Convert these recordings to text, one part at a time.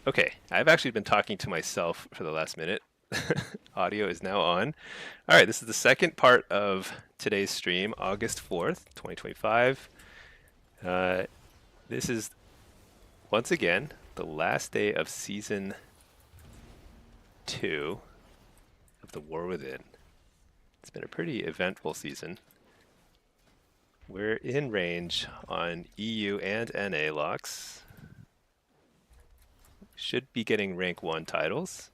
Okay, I've actually been talking to myself for the last minute. Audio is now on. All right, this is the second part of today's stream, August 4th, 2025. Uh, this is once again the last day of season 2 of The War Within. It's been a pretty eventful season. We're in range on EU and NA locks. Should be getting rank 1 titles,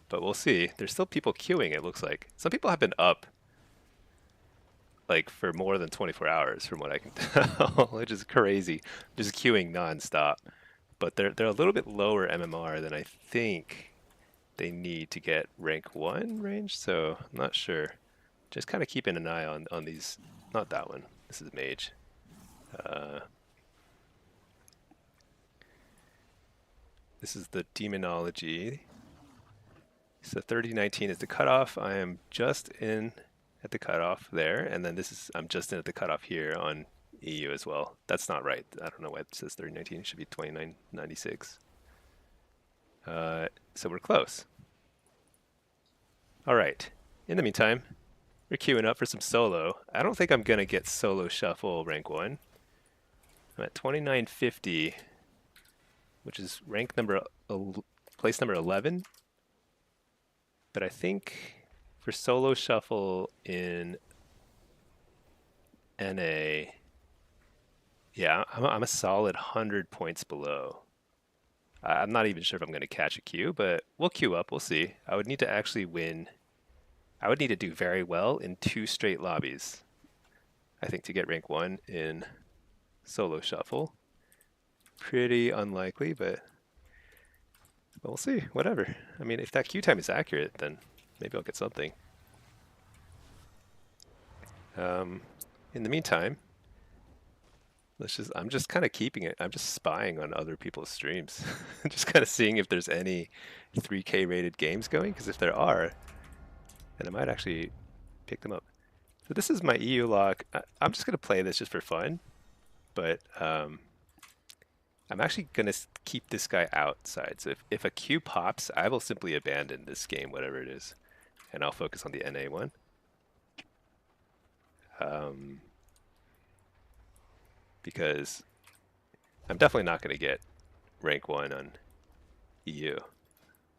but we'll see. There's still people queuing, it looks like. Some people have been up like for more than 24 hours from what I can tell, which is crazy. Just queuing nonstop. But they're a little bit lower MMR than I think they need to get rank 1 range, so I'm not sure. Just kind of keeping an eye on these. Not that one. This is mage. Uh, this is the demonology. So 3019 is the cutoff. I am just in at the cutoff there, and then I'm just in at the cutoff here on EU as well. That's not right. I don't know why it says 3019. It should be 2996. So we're close. All right. In the meantime, we're queuing up for some solo. I don't think I'm gonna get solo shuffle rank 1. I'm at 2950, which is rank number place number 11. But I think for solo shuffle in NA, yeah, I'm a solid 100 points below. I'm not even sure if I'm going to catch a queue, but we'll queue up. We'll see. I would need to actually win. I would need to do very well in 2 straight lobbies, I think, to get rank 1 in solo shuffle. Pretty unlikely, but we'll see. Whatever. I mean, if that queue time is accurate, then maybe I'll get something. In the meantime, I'm just kind of keeping it. I'm just spying on other people's streams. Just kind of seeing if there's any 3K rated games going, because if there are, then I might actually pick them up. So this is my EU lock. I'm just going to play this just for fun, but I'm actually going to keep this guy outside. So if a queue pops, I will simply abandon this game, whatever it is, and I'll focus on the NA one. Because I'm definitely not going to get rank 1 on EU.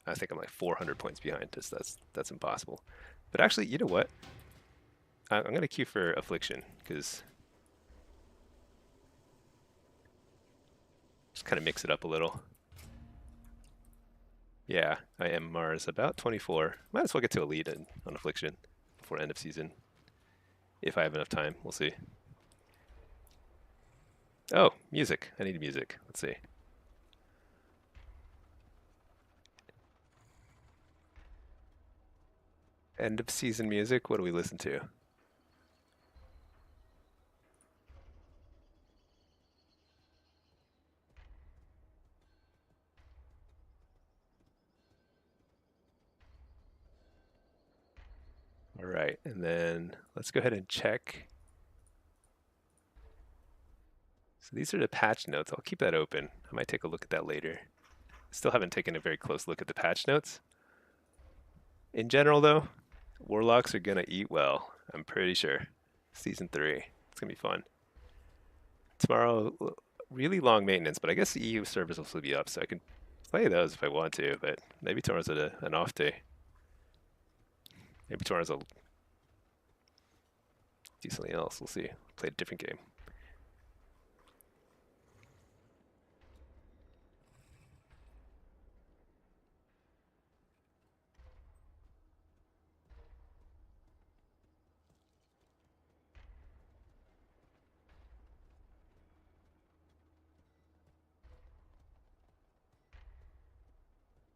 I think I'm like 400 points behind. That's impossible. But actually, you know what? I'm going to queue for affliction because just kind of mix it up a little. Yeah, I am Mars about 24. Might as well get to elite on affliction before end of season. If I have enough time, we'll see. Oh, music. I need music. Let's see. End of season music. What do we listen to? All right, and then let's go ahead and check. So these are the patch notes. I'll keep that open. I might take a look at that later. Still haven't taken a very close look at the patch notes. In general, though, warlocks are gonna eat well. I'm pretty sure. Season 3. It's gonna be fun. Tomorrow, really long maintenance, but I guess the EU servers will still be up, so I can play those if I want to, but maybe tomorrow's an off day. Maybe tomorrow's I'll do something else. We'll see. Play a different game.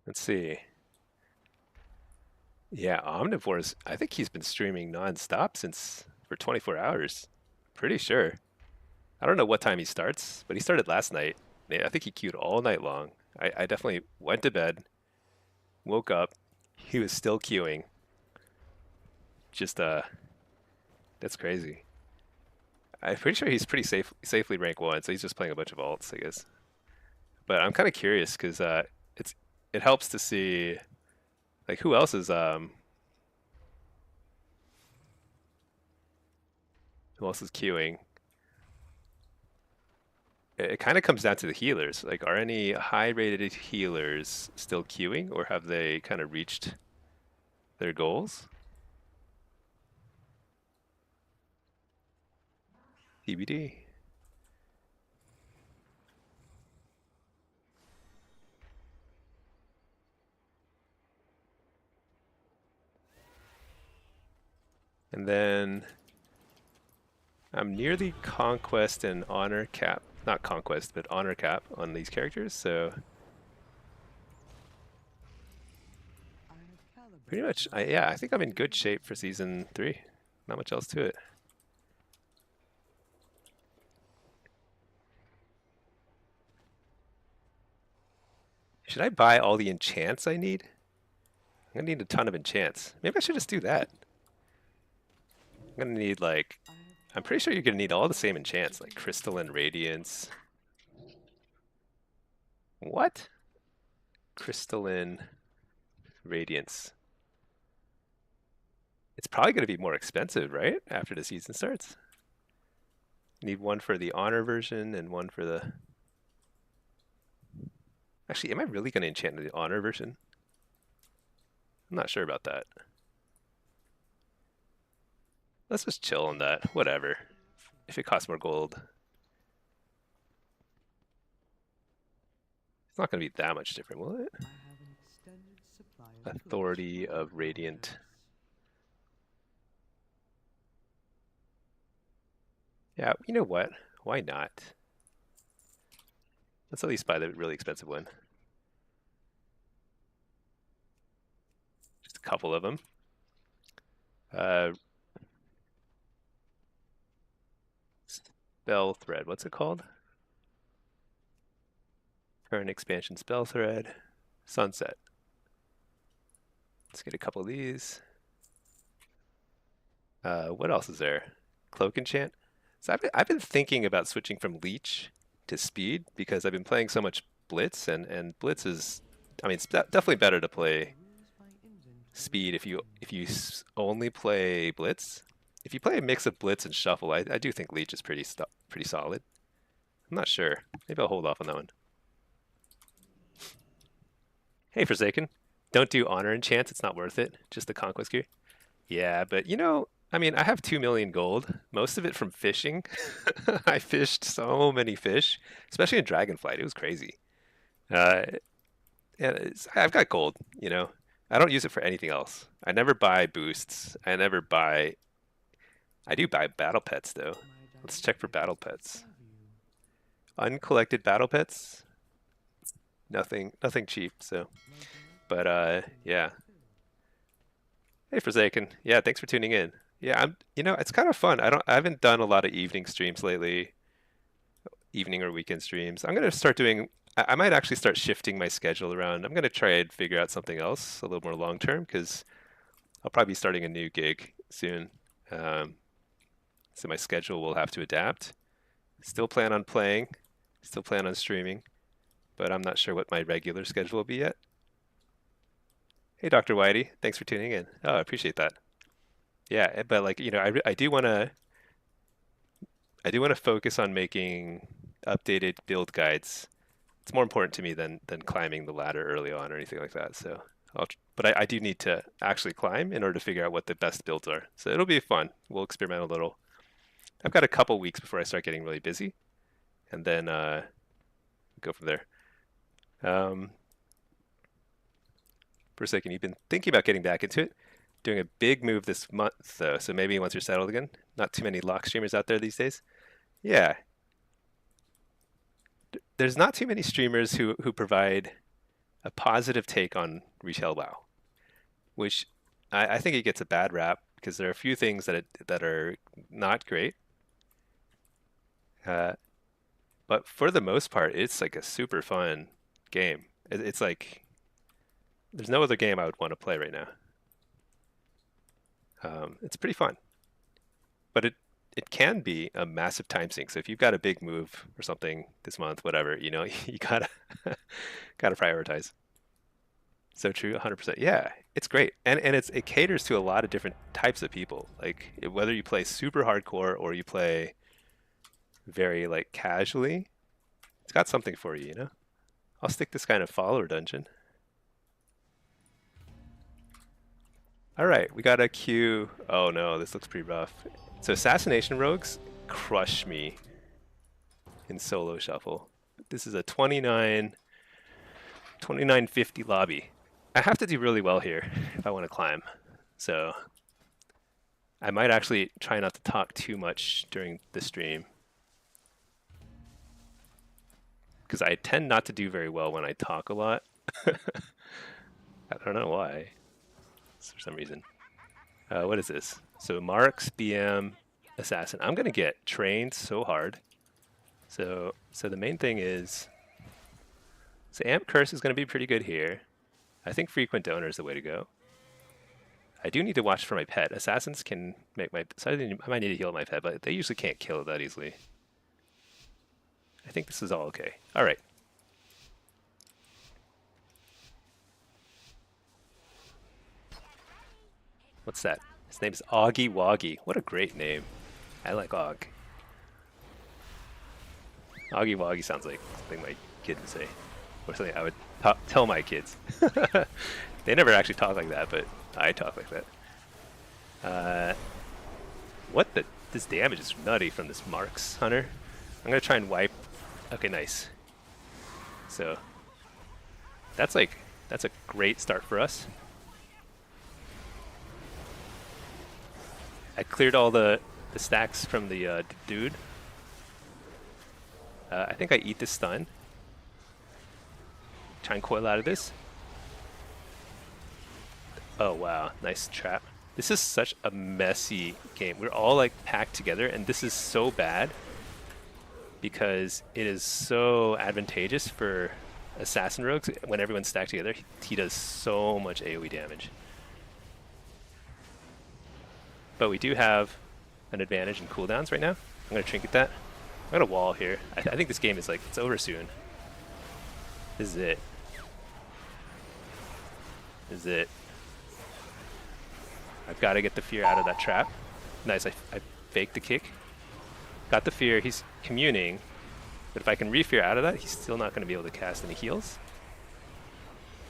Let's see. Yeah, Omnivore's, I think he's been streaming nonstop since for 24 hours. Pretty sure. I don't know what time he starts, but he started last night. Yeah, I think he queued all night long. I definitely went to bed, woke up, he was still queuing. Just that's crazy. I'm pretty sure he's pretty safely rank 1, so he's just playing a bunch of alts, I guess. But I'm kind of curious because it's it helps to see like who else is queuing. It kind of comes down to the healers. Like, are any high-rated healers still queuing, or have they kind of reached their goals? TBD. And then I'm near the conquest and honor cap. Not conquest, but honor cap on these characters, so pretty much, yeah, I think I'm in good shape for Season 3. Not much else to it. Should I buy all the enchants I need? I'm gonna need a ton of enchants. Maybe I should just do that. I'm gonna need like, I'm pretty sure you're gonna need all the same enchants, like Crystalline Radiance. What? Crystalline Radiance. It's probably gonna be more expensive, right? After the season starts. Need one for the honor version and one for the... Actually, am I really gonna enchant the honor version? I'm not sure about that. Let's just chill on that. Whatever. If it costs more gold. It's not going to be that much different, will it? Authority of Radiant. Yeah, you know what? Why not? Let's at least buy the really expensive one. Just a couple of them. Spell Thread, what's it called? Current expansion Spell Thread. Sunset. Let's get a couple of these. What else is there? Cloak Enchant. So I've been thinking about switching from Leech to Speed because I've been playing so much Blitz, and Blitz is, I mean, it's definitely better to play Speed if you only play Blitz. If you play a mix of Blitz and Shuffle, I do think Leech is pretty solid. I'm not sure. Maybe I'll hold off on that one. Hey, Forsaken. Don't do Honor Enchants. It's not worth it. Just the Conquest gear. Yeah, but you know, I mean, I have 2 million gold. Most of it from fishing. I fished so many fish, especially in Dragonflight. It was crazy. Uh, and I've got gold, you know. I don't use it for anything else. I never buy boosts. I do buy battle pets though. Let's check for battle pets. Uncollected battle pets. Nothing cheap, so. But yeah. Hey Forsaken. Yeah, thanks for tuning in. Yeah, you know, it's kind of fun. I haven't done a lot of evening streams lately. Evening or weekend streams. I'm gonna start doing, I might actually start shifting my schedule around. I'm gonna try and figure out something else a little more long term because I'll probably be starting a new gig soon. So my schedule will have to adapt. Still plan on playing, still plan on streaming, but I'm not sure what my regular schedule will be yet. Hey, Dr. Whitey, thanks for tuning in. Oh, I appreciate that. Yeah, but like, you know, I do want to focus on making updated build guides. It's more important to me than climbing the ladder early on or anything like that. So, but I do need to actually climb in order to figure out what the best builds are. So it'll be fun. We'll experiment a little. I've got a couple weeks before I start getting really busy, and then go from there. For a second, you've been thinking about getting back into it, doing a big move this month, though. So maybe once you're settled again, not too many lock streamers out there these days. Yeah, there's not too many streamers who provide a positive take on retail WoW, which I think it gets a bad rap because there are a few things that are not great. But for the most part, it's like a super fun game. It's like there's no other game I would want to play right now. It's pretty fun, but it can be a massive time sink. So if you've got a big move or something this month, whatever, you know, you gotta prioritize. So true, 100%. Yeah, it's great, and it caters to a lot of different types of people. Like whether you play super hardcore or you play very like casually, it's got something for you, you know? I'll stick this kind of follower dungeon. All right, we got a queue. Oh no, this looks pretty rough. So assassination rogues crush me in solo shuffle. This is a 2950 lobby. I have to do really well here if I want to climb. So I might actually try not to talk too much during the stream, because I tend not to do very well when I talk a lot. I don't know why. For some reason. What is this? So Marks, BM, Assassin. I'm gonna get trained so hard. So the main thing is, so Amp Curse is gonna be pretty good here. I think Frequent Donor is the way to go. I do need to watch for my pet. Assassins can make my, so I might need to heal my pet, but they usually can't kill it that easily. I think this is all okay. All right. What's that? His name is Augie Woggy. What a great name. I like Og. Augie Woggy sounds like something my kid would say. Or something I would tell my kids. They never actually talk like that, but I talk like that. What the? This damage is nutty from this Marks Hunter. I'm going to try and wipe. Okay, nice. So, that's a great start for us. I cleared all the stacks from the dude. I think I eat this stun. Try and coil out of this. Oh wow, nice trap. This is such a messy game. We're all like packed together, and this is so bad because it is so advantageous for assassin rogues. When everyone's stacked together, he does so much AoE damage. But we do have an advantage in cooldowns right now. I'm going to trinket that. I'm going to wall here. I think this game is like, it's over soon. This is it. This is it. I've got to get the fear out of that trap. Nice, I faked the kick. Got the fear, he's communing. But if I can re-fear out of that, he's still not going to be able to cast any heals.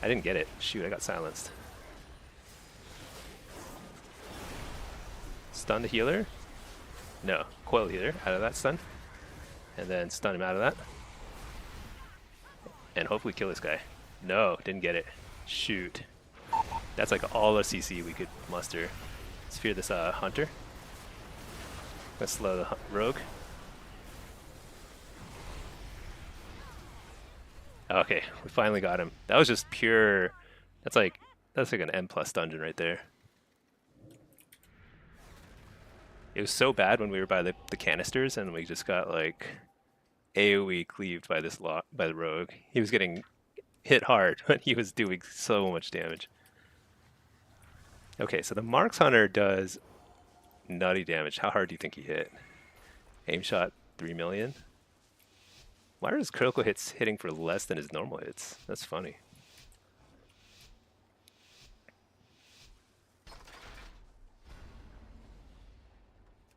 I didn't get it. Shoot, I got silenced. Stun the healer. No, coil healer out of that stun. And then stun him out of that. And hopefully kill this guy. No, didn't get it. Shoot. That's like all the CC we could muster. Let's fear this hunter. Let's slow the rogue. Okay, we finally got him. That was just pure. That's like an M+ dungeon right there. It was so bad when we were by the canisters, and we just got like AoE cleaved by by the rogue. He was getting hit hard, but he was doing so much damage. Okay, so the Marks Hunter does nutty damage. How hard do you think he hit? Aim shot 3 million. Why are his critical hits hitting for less than his normal hits? That's funny.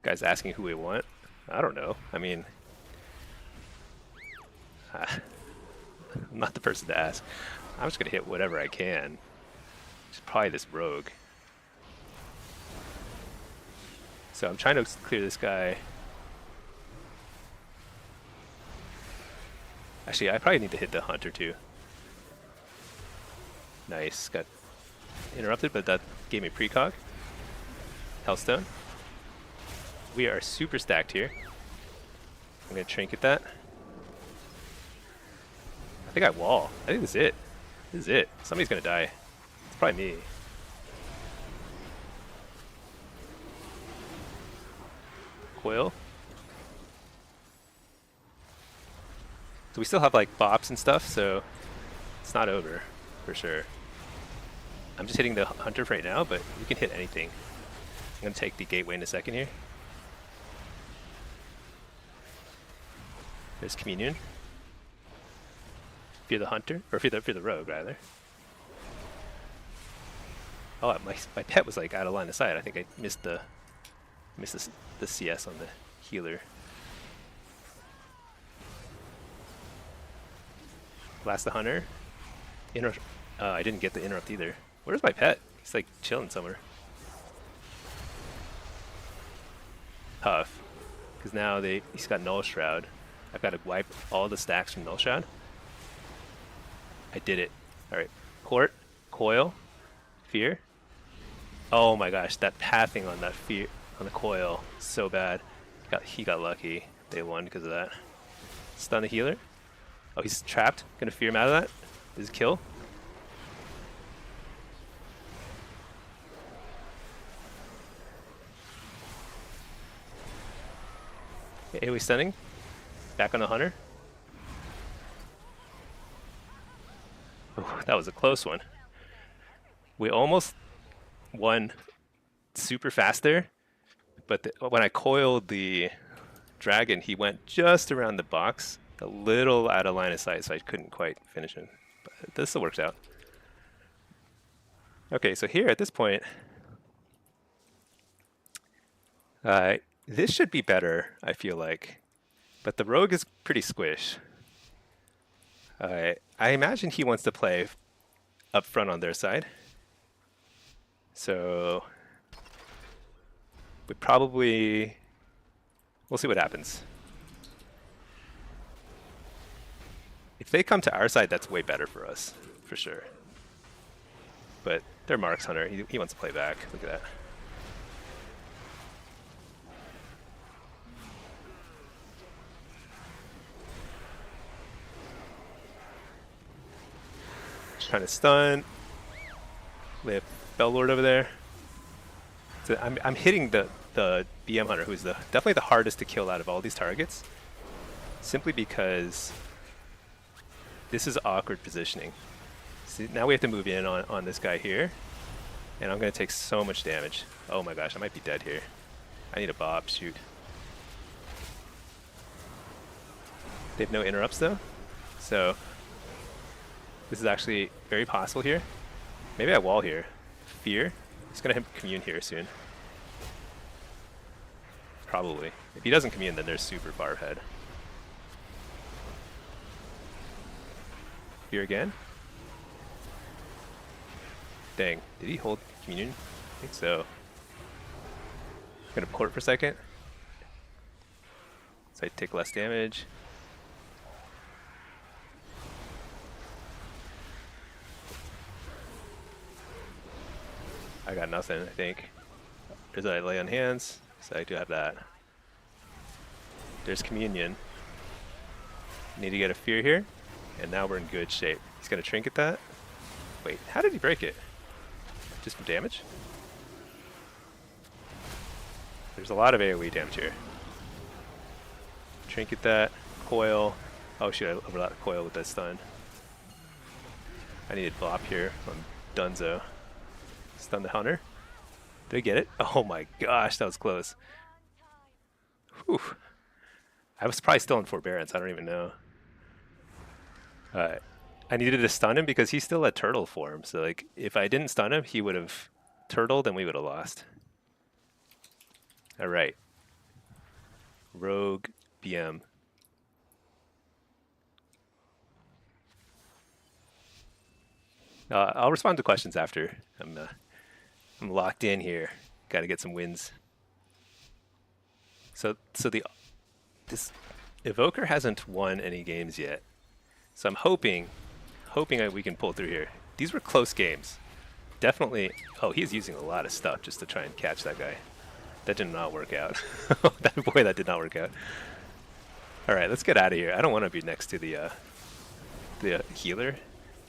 Guy's asking who we want. I don't know. I mean, I'm not the person to ask. I'm just gonna hit whatever I can. It's probably this rogue. So I'm trying to clear this guy. Actually, I probably need to hit the hunter too. Nice. Got interrupted, but that gave me precog. Hellstone. We are super stacked here. I'm gonna trinket that. I think I wall. I think this is it. This is it. Somebody's gonna die. It's probably me. Coil. So we still have like bops and stuff, so it's not over for sure. I'm just hitting the hunter right now, but we can hit anything. I'm gonna take the gateway in a second here. There's communion. Fear the hunter, or fear the rogue rather. Oh, my pet was like out of line of sight. I think I missed the CS on the healer. Blast the hunter. I didn't get the interrupt either. Where's my pet? He's like chilling somewhere. Tough. Because now he's got Null Shroud. I've got to wipe all the stacks from Null Shroud. I did it. Alright. Court. Coil. Fear. Oh my gosh, that pathing on that fear on the coil, so bad. He got lucky. They won because of that. Stun the healer. Oh, he's trapped. Gonna fear him out of that. Does it kill? AoE stunning. Back on the hunter. Oh, that was a close one. We almost won super fast there, but when I coiled the dragon, he went just around the box, a little out of line of sight, so I couldn't quite finish him. But this still works out. Okay, so here at this point, this should be better, I feel like, but the rogue is pretty squish. I imagine he wants to play up front on their side. So we'll see what happens. If they come to our side, that's way better for us, for sure. But they're Mark's Hunter. He wants to play back. Look at that. Trying to stun. They have Bellord over there. So I'm hitting the BM Hunter, who's definitely the hardest to kill out of all these targets, simply because this is awkward positioning. See, now we have to move in on this guy here, and I'm going to take so much damage. Oh my gosh, I might be dead here. I need a bop. Shoot. They have no interrupts though, so this is actually very possible here. Maybe I wall here. Fear. He's going to commune here soon. Probably. If he doesn't commune, then they're super far ahead. Fear again. Dang. Did he hold communion? I think so. I'm going to port for a second. So I take less damage. I got nothing, I think. There's a lay on hands, so I do have that. There's communion. Need to get a fear here, and now we're in good shape. He's gonna trinket that. Wait, how did he break it? Just from damage? There's a lot of AoE damage here. Trinket that, coil. Oh shoot, I overlapped coil with that stun. I needed blop here on Dunzo. Stun the hunter. Did I get it? Oh my gosh, that was close. Whew. I was probably still in forbearance, I don't even know. Alright. I needed to stun him because he's still at turtle form, so like if I didn't stun him, he would have turtled and we would have lost. Alright. Rogue BM. I'll respond to questions after. I'm locked in here. Got to get some wins. So this Evoker hasn't won any games yet. So I'm hoping we can pull through here. These were close games. Definitely. Oh, he's using a lot of stuff just to try and catch that guy. That did not work out. Boy, that did not work out. All right, let's get out of here. I don't want to be next to the healer,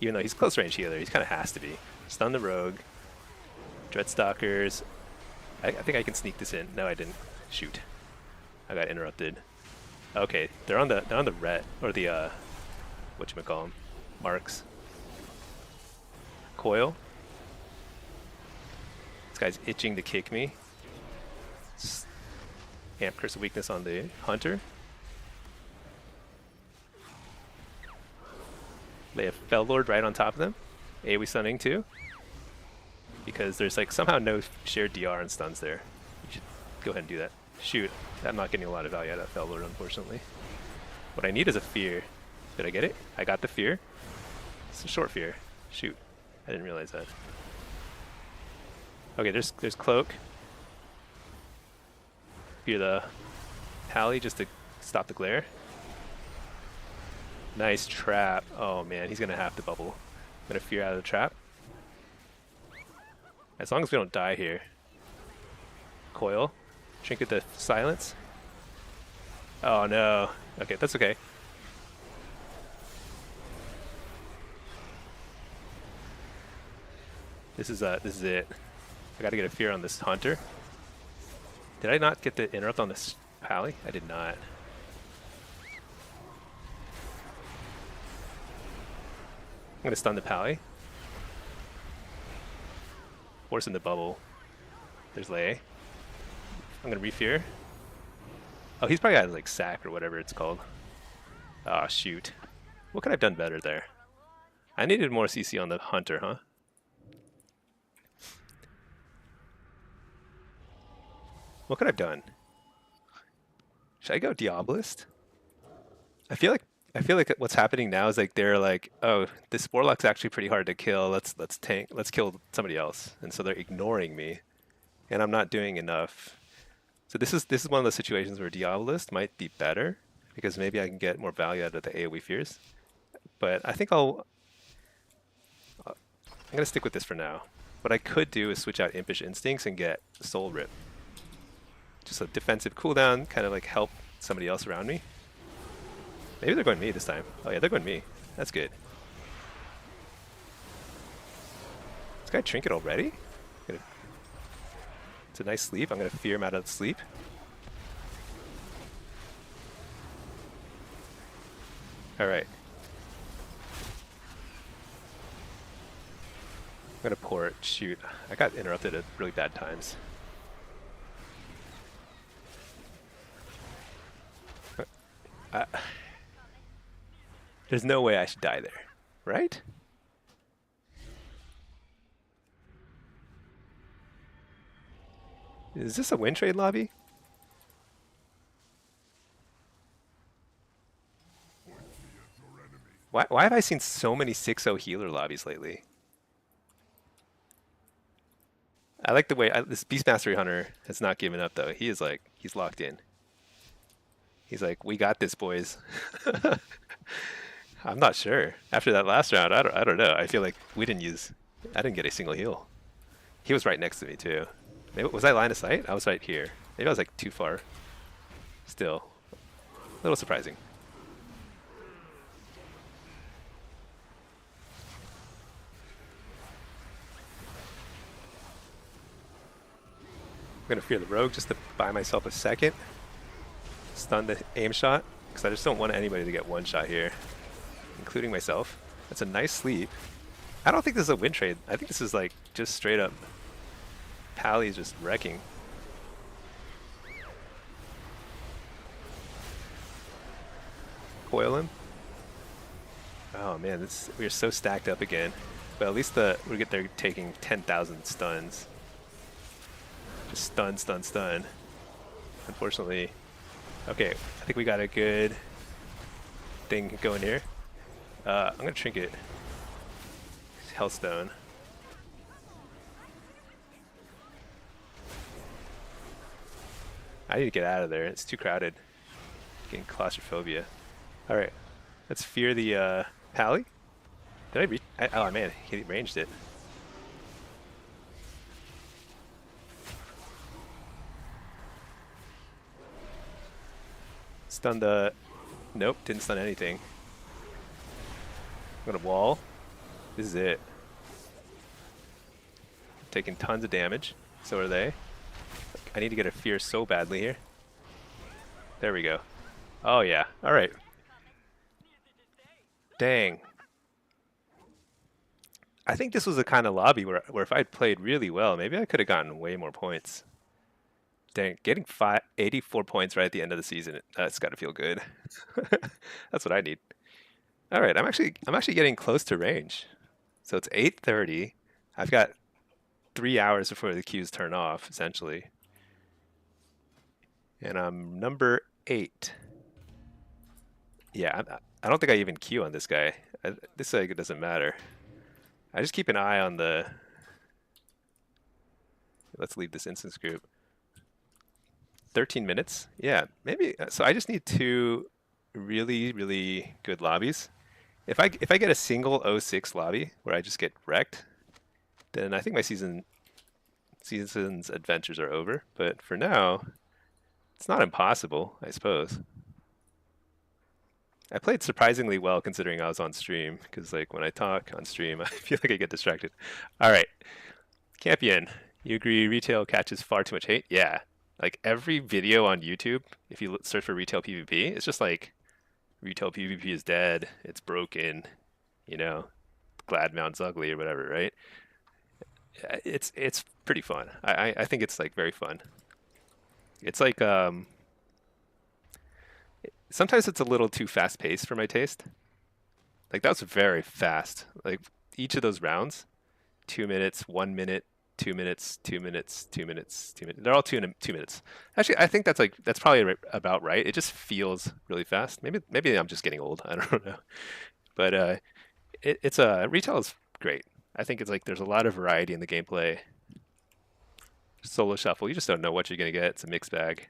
even though he's close range healer. He kind of has to be. Stun the rogue. Dreadstalkers. I think I can sneak this in. No, I didn't. Shoot. I got interrupted. Okay, they're on the ret or the whatchamacallem, marks. Coil. This guy's itching to kick me. Amp Curse of Weakness on the hunter. They have Fell Lord right on top of them. AoE stunning too. because there's like somehow no shared DR and stuns there. You should go ahead and do that. Shoot, I'm not getting a lot of value out of that Fellward, unfortunately. What I need is a fear. Did I get it? I got the fear. It's a short fear. Shoot, I didn't realize that. Okay, there's cloak. Fear the pally just to stop the glare. Nice trap. Oh man, he's gonna have to bubble. I'm gonna fear out of the trap. As long as we don't die here. Coil. Trinket the silence. Oh no. Okay, that's okay. This is it. I gotta get a fear on this hunter. Did I not get the interrupt on this pally? I did not. I'm gonna stun the pally. Force in the bubble. There's Lei. I'm gonna refear. Oh, he's probably got like sack or whatever it's called. Oh shoot. What could I have done better there? I needed more CC on the hunter, huh? What could I have done? Should I go Diabolist? I feel like what's happening now is like they're like, oh, this warlock's actually pretty hard to kill. Let's kill somebody else, and so they're ignoring me, and I'm not doing enough. So this is one of those situations where Diabolist might be better because maybe I can get more value out of the AoE fears. But I think I'm gonna stick with this for now. What I could do is switch out Impish Instincts and get Soul Rip. Just a defensive cooldown, kind of like help somebody else around me. Maybe they're going me this time. Oh yeah, they're going me. That's good. This guy Trinket already? It's a nice sleep. I'm going to fear him out of sleep. Alright. I'm going to port. Shoot. I got interrupted at really bad times. There's no way I should die there, right? Is this a win trade lobby? Why have I seen so many 6-0 healer lobbies lately? I like the way this Beastmastery Hunter has not given up though. He is like, he's locked in. He's like, we got this, boys. I'm not sure. After that last round, I don't know. I feel like I didn't get a single heal. He was right next to me too. Maybe, was I line of sight? I was right here. Maybe I was like too far. Still, a little surprising. I'm gonna fear the rogue just to buy myself a second. Stun the aim shot, because I just don't want anybody to get one shot here, including myself. That's a nice sleep. I don't think this is a win trade. I think this is like just straight up Pally's just wrecking. Coil him. Oh man, we're so stacked up again. But at least they're taking 10,000 stuns. Just stun, stun, stun. Unfortunately. Okay, I think we got a good thing going here. I'm gonna Trinket Hellstone. I need to get out of there. It's too crowded. Getting claustrophobia. All right, let's fear the Pally. Did I reach? Oh man, he ranged it. Stun the... Nope, didn't stun anything. I'm gonna wall. This is it. Taking tons of damage. So are they. I need to get a fear so badly here. There we go. Oh yeah, alright. Dang. I think this was the kind of lobby where if I'd played really well, maybe I could have gotten way more points. Dang, getting 84 points right at the end of the season, that's got to feel good. That's what I need. All right, I'm actually getting close to range. So it's 8:30. I've got 3 hours before the queues turn off, essentially. And I'm number 8. Yeah, I don't think I even queue on this guy. This like it doesn't matter. I just keep an eye on the. Let's leave this instance group. 13 minutes? Yeah, maybe. So I just need 2 really, really good lobbies. If I get a single 06 lobby where I just get wrecked, then I think my season's adventures are over. But for now, it's not impossible, I suppose. I played surprisingly well considering I was on stream, because like when I talk on stream, I feel like I get distracted. All right, Campion, you agree retail catches far too much hate? Yeah. Like every video on YouTube, if you search for retail PvP, it's just like retail PvP is dead, it's broken, you know, glad mount's ugly or whatever, right? It's pretty fun. I think it's like very fun. It's like sometimes it's a little too fast paced for my taste. Like that was very fast. Like each of those rounds, 2 minutes, 1 minute, 2 minutes, 2 minutes, 2 minutes, 2 minutes. They're all 2 minutes. Actually, I think that's probably about right. It just feels really fast. Maybe I'm just getting old. I don't know. But it's retail is great. I think it's like there's a lot of variety in the gameplay. Solo shuffle, you just don't know what you're gonna get. It's a mixed bag.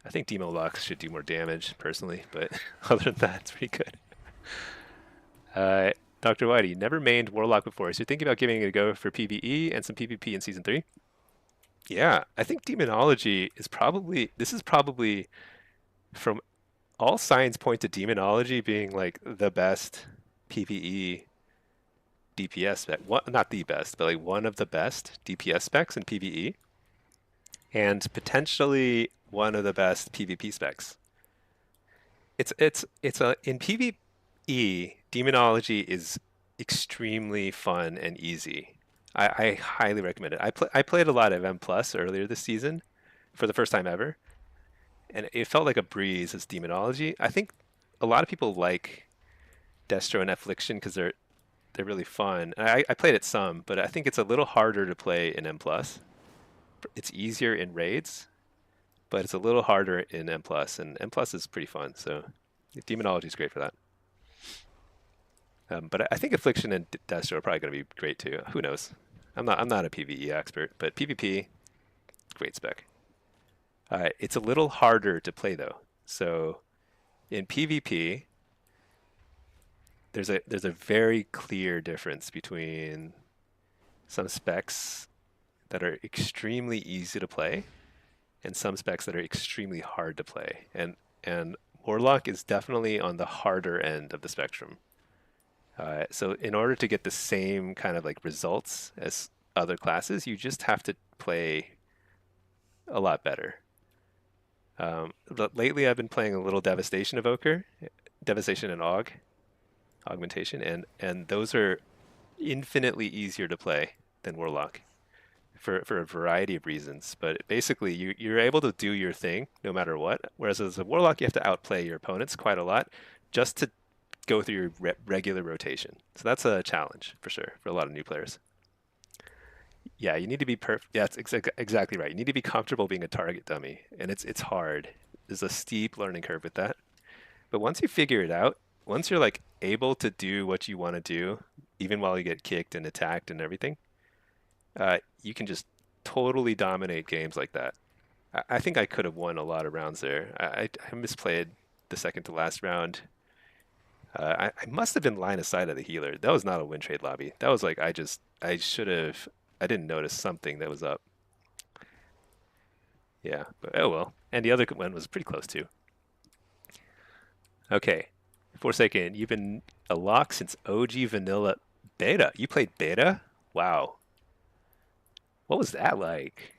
I think demonology should do more damage personally, but other than that, it's pretty good. Dr. Whitey, never mained Warlock before, so you're thinking about giving it a go for PvE and some PvP in Season 3? Yeah, I think Demonology is probably, this is probably, from all signs point to Demonology being like the best PvE DPS spec. Not the best, but like one of the best DPS specs in PvE. And potentially one of the best PvP specs. In PvE, Demonology is extremely fun and easy. I highly recommend it. I played a lot of M Plus earlier this season for the first time ever, and it felt like a breeze as Demonology. I think a lot of people like Destro and Affliction because they're really fun. I played it some, but I think it's a little harder to play in M Plus. It's easier in raids, but it's a little harder in M Plus, and M Plus is pretty fun. So Demonology is great for that. But I think Affliction and Destro are probably going to be great too. Who knows? I'm not a PvE expert, but PvP, great spec. It's a little harder to play though. So in PvP, there's a very clear difference between some specs that are extremely easy to play and some specs that are extremely hard to play. And Warlock is definitely on the harder end of the spectrum. So in order to get the same kind of like results as other classes, you just have to play a lot better. Lately, I've been playing a little Devastation Evoker, Devastation and Augmentation, and those are infinitely easier to play than Warlock for a variety of reasons. But basically, you're able to do your thing no matter what. Whereas as a Warlock, you have to outplay your opponents quite a lot just to go through your regular rotation. So that's a challenge for sure for a lot of new players. Yeah, you need to be perfect. Yeah, that's exactly right. You need to be comfortable being a target dummy, and it's hard. There's a steep learning curve with that. But once you figure it out, once you're like able to do what you want to do, even while you get kicked and attacked and everything, you can just totally dominate games like that. I think I could have won a lot of rounds there. I misplayed the second to last round. I must have been line of sight of the healer. That was not a win trade lobby. That was like I should have. I didn't notice something that was up. Yeah, but oh well. And the other one was pretty close too. Okay, Forsaken, you've been a lock since OG Vanilla Beta. You played Beta? Wow. What was that like?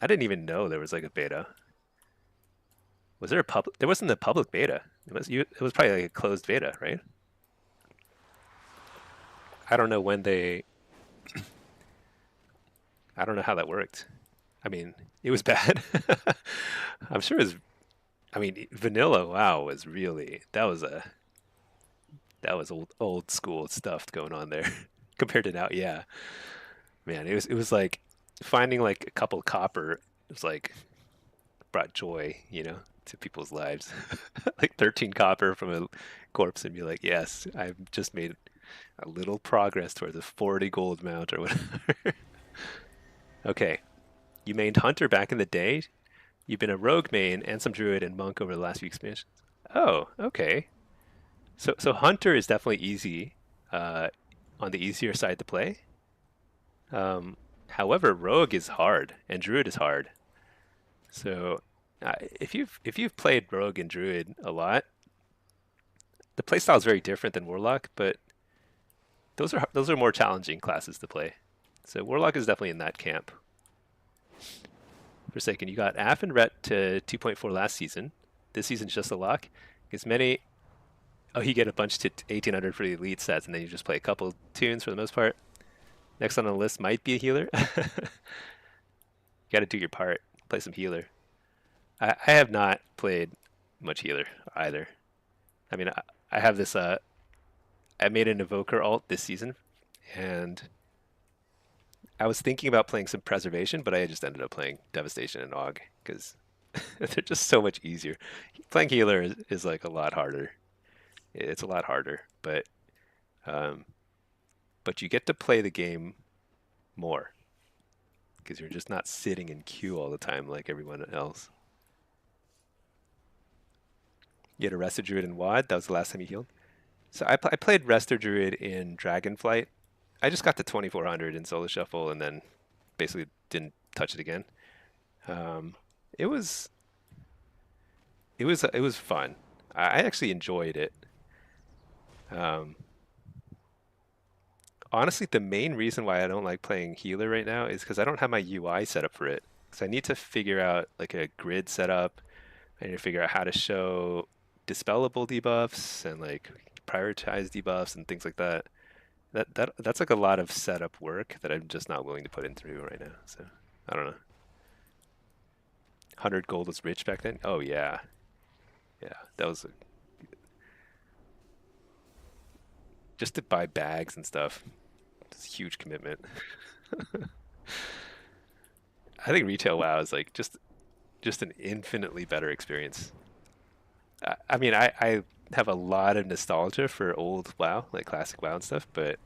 I didn't even know there was like a beta. Was there a public? There wasn't a public beta. It was probably like a closed beta, right? I don't know when they. I don't know how that worked. I mean, it was bad. I'm sure it was. I mean, vanilla. Wow, was really that was old school stuff going on there. compared to now. Yeah, man, it was like finding like a couple copper. It was like brought joy, to people's lives. Like 13 copper from a corpse, and be like, yes, I've just made a little progress towards a 40 gold mount or whatever. Okay, you mained hunter back in the day. You've been a rogue main and some druid and monk over the last few expansions. Oh, okay. So hunter is definitely easy, uh, on the easier side to play. Um, However, rogue is hard and druid is hard. So if you've played rogue and druid a lot, the playstyle is very different than warlock, but those are more challenging classes to play. So warlock is definitely in that camp. Forsaken, you got Aff and Ret to 2.4 last season. This season's just a lock. As many, oh, you get a bunch to 1800 for the elite sets, and then you just play a couple tunes for the most part. Next on the list might be a healer. You got to do your part. Play some healer. I have not played much healer either. I mean, I have this. I made an evoker alt this season, and I was thinking about playing some preservation, but I just ended up playing devastation and og because they're just so much easier. Playing healer is like a lot harder. It's a lot harder, um, but you get to play the game more because you're just not sitting in queue all the time like everyone else. You had a Restor Druid in WoD. That was the last time you healed. So I played Restor Druid in Dragonflight. I just got to 2400 in Solo Shuffle and then basically didn't touch it again. Um, it was it was fun. I actually enjoyed it. Um, Honestly, the main reason why I don't like playing healer right now is because I don't have my UI set up for it. So I need to figure out like a grid setup. I need to figure out how to show dispellable debuffs and like prioritize debuffs and things like that. That's like a lot of setup work that I'm just not willing to put in through right now. So I don't know. 100 gold was rich back then. Oh yeah, yeah. That was just to buy bags and stuff. It's a huge commitment. I think retail WoW is like just an infinitely better experience. I mean, I have a lot of nostalgia for old WoW, like classic WoW and stuff, but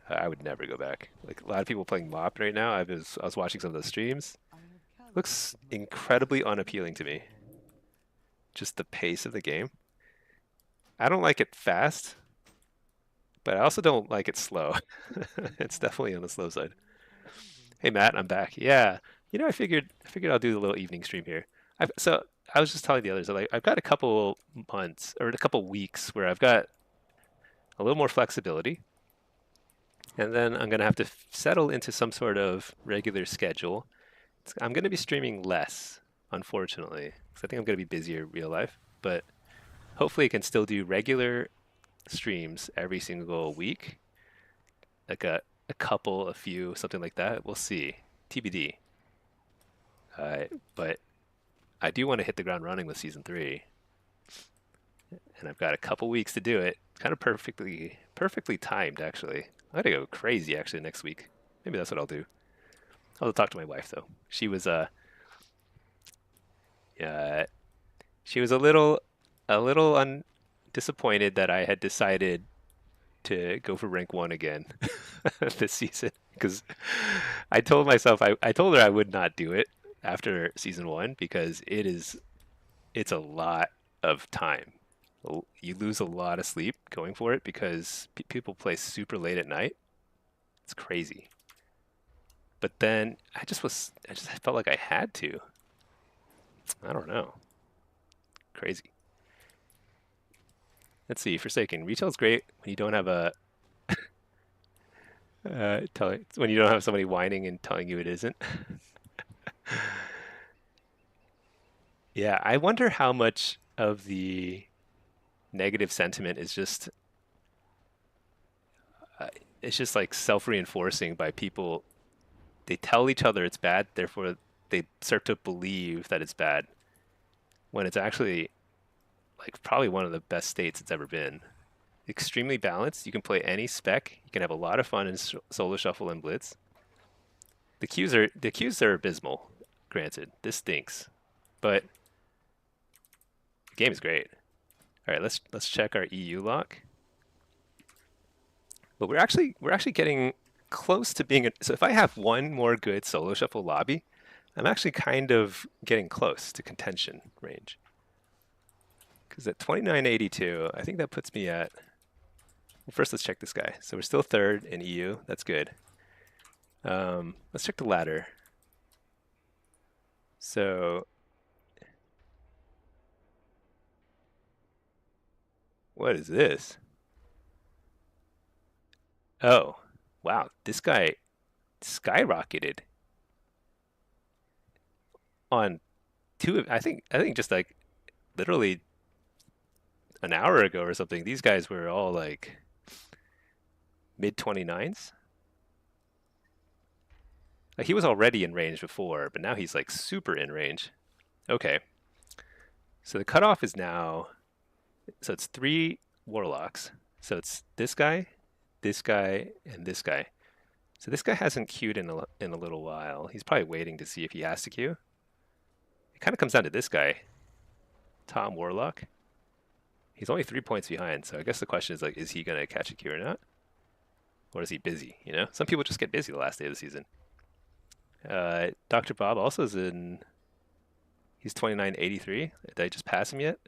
I would never go back. Like a lot of people playing MoP right now. I was watching some of the streams. Looks incredibly unappealing to me. Just the pace of the game. I don't like it fast, but I also don't like it slow. It's definitely on the slow side. Hey Matt, I'm back. Yeah, I figured I'll do a little evening stream here. So I was just telling the others, like I've got a couple months or a couple weeks where I've got a little more flexibility, and then I'm gonna have to settle into some sort of regular schedule. I'm gonna be streaming less, unfortunately, because I think I'm gonna be busier real life. But hopefully, I can still do regular streams every single week, like a couple, a few, something like that. We'll see. TBD. But I do want to hit the ground running with season three, and I've got a couple weeks to do it. Kind of perfectly timed, actually. I'm gonna go crazy actually next week. Maybe that's what I'll do. I'll talk to my wife though. Uh, she was a little disappointed that I had decided to go for rank one again this season because I told her I would not do it after season one because it's a lot of time. You lose a lot of sleep going for it because people play super late at night. It's crazy. But then I felt like I had to. I don't know. Crazy. Let's see. Forsaken. Retail's great when you don't have when you don't have somebody whining and telling you it isn't. Yeah, I wonder how much of the negative sentiment is uh, it's just like self-reinforcing by people. They tell each other it's bad, therefore they start to believe that it's bad when it's actually like probably one of the best states it's ever been. Extremely balanced. You can play any spec. You can have a lot of fun in solo shuffle and blitz. The queues are abysmal. Granted, this stinks, but the game is great. All right, let's check our EU lock. But we're actually getting close to being so if I have one more good solo shuffle lobby, I'm actually kind of getting close to contention range. Because at 2982, I think that puts me at well, first let's check this guy. So we're still third in EU. That's good. Let's check the ladder. So what is this? Oh, wow, this guy skyrocketed on I think just like literally an hour ago or something. These guys were all like mid 29s. Like he was already in range before, but now he's like super in range. Okay. So the cutoff is now so it's 3 warlocks. So it's this guy, and this guy. So this guy hasn't queued in a little while. He's probably waiting to see if he has to queue. It kind of comes down to this guy, Tom Warlock. He's only 3 points behind, so I guess the question is like, is he gonna catch a queue or not, or is he busy? You know, some people just get busy the last day of the season. Dr. Bob also is in. He's 2983. Did I just pass him yet?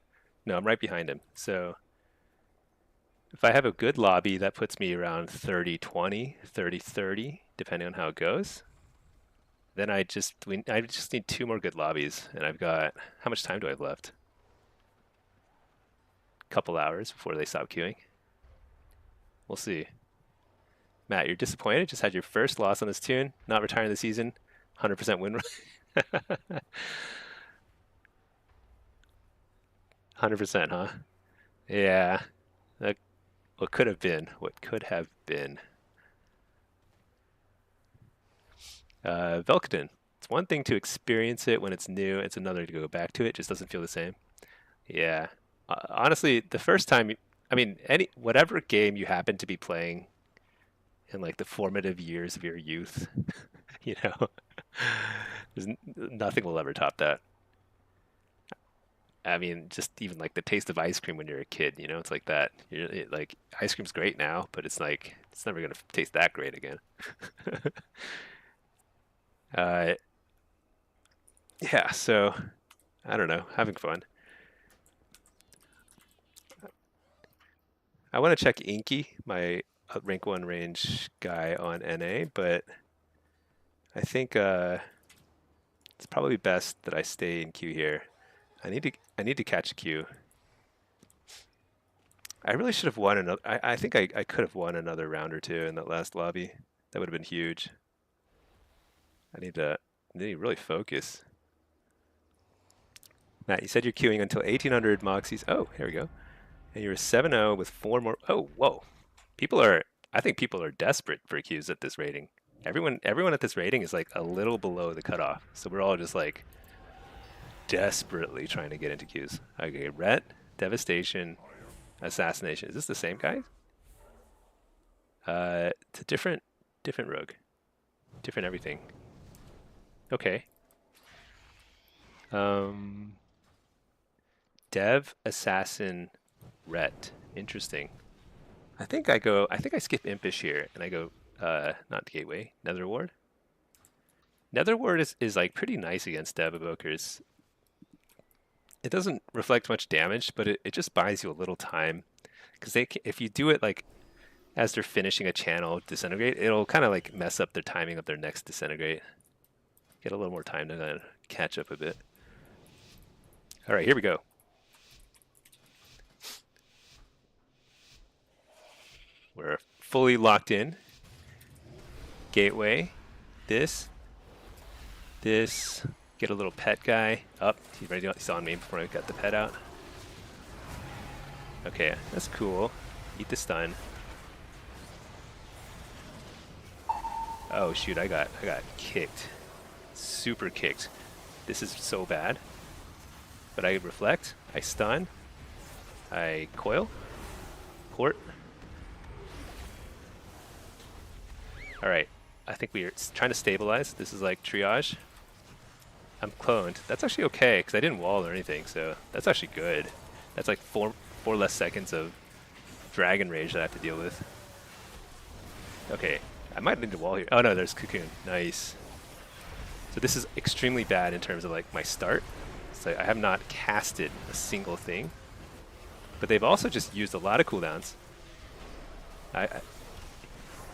No, I'm right behind him. So if I have a good lobby, that puts me around 30-20, 30-30, depending on how it goes. Then I just need 2 more good lobbies, and I've got how much time do I have left? Couple hours before they stop queuing. We'll see. Matt, you're disappointed? Just had your first loss on this tune, not retiring the season, 100% win rate. 100%, huh? Yeah. What could have been. What could have been. Velkadin. It's one thing to experience it when it's new. It's another to go back to it. It just doesn't feel the same. Yeah. Honestly, the first time, I mean, whatever game you happen to be playing in like the formative years of your youth, you know, nothing will ever top that. I mean, just even like the taste of ice cream when you're a kid, you know, it's like that. Like ice cream's great now, but it's like it's never gonna taste that great again. uh, yeah, so I don't know, having fun. I want to check Inky, my rank 1 range guy on NA, but I think it's probably best that I stay in queue here. I need to catch a queue. I really should have won another. I think I could have won another round or two in that last lobby. That would have been huge. I need to really focus. Matt, you said you're queuing until 1800 Moxies. Oh, here we go. And you're 7-0 with 4 more. Oh, whoa. I think people are desperate for queues at this rating. Everyone at this rating is like a little below the cutoff. So we're all just like desperately trying to get into queues. Okay, Ret, Devastation, Assassination. Is this the same guy? It's a different rogue. Different everything. Okay. Dev, Assassin, Ret. Interesting. I think I skip Impish here and I go not Gateway, Nether Ward. Nether Ward is like pretty nice against Dev Evokers. It doesn't reflect much damage, but it just buys you a little time. Because if you do it like as they're finishing a channel disintegrate, it'll kind of like mess up their timing of their next disintegrate. Get a little more time to catch up a bit. All right, here we go. We're fully locked in. Gateway. This. Get a little pet guy up. He's ready. He's on me before I got the pet out. Okay, that's cool. Eat the stun. Oh shoot! I got kicked. Super kicked. This is so bad. But I reflect. I stun. I coil. port. Alright, I think we are trying to stabilize. This is like triage. I'm cloned. That's actually okay, because I didn't wall or anything, so that's actually good. That's like four less seconds of dragon rage that I have to deal with. Okay, I might need to wall here. Oh no, there's Cocoon. Nice. So this is extremely bad in terms of like my start. So I have not casted a single thing. But they've also just used a lot of cooldowns.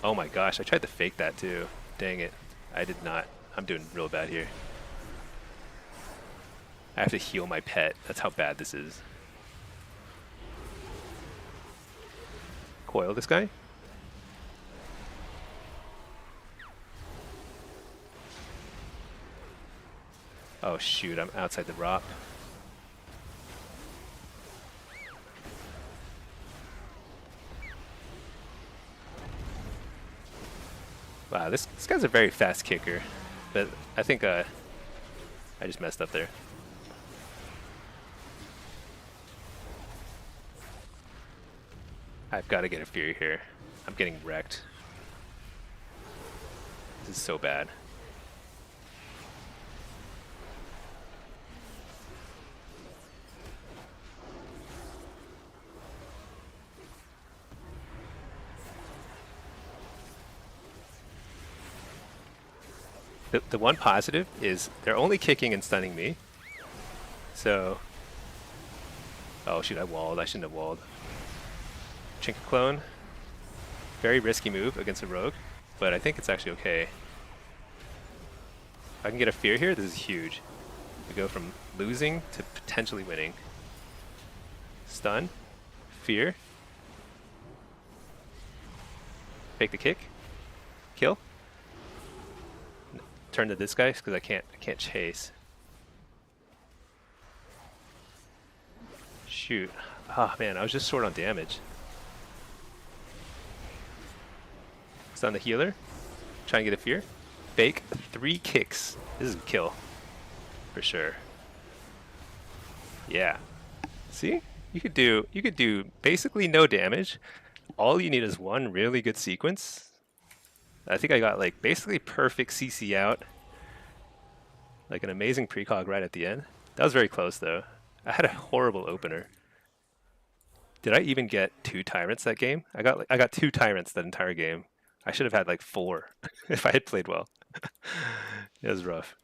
Oh my gosh, I tried to fake that too. Dang it. I did not. I'm doing real bad here. I have to heal my pet. That's how bad this is. Coil this guy. Oh shoot, I'm outside the rock. Wow, this guy's a very fast kicker, but I think I just messed up there. I've got to get a Fury here. I'm getting wrecked. This is so bad. The one positive is they're only kicking and stunning me. So... Oh shoot, I walled. I shouldn't have walled. Chink clone. Very risky move against a rogue, but I think it's actually okay. If I can get a fear here, this is huge. We go from losing to potentially winning. Stun. Fear. Fake the kick. Kill. Turn to this guy because I can't chase. Shoot. Ah man, I was just short on damage. Stun the healer. Try and get a fear. Fake 3 kicks. This is a kill. For sure. Yeah. See? You could do basically no damage. All you need is one really good sequence. I think I got like basically perfect CC out. Like an amazing precog right at the end. That was very close though. I had a horrible opener. Did I even get 2 tyrants that game? I got 2 tyrants that entire game. I should have had like 4 if I had played well. It was rough.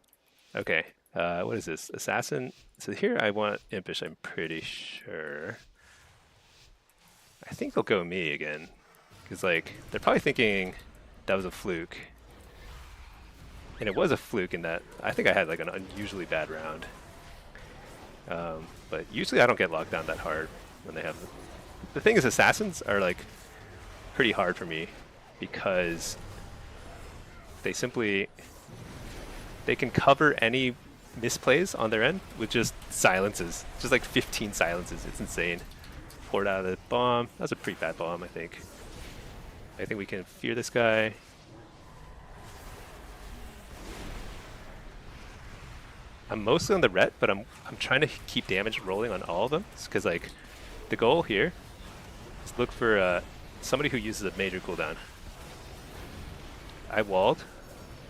Okay, what is this? Assassin. So here I want Impish, I'm pretty sure. I think they'll go me again. Because like, they're probably thinking that was a fluke. And it was a fluke in that I think I had like an unusually bad round. But usually I don't get locked down that hard when they have them. The thing is, assassins are like pretty hard for me because they can cover any misplays on their end with just silences. Just like 15 silences. It's insane. Poured out of the bomb. That was a pretty bad bomb, I think. I think we can fear this guy. I'm mostly on the ret, but I'm trying to keep damage rolling on all of them. Because like the goal here is look for somebody who uses a major cooldown. I walled.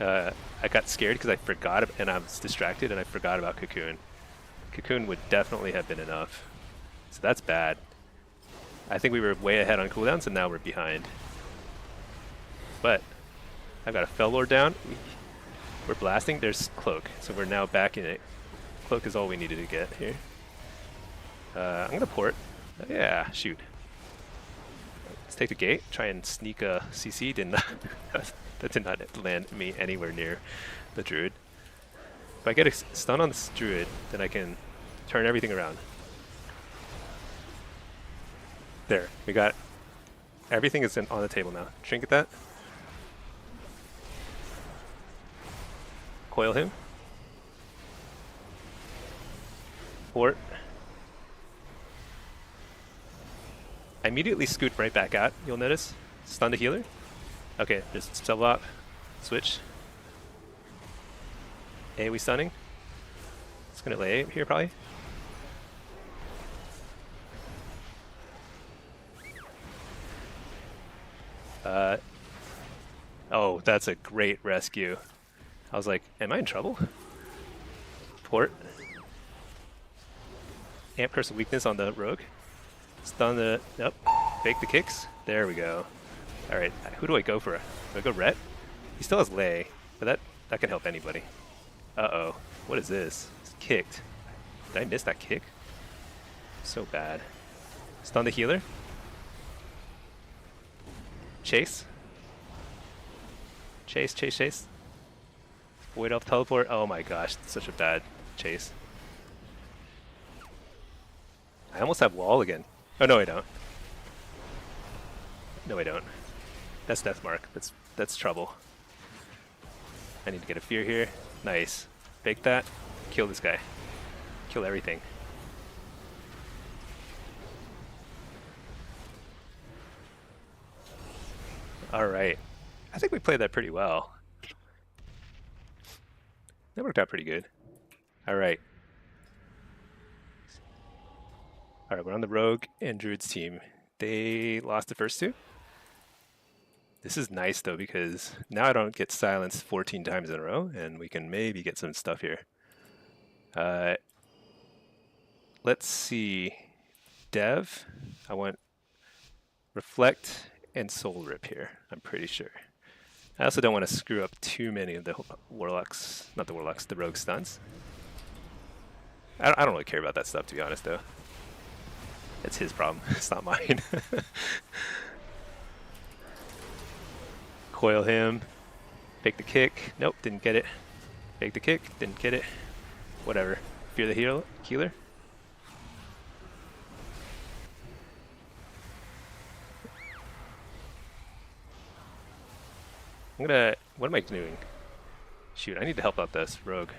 I got scared because I forgot, and I was distracted, and I forgot about Cocoon. Cocoon would definitely have been enough. So that's bad. I think we were way ahead on cooldowns, and now we're behind. But I got a Fell Lord down. We're blasting. There's Cloak, so we're now back in it. Cloak is all we needed to get here. I'm gonna port. Yeah, shoot. Let's take the gate. Try and sneak a CC. Did not. That did not land me anywhere near the druid. If I get a stun on this druid, then I can turn everything around. There, we got everything is on the table now. Trinket that. Coil him. Port. I immediately scoot right back out, you'll notice. Stun the healer. Okay, just sub up. Switch. AoE stunning. It's gonna lay here probably. Uh, oh, that's a great rescue. I was like, am I in trouble? Port. Amp Curse of Weakness on the rogue. Stun the... Nope. Fake the kicks. There we go. Alright, who do I go for? Do I go Rhett? He still has Lay, but that can help anybody. Uh-oh. What is this? It's kicked. Did I miss that kick? So bad. Stun the healer. Chase. Chase, chase, chase. Void Elf teleport. Oh my gosh, such a bad chase. I almost have wall again. Oh no, I don't. No, I don't. That's Death Mark. That's trouble. I need to get a fear here. Nice. Fake that. Kill this guy. Kill everything. Alright. I think we played that pretty well. That worked out pretty good. Alright. Alright, we're on the Rogue and Druid's team. They lost the first two. This is nice though, because now I don't get silenced 14 times in a row, and we can maybe get some stuff here. Let's see. Dev. I want Reflect and Soul Rip here, I'm pretty sure. I also don't want to screw up too many of the Warlocks, not the Warlocks, the Rogue stuns. I don't really care about that stuff, to be honest, though. It's his problem, it's not mine. Coil him. Fake the kick. Nope, didn't get it. Fake the kick, didn't get it. Whatever. Fear the healer. What am I doing? Shoot, I need to help out this rogue.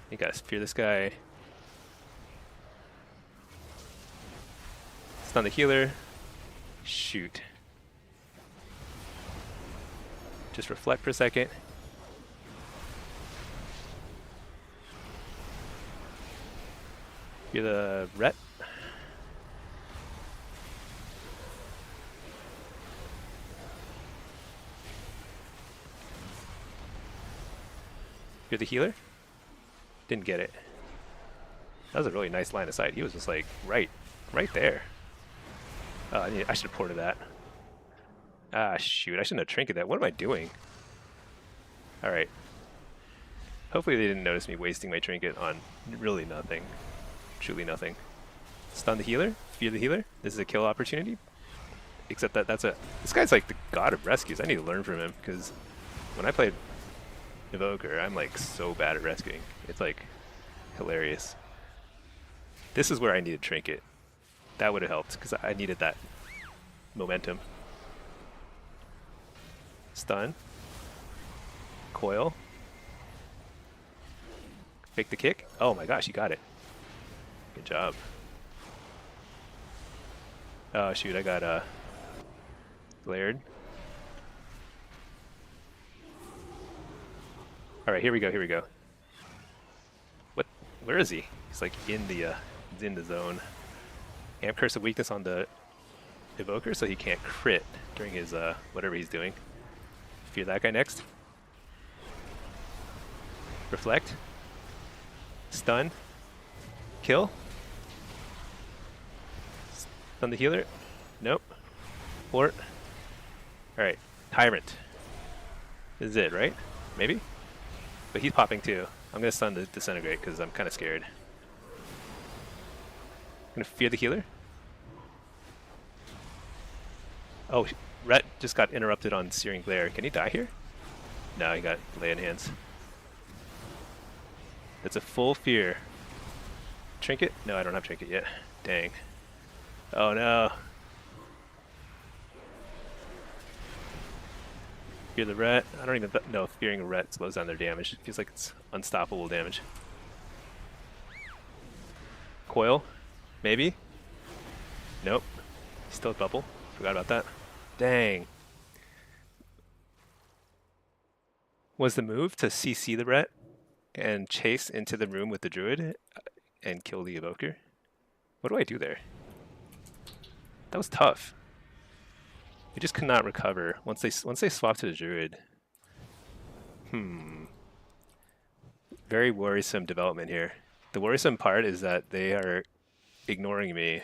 You gotta fear this guy. Stun the healer. Shoot. Just reflect for a second. Fear the Ret. You're the healer? Didn't get it. That was a really nice line of sight. He was just like right there. I should have ported that. Ah, shoot. I shouldn't have trinketed that. What am I doing? Alright. Hopefully they didn't notice me wasting my trinket on really nothing. Truly nothing. Stun the healer. Fear the healer. This is a kill opportunity. Except that this guy's like the god of rescues. I need to learn from him, because when I played Evoker, I'm like so bad at rescuing. It's like hilarious. This is where I needed trinket. That would have helped, because I needed that momentum. Stun. Coil. Fake the kick. Oh my gosh, you got it. Good job. Oh shoot, I got glared. Alright, here we go. What? Where is he? He's like in the zone. Amp Curse of Weakness on the Evoker, so he can't crit during his whatever he's doing. Fear that guy next. Reflect. Stun. Kill. Stun the healer. Nope. Port. Alright. Tyrant. This is it, right? Maybe? But he's popping too. I'm going to stun the Disintegrate because I'm kind of scared. I'm going to fear the healer. Oh, Rhett just got interrupted on Searing Glare. Can he die here? No, he got Lay in Hands. That's a full fear. Trinket? No, I don't have Trinket yet. Dang. Oh no. Fear the Ret. I don't even know if fearing a Ret slows down their damage. It feels like it's unstoppable damage. Coil? Maybe? Nope. Still a bubble. Forgot about that. Dang. Was the move to CC the Ret and chase into the room with the Druid and kill the Evoker? What do I do there? That was tough. We just could not recover once they swapped to the druid. Very worrisome development here. The worrisome part is that they are ignoring me,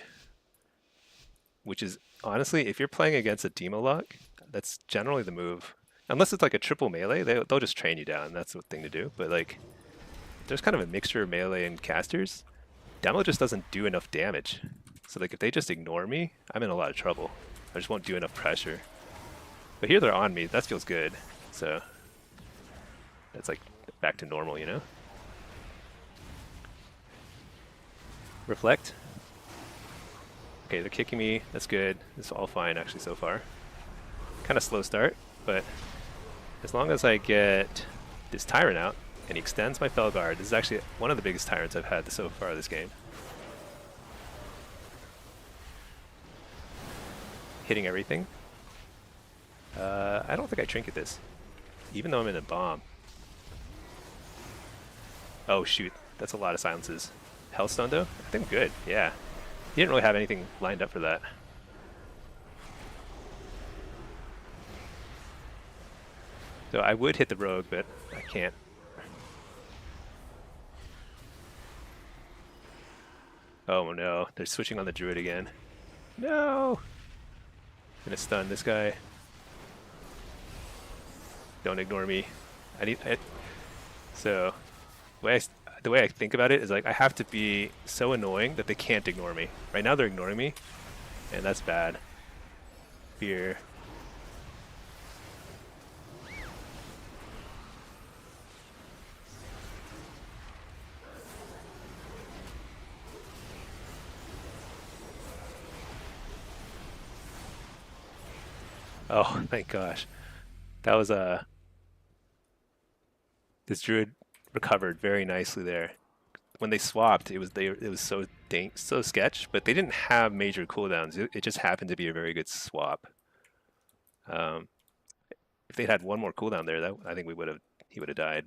which is honestly, if you're playing against a demonology, that's generally the move. Unless it's like a triple melee, they'll just train you down. That's the thing to do. But like, there's kind of a mixture of melee and casters. Demo just doesn't do enough damage. So like, if they just ignore me, I'm in a lot of trouble. I just won't do enough pressure. But here they're on me. That feels good. So that's like back to normal, you know? Reflect. Okay, they're kicking me. That's good. It's all fine actually so far. Kind of slow start, but as long as I get this Tyrant out and he extends my Felguard, this is actually one of the biggest Tyrants I've had so far this game. Hitting everything. I don't think I Trinket this, even though I'm in a bomb. Oh shoot, that's a lot of silences. Hellstone though? I think I'm good, yeah. He didn't really have anything lined up for that. So I would hit the rogue, but I can't. Oh no, they're switching on the druid again. No! I'm gonna stun this guy. Don't ignore me. So, the way I think about it is like I have to be so annoying that they can't ignore me. Right now they're ignoring me, and that's bad. Fear. Oh, thank gosh. That was this druid recovered very nicely there. When they swapped, it was so sketch, but they didn't have major cooldowns. It just happened to be a very good swap. If they'd had one more cooldown there, I think he would have died.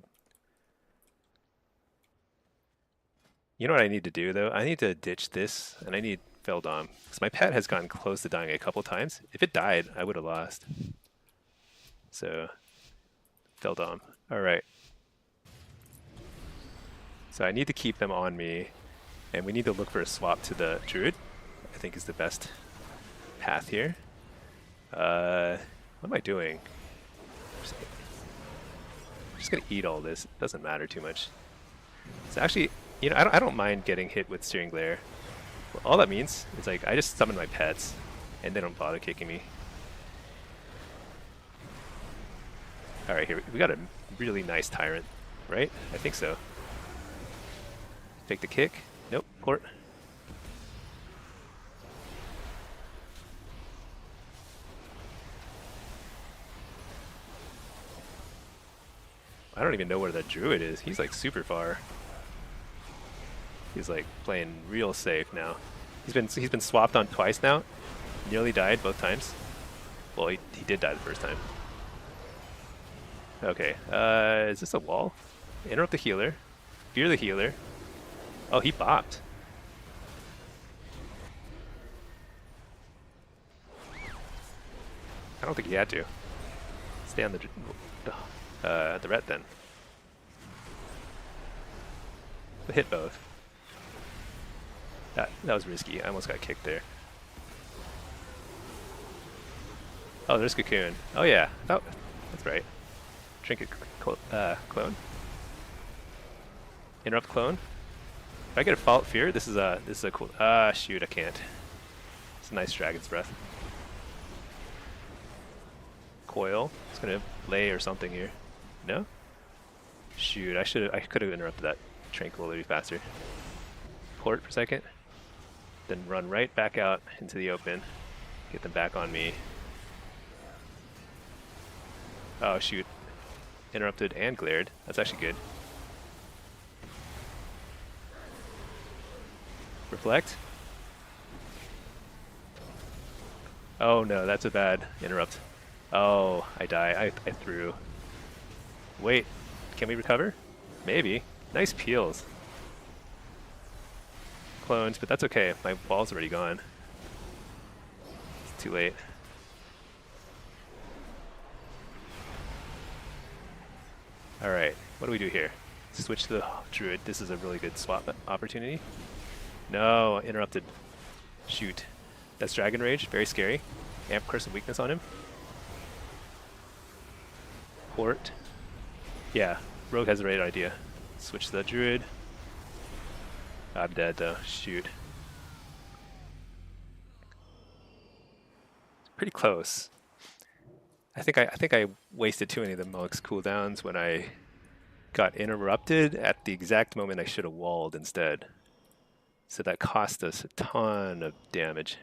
You know what I need to do though? I need to ditch this, and I need Feldom, because my pet has gotten close to dying a couple times. If it died, I would have lost. So, Feldom. All right. So I need to keep them on me, and we need to look for a swap to the druid. I think is the best path here. What am I doing? I'm just gonna eat all this. It doesn't matter too much. So actually, you know, I don't mind getting hit with Searing Glare. Well, all that means is like I just summon my pets, and they don't bother kicking me. All right, here we got a really nice Tyrant, right? I think so. Take the kick. Nope, court. I don't even know where the druid is. He's like super far. He's like playing real safe now. He's been swapped on twice now. Nearly died both times. Well, he did die the first time. Okay, is this a wall? Interrupt the healer. Fear the healer. Oh, he bopped. I don't think he had to. Stay on the ret then. But hit both. That was risky. I almost got kicked there. Oh, there's Cocoon. Oh yeah, that's right. Trinket clone. Interrupt clone. If I get a Fault Fear, this is a cool. Shoot, I can't. It's a nice Dragon's Breath. Coil. It's gonna lay or something here. No? Shoot, I could have interrupted that Tranquility faster. Port for a second. Then run right back out into the open. Get them back on me. Oh shoot. Interrupted and glared. That's actually good. Reflect. Oh no, that's a bad interrupt. Oh, I die. I threw. Wait, can we recover? Maybe. Nice peels. Clones, but that's okay. My ball's already gone. It's too late. Alright, what do we do here? Switch to the druid. This is a really good swap opportunity. No, interrupted. Shoot. That's Dragon Rage, very scary. Amp Curse of Weakness on him. Port. Yeah, Rogue has the right idea. Switch to the druid. I'm dead though, shoot. Pretty close. I think I wasted too many of the monk's cooldowns when I got interrupted at the exact moment I should have walled instead. So that cost us a ton of damage.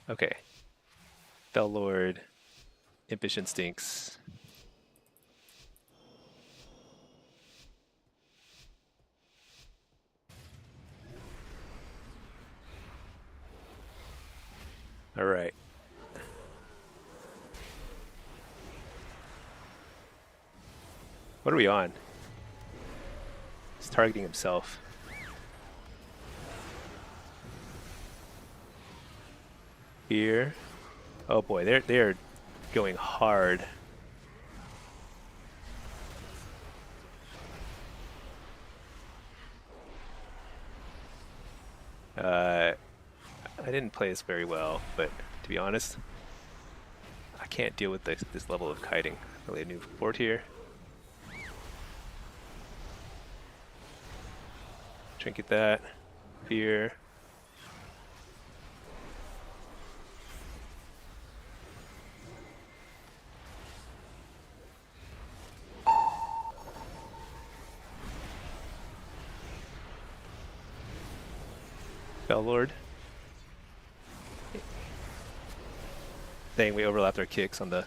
Okay. Fell Lord, Impish Instincts. All right. What are we on? He's targeting himself. Here. Oh boy, they're going hard. I didn't play this very well, but to be honest, I can't deal with this level of kiting. Really a new fort here. Trinket that. Fear. Bellord. Dang, we overlapped our kicks on the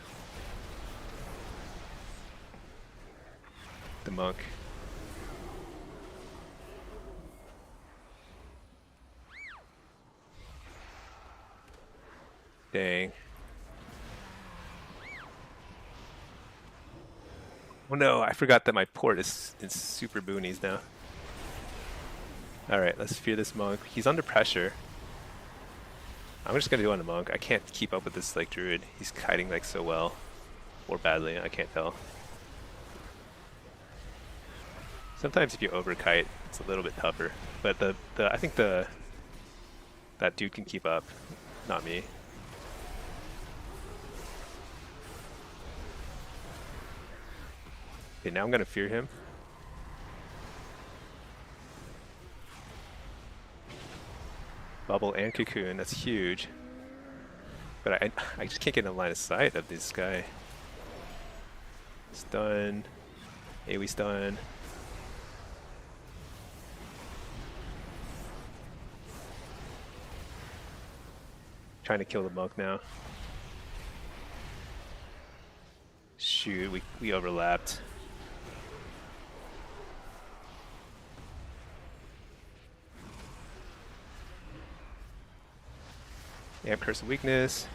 monk. Dang. Oh no, I forgot that my port is super boonies now. Alright, let's fear this monk. He's under pressure. I'm just gonna do on the monk. I can't keep up with this like druid. He's kiting like so well. Or badly, I can't tell. Sometimes if you overkite, it's a little bit tougher. But I think that dude can keep up, not me. Okay, now I'm gonna fear him. Bubble and cocoon, that's huge. But I just can't get in the line of sight of this guy. Stun. AoE stun. Trying to kill the monk now. Shoot, we overlapped. Amp Curse of Weakness.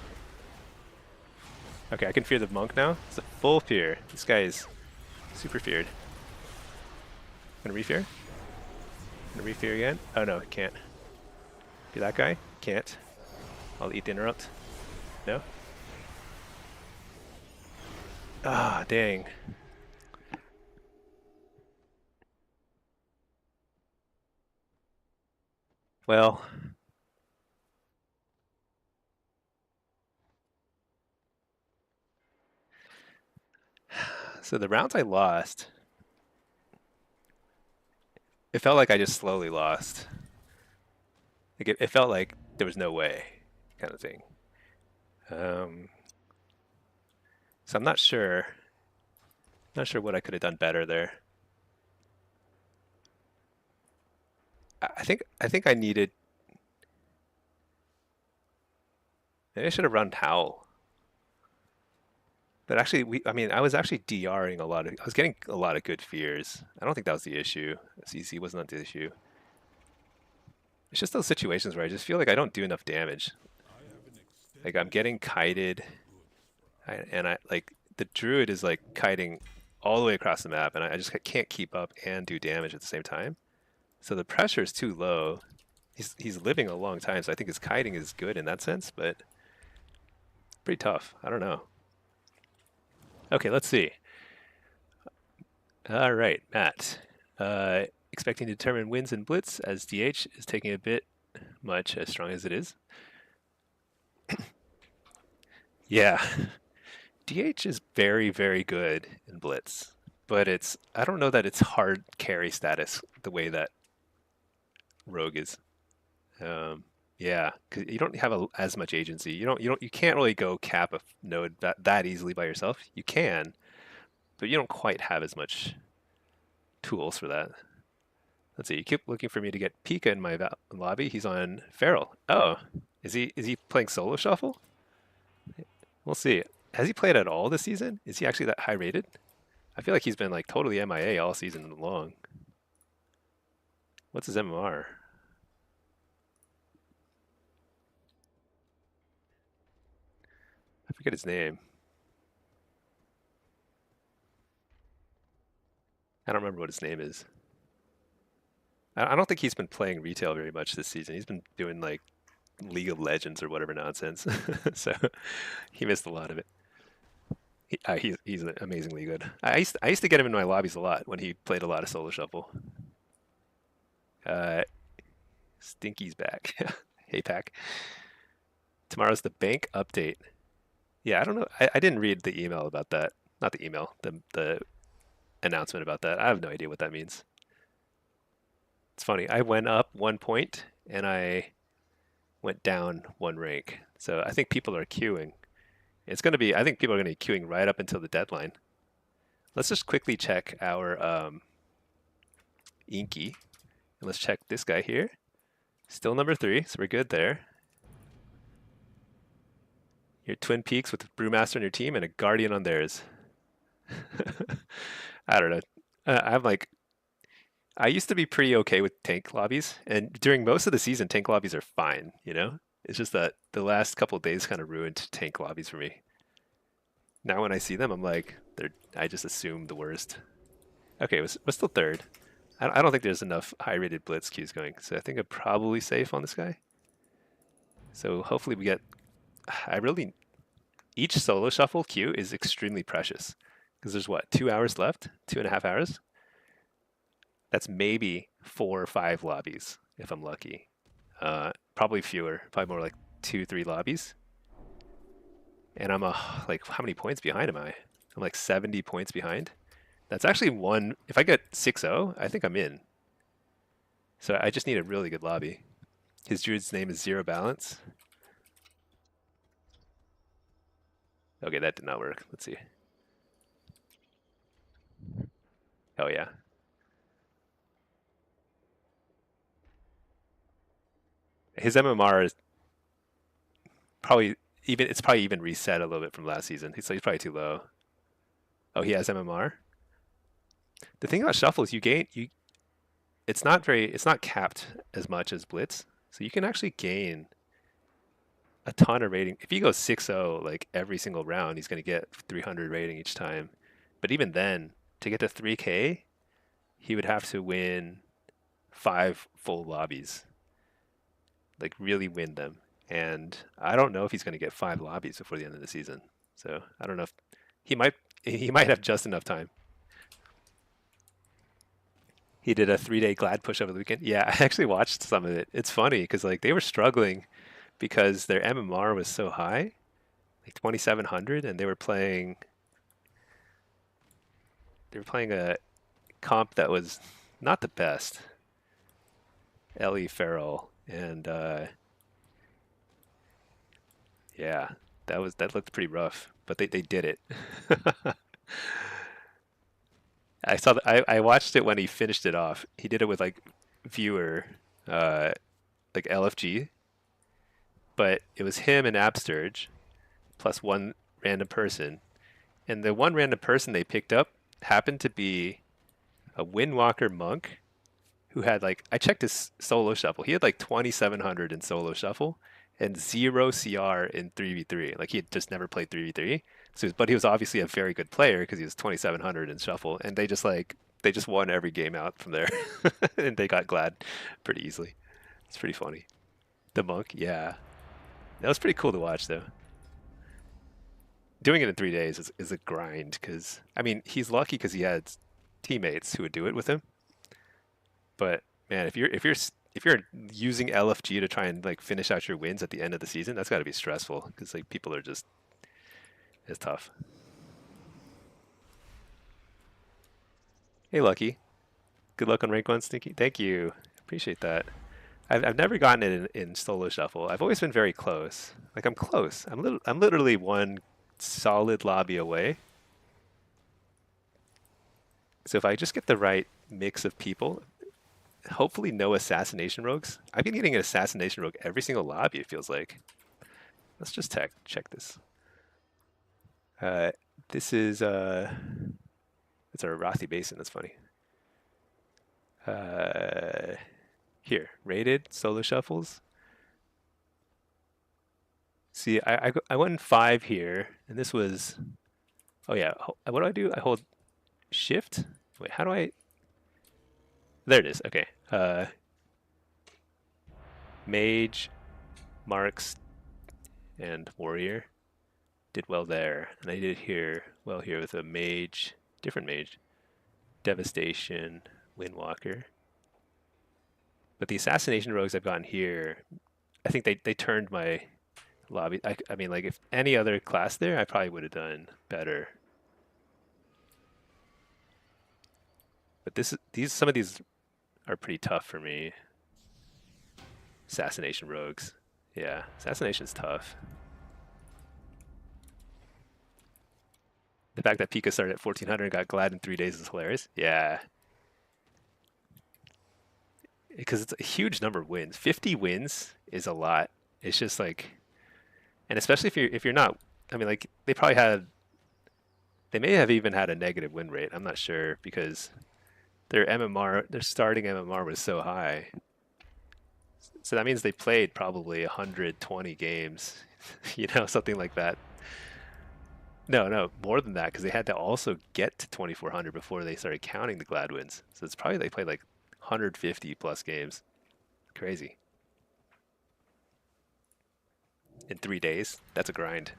Okay, I can fear the monk now. It's a full fear. This guy is super feared. Gonna refear? Gonna refear again? Oh no, can't. Be that guy? Can't. I'll eat the interrupt. No? Ah, dang. Well. So the rounds I lost, it felt like I just slowly lost. Like it felt like there was no way, kind of thing. So I'm not sure. Not sure what I could have done better there. I think I needed. Maybe I should have run Howl. But actually, I was actually DRing a lot of. I was getting a lot of good fears. I don't think that was the issue. CC was not the issue. It's just those situations where I just feel like I don't do enough damage. Like I'm getting kited, and I like the druid is like kiting all the way across the map, and I just can't keep up and do damage at the same time. So the pressure is too low. He's living a long time, so I think his kiting is good in that sense, but pretty tough. I don't know. Okay, let's see. All right, Matt. Expecting to determine wins in Blitz as DH is taking a bit much as strong as it is. Yeah, DH is very, very good in Blitz, but I don't know that it's hard carry status the way that Rogue is. Um, yeah, because you don't have as much agency. You can't really go cap a node that easily by yourself. You can, but you don't quite have as much tools for that. Let's see. You keep looking for me to get Pika in my lobby. He's on Feral. Oh, is he playing solo shuffle? We'll see. Has he played at all this season? Is he actually that high rated? I feel like he's been like totally MIA all season long. What's his MMR? I forget his name. I don't remember what his name is. I don't think he's been playing retail very much this season. He's been doing like League of Legends or whatever nonsense. So he missed a lot of it. He's amazingly good. I used to get him in my lobbies a lot when he played a lot of solo shuffle. Uh, Stinky's back. Hey Pack. Tomorrow's the bank update. Yeah, I don't know. I didn't read the email about that. Not the email. The announcement about that. I have no idea what that means. It's funny. I went up 1 point and I went down 1 rank. So I think people are queuing. It's going to be, I think people are going to be queuing right up until the deadline. Let's just quickly check our Inky. And let's check this guy here. Still number 3, so we're good there. Your Twin Peaks with Brewmaster on your team and a Guardian on theirs. I don't know. I'm like, I used to be pretty okay with tank lobbies, and during most of the season, tank lobbies are fine, you know? It's just that the last couple of days kind of ruined tank lobbies for me. Now when I see them, I'm like, I just assume the worst. Okay, we're still third. I don't think there's enough high-rated blitz queues going, so I think I'm probably safe on this guy. So hopefully we get... Each solo shuffle queue is extremely precious, because there's what, 2 hours left? 2.5 hours? That's maybe 4 or 5 lobbies, if I'm lucky. Probably fewer, probably more like 2, 3 lobbies. And I'm like, how many points behind am I? I'm like 70 points behind. That's actually one. If I get 6-0, I think I'm in. So I just need a really good lobby. His druid's name is Zero Balance. Okay, that did not work. Let's see. Oh yeah. His MMR is probably it's probably even reset a little bit from last season. He's probably too low. Oh, he has MMR. The thing about shuffle is it's not capped as much as blitz, so you can actually gain a ton of rating. If he goes 6-0 like every single round, he's going to get 300 rating each time. But even then, to get to 3K, he would have to win 5 full lobbies. Like really win them. And I don't know if he's going to get 5 lobbies before the end of the season. So I don't know if he might have just enough time. He did a 3-day glad push over the weekend. Yeah, I actually watched some of it. It's funny because like they were struggling because their MMR was so high, like 2,700, and they were playing a comp that was not the best. Ellie Farrell and yeah, that looked pretty rough, but they did it. I watched it when he finished it off. He did it with like viewer, like LFG, but it was him and Absturge plus one random person, and the one random person they picked up happened to be a Windwalker monk who had like I checked his solo shuffle. He had like 2,700 in solo shuffle and 0 CR in 3v3. Like he had just never played 3v3. So, but he was obviously a very good player because he was 2,700 in shuffle, and they just won every game out from there, and they got glad pretty easily. It's pretty funny. The monk, yeah. That was pretty cool to watch, though. Doing it in 3 days is a grind, because, I mean, he's lucky because he had teammates who would do it with him. But, man, if you're using LFG to try and, like, finish out your wins at the end of the season, that's got to be stressful, because, like, people are just, it's tough. Hey, Lucky. Good luck on rank 1, Stinky. Thank you. Appreciate that. I've never gotten it in solo shuffle. I've always been very close. Like, I'm close. I'm literally one solid lobby away. So if I just get the right mix of people, hopefully no assassination rogues. I've been getting an assassination rogue every single lobby, it feels like. Let's just check this. This is it's our Rothi Basin. That's funny. Here, rated solo shuffles. See, I went in 5 here, and this was. Oh yeah, what do? I hold Shift. Wait, how do I? There it is. Okay. Mage, Marks, and Warrior did well there, and I did well here with a Mage, different Mage, Devastation, Windwalker. But the assassination rogues I've gotten here, I think they turned my lobby. I mean, like, if any other class there, I probably would have done better. But some of these are pretty tough for me. Assassination rogues. Yeah, assassination's tough. The fact that Pika started at 1400 and got glad in 3 days is hilarious. Yeah. Because it's a huge number of wins. 50 wins is a lot. It's just like, and especially if you're not, I mean, like, they may have even had a negative win rate. I'm not sure, because their starting MMR was so high. So that means they played probably 120 games, something like that. No, more than that, because they had to also get to 2400 before they started counting the glad wins. So it's probably they played like 150 plus games. Crazy. In 3 days. That's a grind.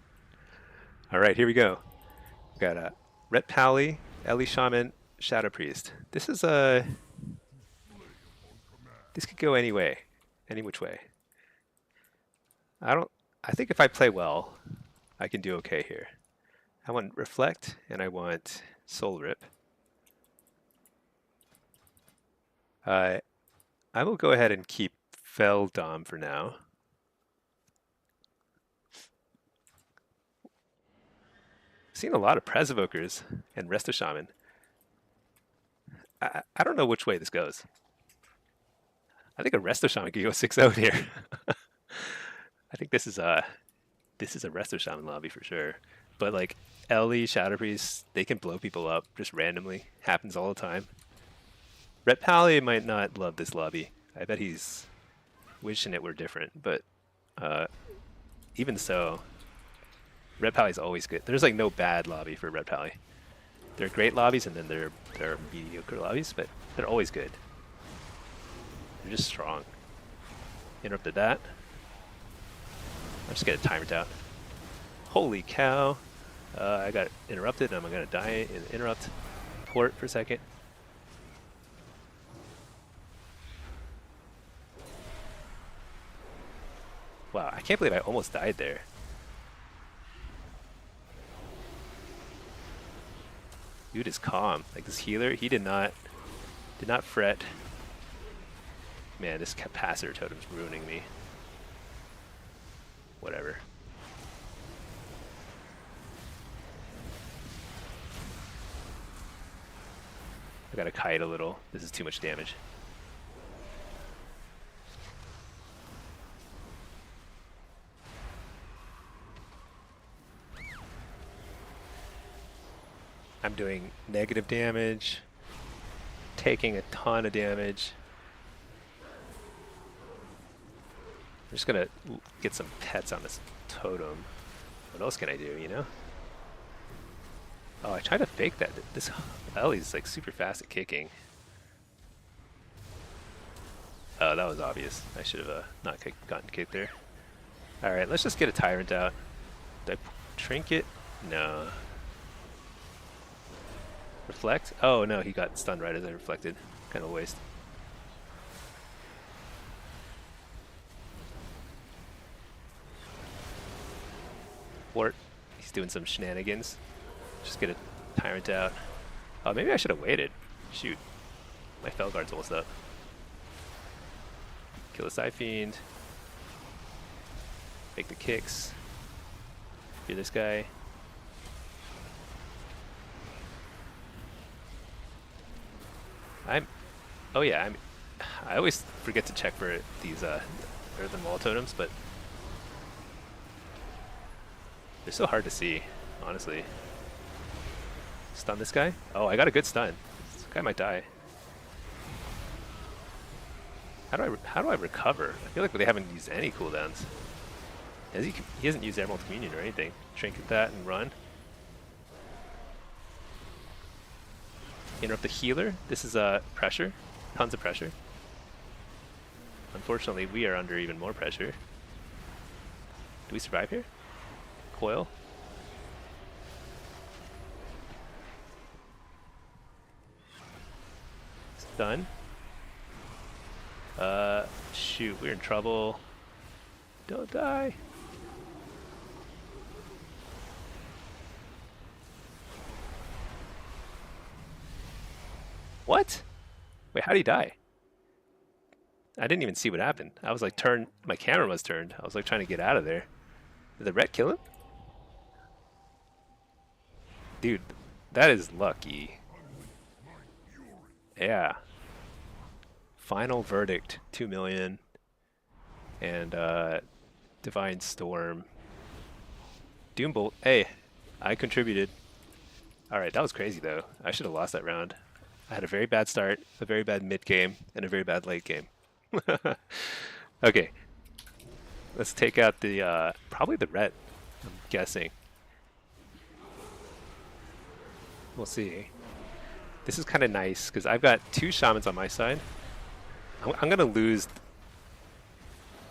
All right, here we go. We got a Ret Pally, Ellie Shaman, Shadow Priest. This could go any way, any which way. I think if I play well, I can do okay here. I want Reflect and I want Soul Rip. I will go ahead and keep Feldom for now. Seen a lot of Presevokers and Resto Shaman. I don't know which way this goes. I think a Resto Shaman could go 6-0 here. I think this is a Resto Shaman lobby for sure. But like Ellie, Shadow Priest, they can blow people up just randomly. Happens all the time. Ret Pally might not love this lobby. I bet he's wishing it were different. But even so, Ret Pally's always good. There's like no bad lobby for Ret Pally. They're great lobbies, and then they're mediocre lobbies, but they're always good. They're just strong. Interrupted that. I'm just gonna timer it out. Holy cow! I got interrupted, and I'm gonna die in interrupt port for a second. Wow, I can't believe I almost died there. Dude is calm. Like, this healer, he did not fret. Man, this capacitor totem's ruining me. Whatever. I gotta kite a little. This is too much damage. I'm doing negative damage, taking a ton of damage. I'm just gonna get some pets on this totem. What else can I do, you know? Oh, I tried to fake that. This Ellie's like super fast at kicking. Oh, that was obvious. I should have not gotten kicked there. Alright, let's just get a Tyrant out. Did I trinket? No. Reflect? Oh no, he got stunned right as I reflected. Kind of a waste. Wart. He's doing some shenanigans. Just get a Tyrant out. Oh, maybe I should have waited. Shoot. My Felguard's almost up. Kill the Psy Fiend. Make the kicks. Fear this guy. Oh yeah, I always forget to check for these earthen wall totems, but they're so hard to see, honestly. Stun this guy? Oh, I got a good stun. This guy might die. How do I recover? I feel like they haven't used any cooldowns. He hasn't used Emerald Communion or anything. Trinket that and run. Interrupt the healer. This is pressure. Tons of pressure. Unfortunately, we are under even more pressure. Do we survive here? Coil. Stun. Shoot, we're in trouble. Don't die. What? Wait, how did he die? I didn't even see what happened. I was like my camera was turned. I was like trying to get out of there. Did the ret kill him? Dude, that is lucky. Yeah. Final verdict, 2 million. And Divine Storm. Doombolt. Hey, I contributed. Alright, that was crazy though. I should have lost that round. I had a very bad start, a very bad mid game, and a very bad late game. Okay. Let's take out the probably the ret, I'm guessing. We'll see. This is kind of nice because I've got 2 shamans on my side. I'm gonna lose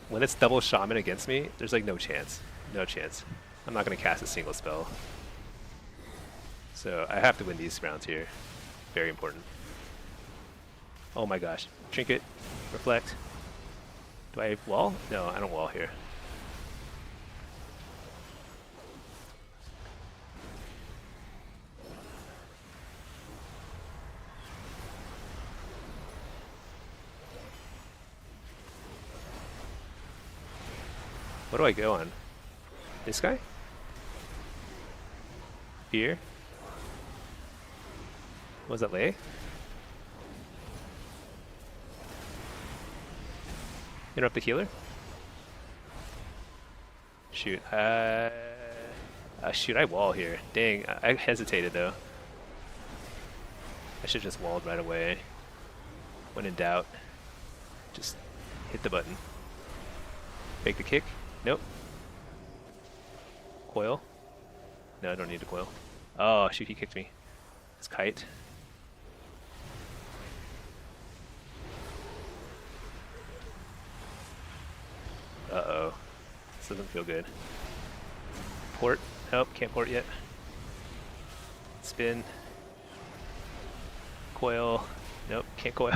when it's double shaman against me. There's like no chance, no chance. I'm not gonna cast a single spell. So I have to win these rounds here. Very important. Oh my gosh! Trinket, reflect. Do I wall? No, I don't wall here. What do I go on? This guy? Here? Was that Lei? Interrupt the healer? Shoot. Shoot, I wall here. Dang, I hesitated though. I should just walled right away. When in doubt, just hit the button. Make the kick. Nope. Coil. No, I don't need to coil. Oh, shoot, he kicked me. It's kite. Uh-oh. This doesn't feel good. Port. Nope, can't port yet. Spin. Coil. Nope, can't coil.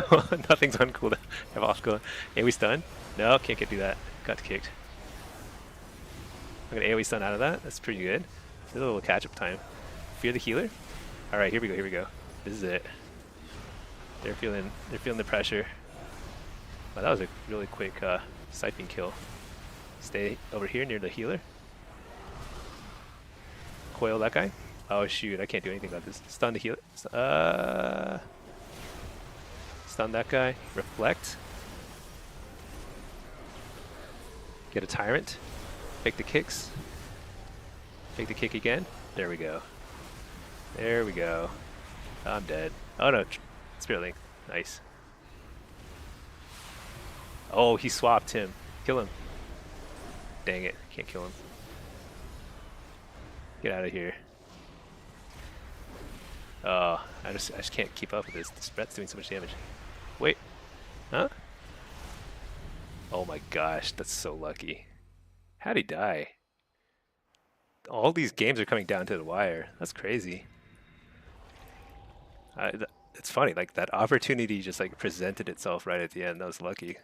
Nothing's on cooldown. Have off cooldown. AoE stun? No, can't do that. Got kicked. I'm gonna AoE stun out of that. That's pretty good. There's a little catch-up time. Fear the healer? Alright, here we go, here we go. This is it. They're feeling the pressure. Wow, that was a really quick siping kill. Stay over here near the healer. Coil that guy. Oh shoot, I can't do anything about this. Stun the healer. Stun that guy. Reflect. Get a tyrant. Make the kicks. Make the kick again. There we go. There we go. I'm dead. Oh no, Spirit Link. Nice. Oh, he swapped him. Kill him. Dang it, can't kill him. Get out of here. Oh, I just can't keep up with this. This Brett's doing so much damage. Wait. Huh? Oh my gosh, that's so lucky. How'd he die? All these games are coming down to the wire. That's crazy. It's funny, like that opportunity just like presented itself right at the end. That was lucky.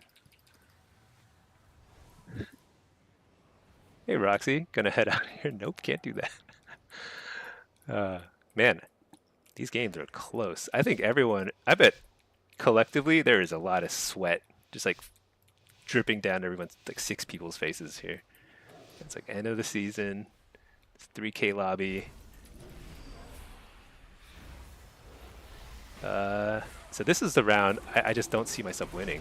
Hey Roxy, gonna head out here. Nope, can't do that. Uh, man, these games are close. I think everyone, I bet collectively there is a lot of sweat just like dripping down everyone's, like 6 people's faces here. It's like end of the season. It's 3K lobby. So this is the round I just don't see myself winning.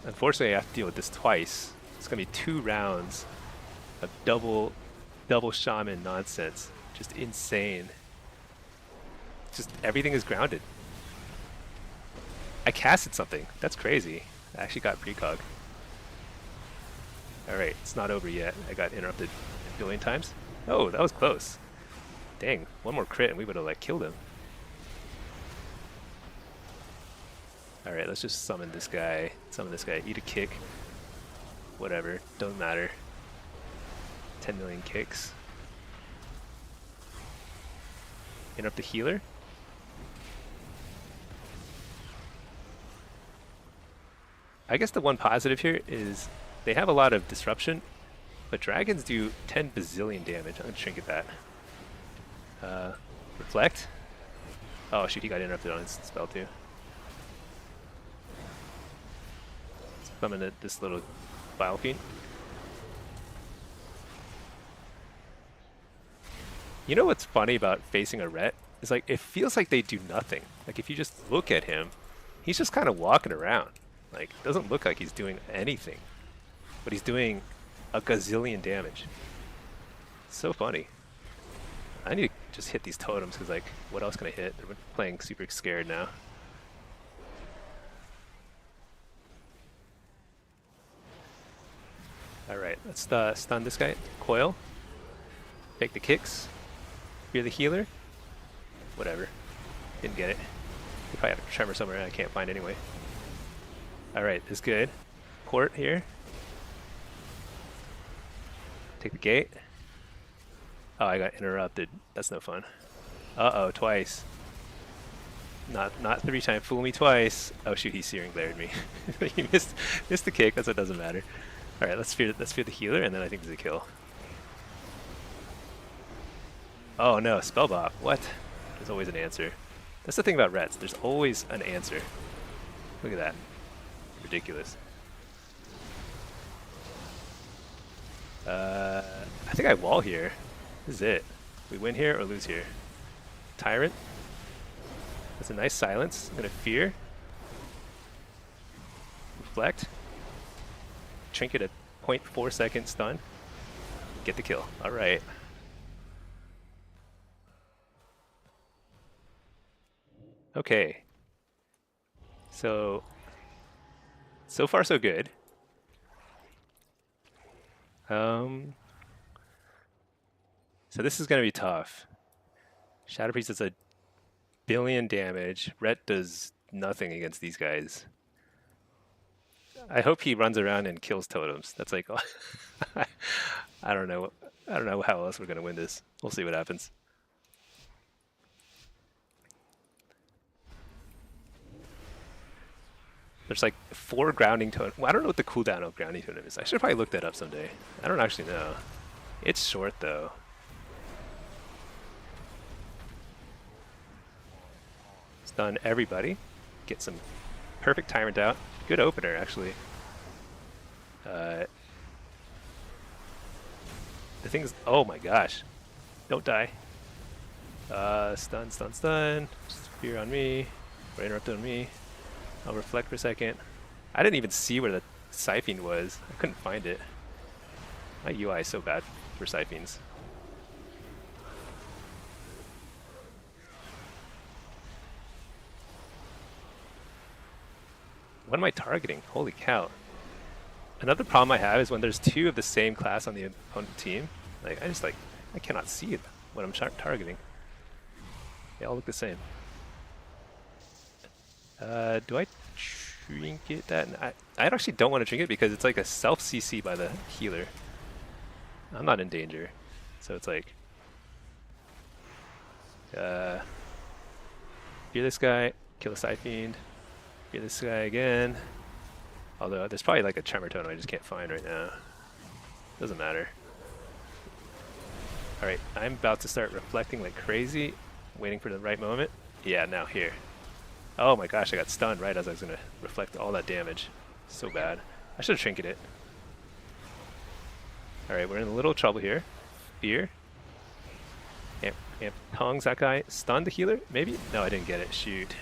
Unfortunately, I have to deal with this twice. It's gonna be 2 rounds of double shaman nonsense. Just insane. Just everything is grounded. I casted something. That's crazy. I actually got precog. Alright, it's not over yet. I got interrupted a billion times. Oh, that was close. Dang, one more crit and we would have like killed him. Alright, let's just summon this guy. Summon this guy. Eat a kick. Whatever. Doesn't matter. 10 million kicks. Interrupt the healer. I guess the one positive here is they have a lot of disruption, but dragons do 10 bazillion damage. I'm gonna trinket that. Reflect. Oh shoot, he got interrupted on his spell too. Summon this little Bile Fiend. You know what's funny about facing a Ret? Is like, it feels like they do nothing. Like if you just look at him, he's just kind of walking around. Like, doesn't look like he's doing anything. But he's doing a gazillion damage. So funny. I need to just hit these totems because like, what else can I hit? They're playing super scared now. Alright, let's stun this guy. Coil. Take the kicks. Fear the healer. Whatever. Didn't get it. They probably have a tremor somewhere I can't find anyway. Alright, this is good. Port here. Take the gate. Oh, I got interrupted. That's no fun. Uh-oh, twice. Not 3 times. Fool me twice. Oh shoot, he Searing Glared me. He missed the kick. That's what doesn't matter. All right, let's fear the healer, and then I think there's a kill. Oh no, spell bop. What? There's always an answer. That's the thing about Rets. There's always an answer. Look at that. Ridiculous. I think I wall here. This is it. We win here or lose here. Tyrant. That's a nice silence. I'm gonna fear. Reflect. Trinket at 0.4 second stun. Get the kill. Alright. Okay. So far so good. So this is gonna be tough. Shadow Priest does a billion damage. Ret does nothing against these guys. I hope he runs around and kills totems. That's like, I don't know. I don't know how else we're gonna win this. We'll see what happens. There's like 4 grounding totems. Well, I don't know what the cooldown of grounding totem is. I should probably look that up someday. I don't actually know. It's short though. Stun everybody. Get some perfect Tyrant out. Good opener, actually. The thing's... Oh my gosh. Don't die. Stun. Just fear on me. Or interrupt on me. I'll reflect for a second. I didn't even see where the Siphene was. I couldn't find it. My UI is so bad for Siphenes. What am I targeting? Holy cow. Another problem I have is when there's 2 of the same class on the opponent team. Like, I cannot see what I'm targeting. They all look the same. Do I trinket that. I actually don't want to trinket because it's like a self CC by the healer. I'm not in danger, so it's like fear this guy, kill the Scythe Fiend, fear this guy again. Although there's probably like a Tremor Totem I just can't find right now. Doesn't matter. Alright, I'm about to start reflecting like crazy, waiting for the right moment. Yeah, now here. Oh my gosh, I got stunned right as I was going to reflect all that damage. So bad. I should have trinketed it. Alright, we're in a little trouble here. Fear. Amp tongs that guy. Stun the healer? Maybe? No, I didn't get it. Shoot.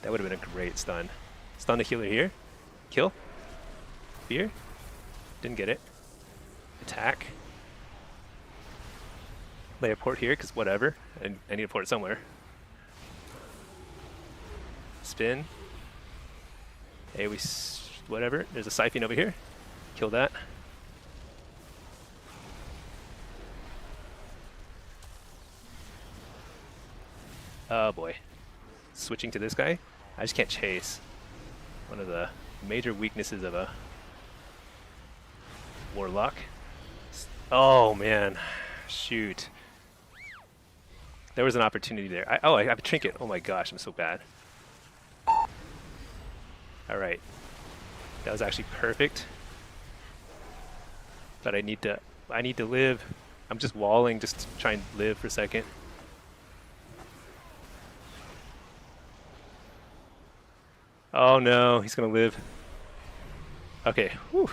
That would have been a great stun. Stun the healer here. Kill. Fear. Didn't get it. Attack. Lay a port here, because whatever. I need a port somewhere. Spin. Hey, whatever. There's a Siphon over here. Kill that. Oh boy. Switching to this guy. I just can't chase. One of the major weaknesses of a warlock. Oh man. Shoot. There was an opportunity there. I have a trinket. Oh my gosh, I'm so bad. Alright. That was actually perfect. But I need to live. I'm just walling just to try and live for a second. Oh no, he's gonna live. Okay, whew.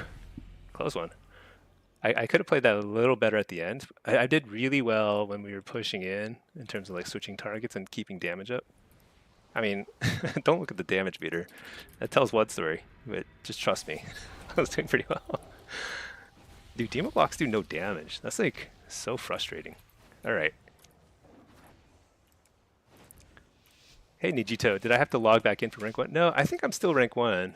Close one. I could have played that a little better at the end. I did really well when we were pushing in terms of like switching targets and keeping damage up. I mean, don't look at the damage meter. That tells one story, but just trust me. I was doing pretty well. Dude, Demo blocks do no damage. That's like so frustrating. Alright. Hey Nijito, did I have to log back in for rank 1? No, I think I'm still rank 1.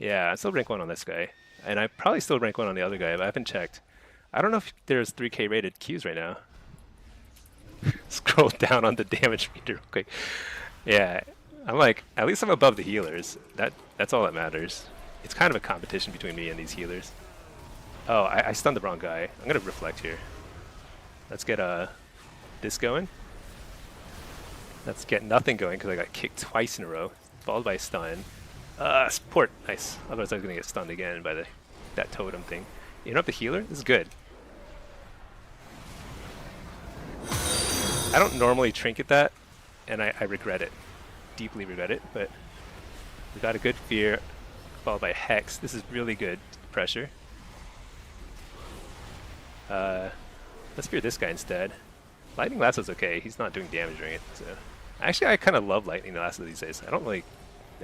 Yeah, I'm still rank 1 on this guy. And I probably still rank 1 on the other guy, but I haven't checked. I don't know if there's 3k rated Qs right now. Scroll down on the damage meter real quick. Yeah, I'm like, at least I'm above the healers. That's all that matters. It's kind of a competition between me and these healers. Oh, I stunned the wrong guy. I'm going to reflect here. Let's get this going. Let's get nothing going because I got kicked twice in a row, followed by a stun. Support, nice. Otherwise I was going to get stunned again by that totem thing. Interrupt the healer? This is good. I don't normally trinket that, and I regret it. Deeply regret it, but we got a good fear, followed by Hex. This is really good pressure. Let's fear this guy instead. Lightning Lasso's okay. He's not doing damage during it. So. Actually, I kind of love Lightning Lasso these days. I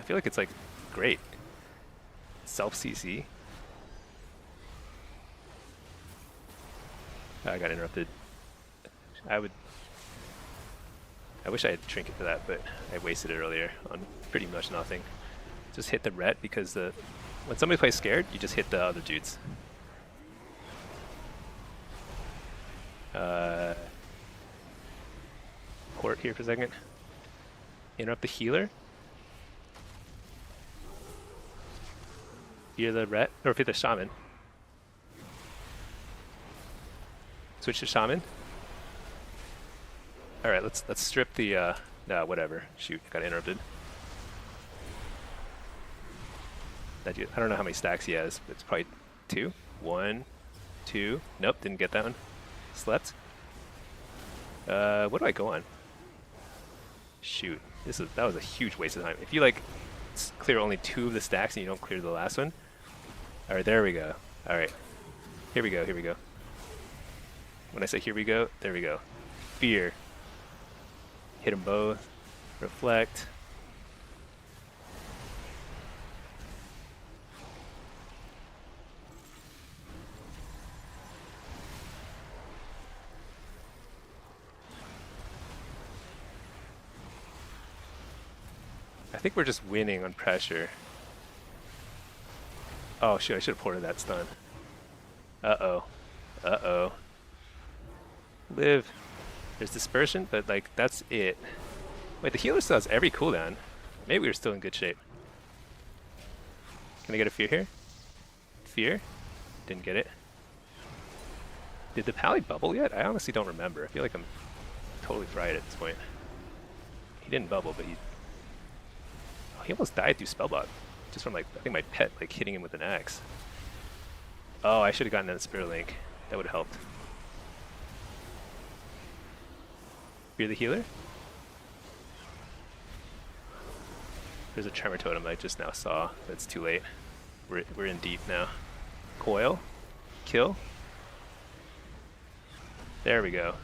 feel like it's like great. Self CC. I got interrupted. I wish I had trinket for that, but I wasted it earlier on pretty much nothing. Just hit the ret because when somebody plays scared, you just hit the other dudes. Port here for a second. Interrupt the healer. Fear the ret, or fear the shaman. Switch to shaman. All right, let's strip the no, whatever. Shoot, got interrupted. I don't know how many stacks he has, but it's probably 2. 1, 2. Nope, didn't get that one. Slept. What do I go on? Shoot, that was a huge waste of time. If you like clear only 2 of the stacks and you don't clear the last one. All right, there we go. All right, here we go. Here we go. When I say here we go, there we go. Fear. Hit them both. Reflect. I think we're just winning on pressure. Oh shoot, I should have ported that stun. Uh-oh. Uh-oh. Live. There's dispersion, but like that's it. Wait, the healer still has every cooldown. Maybe we're still in good shape. Can I get a fear here? Fear? Didn't get it. Did the pally bubble yet? I honestly don't remember. I feel like I'm totally fried at this point. He didn't bubble, but he almost died through spellbot. Just from like, I think my pet like hitting him with an axe. Oh, I should have gotten that Spirit Link. That would have helped. You're the healer? There's a Tremor Totem I just now saw. That's too late. We're in deep now. Coil. Kill. There we go.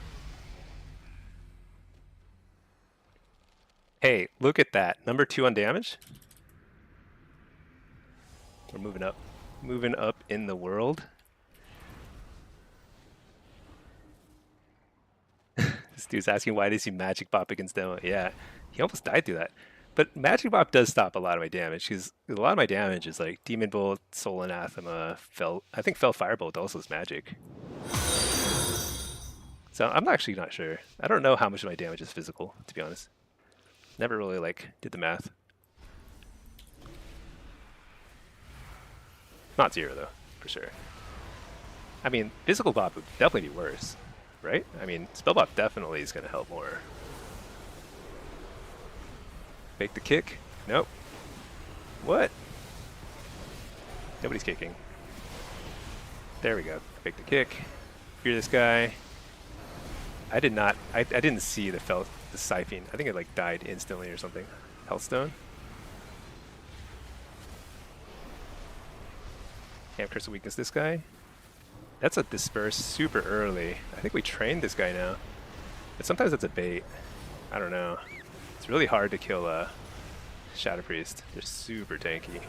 Hey, look at that. Number 2 on damage. We're moving up. Moving up in the world. This dude's asking why does he Magic Bop against Demo? Yeah, he almost died through that. But Magic Bop does stop a lot of my damage, because a lot of my damage is like Demon Bolt, Soul Anathema, I think Fell Firebolt also is magic. So I'm actually not sure. I don't know how much of my damage is physical, to be honest. Never really like did the math. Not 0 though, for sure. I mean, physical bop would definitely be worse, right? I mean, spell bop definitely is going to help more. Fake the kick? Nope. What? Nobody's kicking. There we go. Fake the kick. Fear this guy. I didn't see the Siphon. I think it like died instantly or something. Healthstone. Can't curse of weakness this guy. That's a disperse super early. I think we trained this guy now. But sometimes that's a bait. I don't know. It's really hard to kill a Shadow Priest. They're super tanky.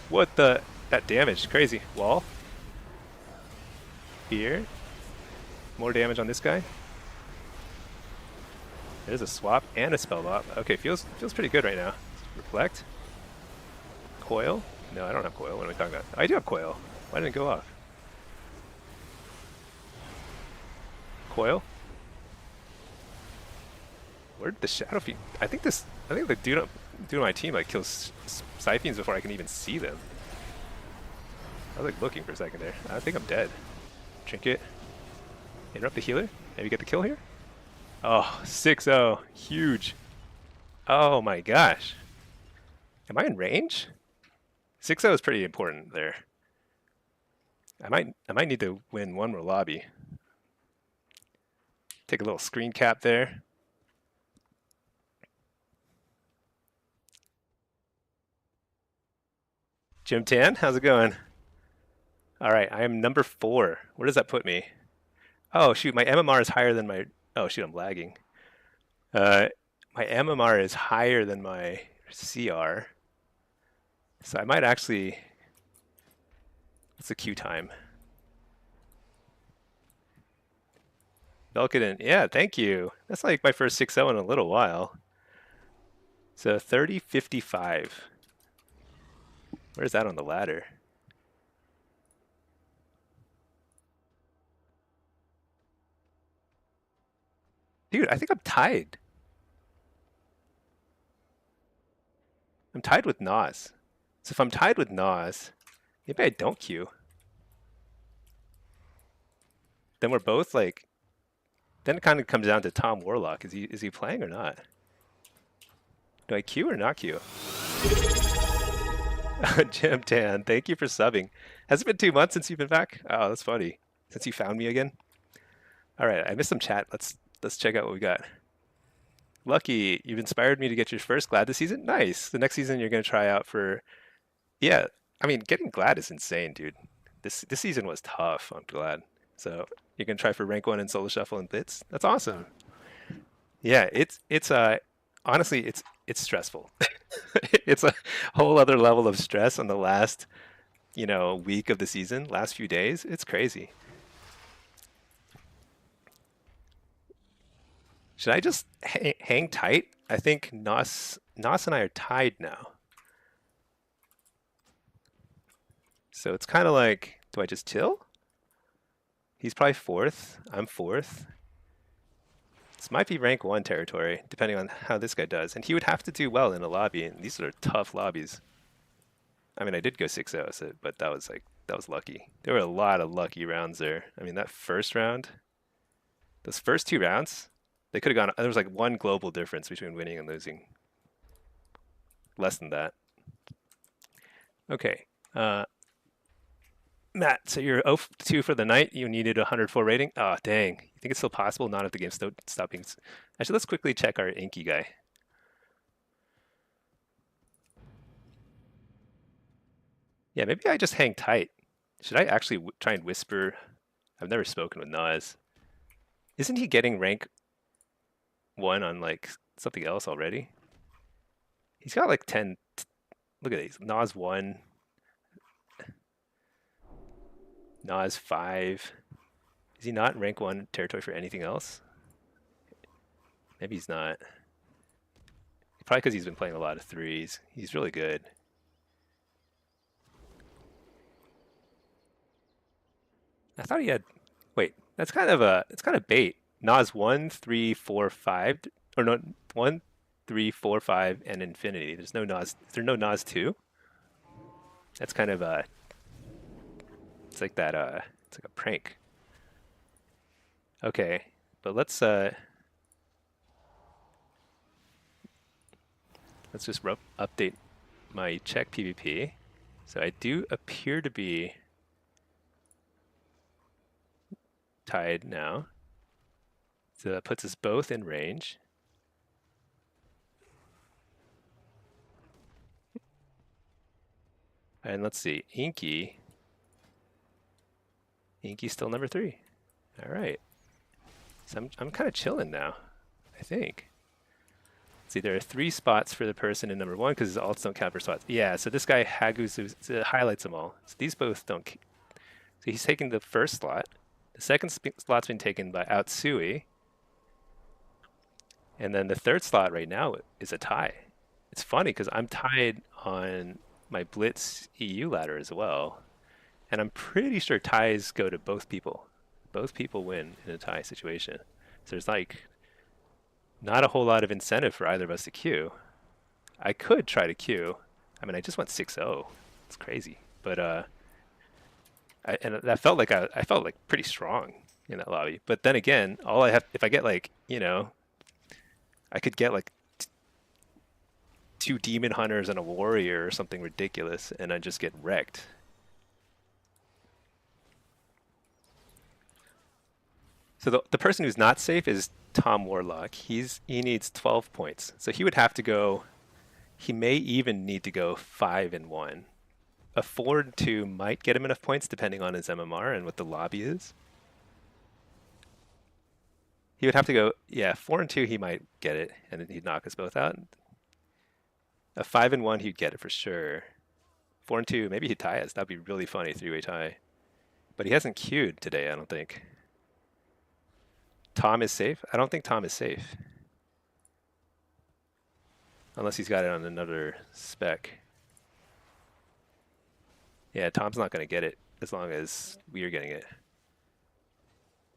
What the? That damage. Crazy. Wall. Fear. More damage on this guy. There's a swap and a spell bop. Okay, feels pretty good right now. Reflect. Coil? No, I don't have coil. What am I talking about? I do have coil. Why didn't it go off? Coil? Where did the Shadow Fiend? I think the dude on my team like kills Siphons before I can even see them. I was like looking for a second there. I think I'm dead. Trinket. Interrupt the healer. Maybe get the kill here. Oh, 6-0. Huge. Oh my gosh. Am I in range? 6-0 is pretty important there. I might need to win one more lobby. Take a little screen cap there. Jim Tan, how's it going? All right, I am number 4. Where does that put me? Oh shoot, my MMR is higher than my. Oh shoot, I'm lagging. My MMR is higher than my CR, so I might actually. What's the queue time? Belkadin, yeah, thank you. That's like my first 6-0 in a little while. So 30-55. Where's that on the ladder? Dude, I think I'm tied. I'm tied with Nas. So if I'm tied with Nas, maybe I don't queue. Then we're both like. Then it kind of comes down to Tom Warlock. Is he playing or not? Do I queue or not queue? Jim Tan, thank you for subbing. Has it been 2 months since you've been back? Oh, that's funny. Since you found me again. All right, I missed some chat. Let's check out what we got. Lucky, you've inspired me to get your first Glad this season. Nice. The next season you're going to try out for. Yeah, I mean, getting Glad is insane, dude. This season was tough on Glad. So you're going to try for rank 1 in Solo Shuffle and Blitz. That's awesome. Yeah, it's honestly it's stressful. It's a whole other level of stress on the last, week of the season, last few days. It's crazy. Should I just hang tight? I think Nos and I are tied now. So it's kind of like, do I just chill? He's probably 4th. I'm 4th. This might be rank 1 territory, depending on how this guy does. And he would have to do well in a lobby, and these are tough lobbies. I mean, I did go 6-0, so, but that was like, that was lucky. There were a lot of lucky rounds there. I mean, that first round, those first 2 rounds, they could have gone, there was like 1 global difference between winning and losing. Less than that. Okay. Matt, so you're 0-2 for the night. You needed a 104 rating. Oh, dang. You think it's still possible? Not if the game stop being... Actually, let's quickly check our Inky guy. Yeah, maybe I just hang tight. Should I actually try and whisper? I've never spoken with Nas. Isn't he getting rank 1 on like something else already? He's got like 10. Look at these. Nas 1. Nas 5. Is he not in rank 1 territory for anything else? Maybe he's not. Probably because he's been playing a lot of 3s. He's really good. I thought he had. Wait, that's kind of a. It's kind of bait. Nas 1, 3, 4, 5, or no, 1, 3, 4, 5, and infinity. There's no Nas. Is there no Nas 2? That's kind of a. It's like that. It's like a prank. Okay, but let's just update my check PvP. So I do appear to be tied now. So that puts us both in range. And let's see, Inky's still number 3. All right. So I'm kind of chilling now, I think. See, there are 3 spots for the person in number 1 because his alts don't count for spots. Yeah, so this guy Haguzu highlights them all. So these both don't. So he's taking the first slot. The second slot's been taken by Outsui. And then the third slot right now is a tie. It's funny because I'm tied on my Blitz EU ladder as well. And I'm pretty sure ties go to both people. Both people win in a tie situation. So there's like not a whole lot of incentive for either of us to queue. I could try to queue. I mean, I just went 6-0. It's crazy. But and that felt like I felt like pretty strong in that lobby. But then again, all I have, if I get like, you know, I could get like 2 demon hunters and a warrior or something ridiculous, and I just get wrecked. So the person who's not safe is Tom Warlock. He needs 12 points. So he would have to go, he may even need to go 5-1. A 4-2 might get him enough points depending on his MMR and what the lobby is. He would have to go, yeah, 4-2 he might get it, and then he'd knock us both out. A 5-1 he'd get it for sure. 4-2, maybe he'd tie us. That'd be really funny, 3-way tie. But he hasn't queued today, I don't think. Tom is safe? I don't think Tom is safe. Unless he's got it on another spec. Yeah, Tom's not going to get it as long as we are getting it.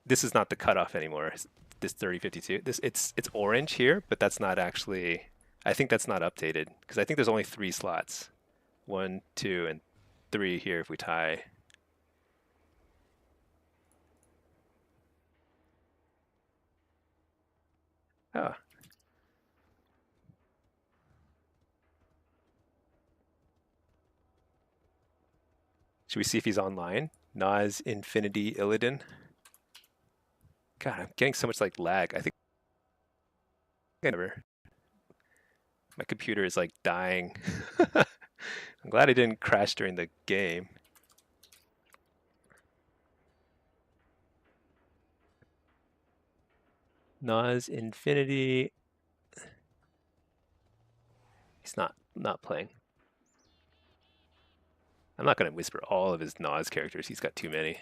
This is not the cutoff anymore. This 3052. It's orange here, but that's not actually. I think that's not updated because I think there's only 3 slots, 1, 2, and 3 here if we tie. Oh. Should we see if he's online? Nas Infinity Illidan. God, I'm getting so much like lag. I think I never. My computer is like dying. I'm glad I didn't crash during the game. Nas Infinity. He's not playing. I'm not going to whisper all of his Nas characters. He's got too many.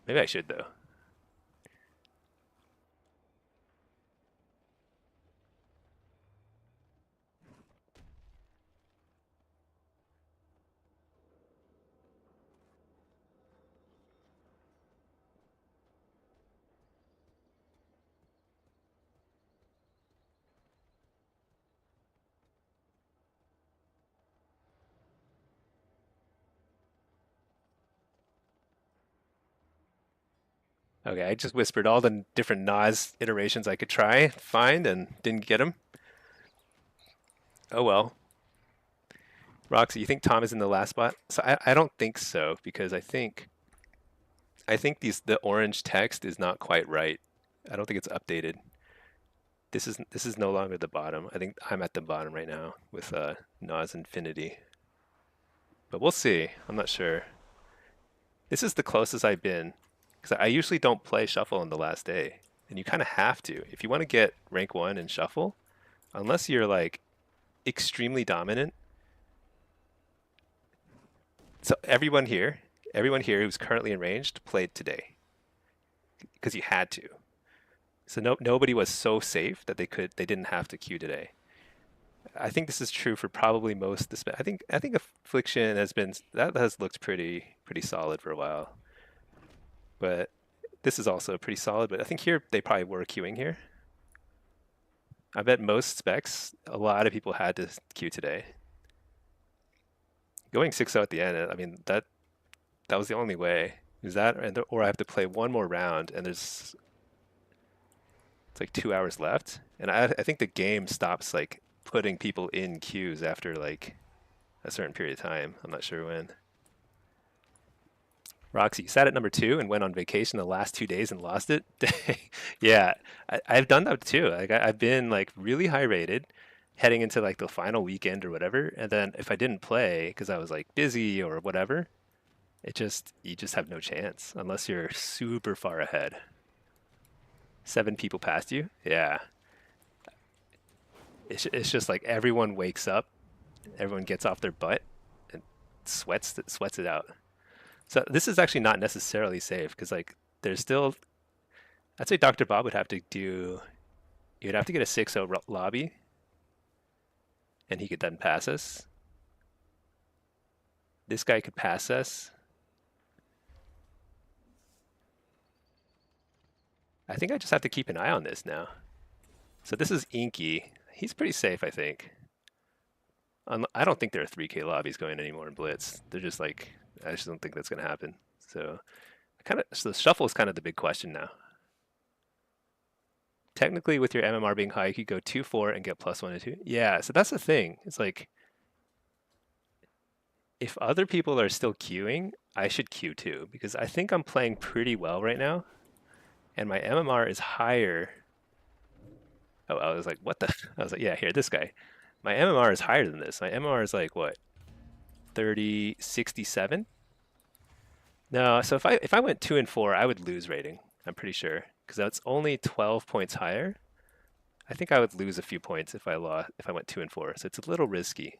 Maybe I should, though. Okay, I just whispered all the different Nas iterations I could try, find, and didn't get them. Oh well. Roxy, you think Tom is in the last spot? So I don't think so because I think the orange text is not quite right. I don't think it's updated. This is no longer the bottom. I think I'm at the bottom right now with Nas Infinity. But we'll see. I'm not sure. This is the closest I've been because I usually don't play shuffle on the last day, and you kind of have to if you want to get rank 1 in shuffle. Unless you're like extremely dominant. So everyone here who's currently enraged played today because you had to. So nobody was so safe that they didn't have to queue today. I think this is true for probably most. I think affliction has looked pretty solid for a while, but this is also pretty solid. But I think here they probably were queuing here. I bet most specs, a lot of people had to queue today. Going 6-0 at the end, I mean that was the only way. Is that or I have to play one more round and it's like 2 hours left, and I think the game stops like putting people in queues after like a certain period of time. I'm not sure when. Roxy, you sat at number 2 and went on vacation the last 2 days and lost it. Yeah, I've done that too. Like I've been like really high rated heading into like the final weekend or whatever, and then if I didn't play because I was like busy or whatever, you just have no chance unless you're super far ahead. 7 people past you. Yeah, it's just like everyone wakes up, everyone gets off their butt and sweats it out. So this is actually not necessarily safe because like there's still. I'd say Dr. Bob would have to do. You'd have to get a 6-0 lobby, and he could then pass us. This guy could pass us. I think I just have to keep an eye on this now. So this is Inky. He's pretty safe, I think. I don't think there are 3K lobbies going anymore in Blitz. They're just like, I just don't think that's going to happen. So the shuffle is kind of the big question now. Technically, with your MMR being high, you could go 2-4 and get +1 and 2. Yeah, so that's the thing. It's like, if other people are still queuing, I should queue too, because I think I'm playing pretty well right now, and my MMR is higher. Oh, I was like, what the? I was like, yeah, here, this guy. My MMR is higher than this. My MMR is like, what, 67? No, so if I went 2 and 4, I would lose rating. I'm pretty sure, because that's only 12 points higher. I think I would lose a few points if I went 2 and 4. So it's a little risky.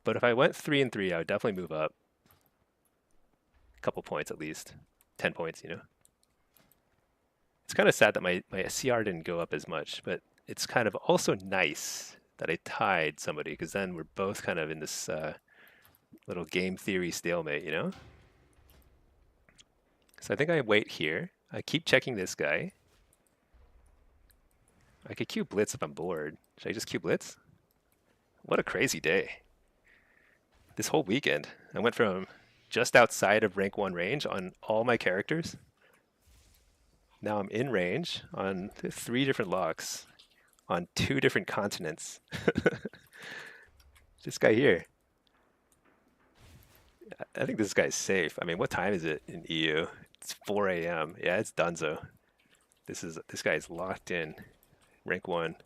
But if I went 3 and 3, I would definitely move up a couple points at least, 10 points, you know. It's kind of sad that my CR didn't go up as much, but it's kind of also nice that I tied somebody, because then we're both kind of in this little game theory stalemate, you know? So I think I wait here. I keep checking this guy. I could queue Blitz if I'm bored. Should I just queue Blitz? What a crazy day. This whole weekend, I went from just outside of rank 1 range on all my characters. Now I'm in range on 3 different locks on 2 different continents. This guy here. I think this guy's safe. I mean, what time is it in EU? It's 4 a.m. Yeah, it's Dunzo. This guy is locked in. Rank 1.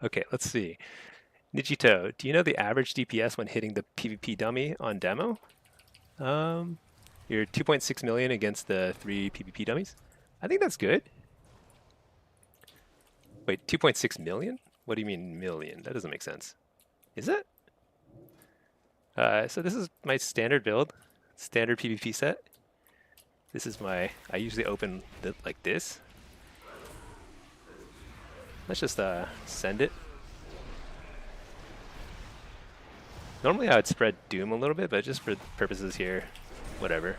Okay, let's see. Nijito, do you know the average DPS when hitting the PvP dummy on demo? You're 2.6 million against the 3 PvP dummies. I think that's good. Wait, 2.6 million? What do you mean million? That doesn't make sense. Is it? So this is my standard build, standard PvP set. This is I usually open like this. Let's just send it. Normally I would spread Doom a little bit, but just for purposes here, whatever.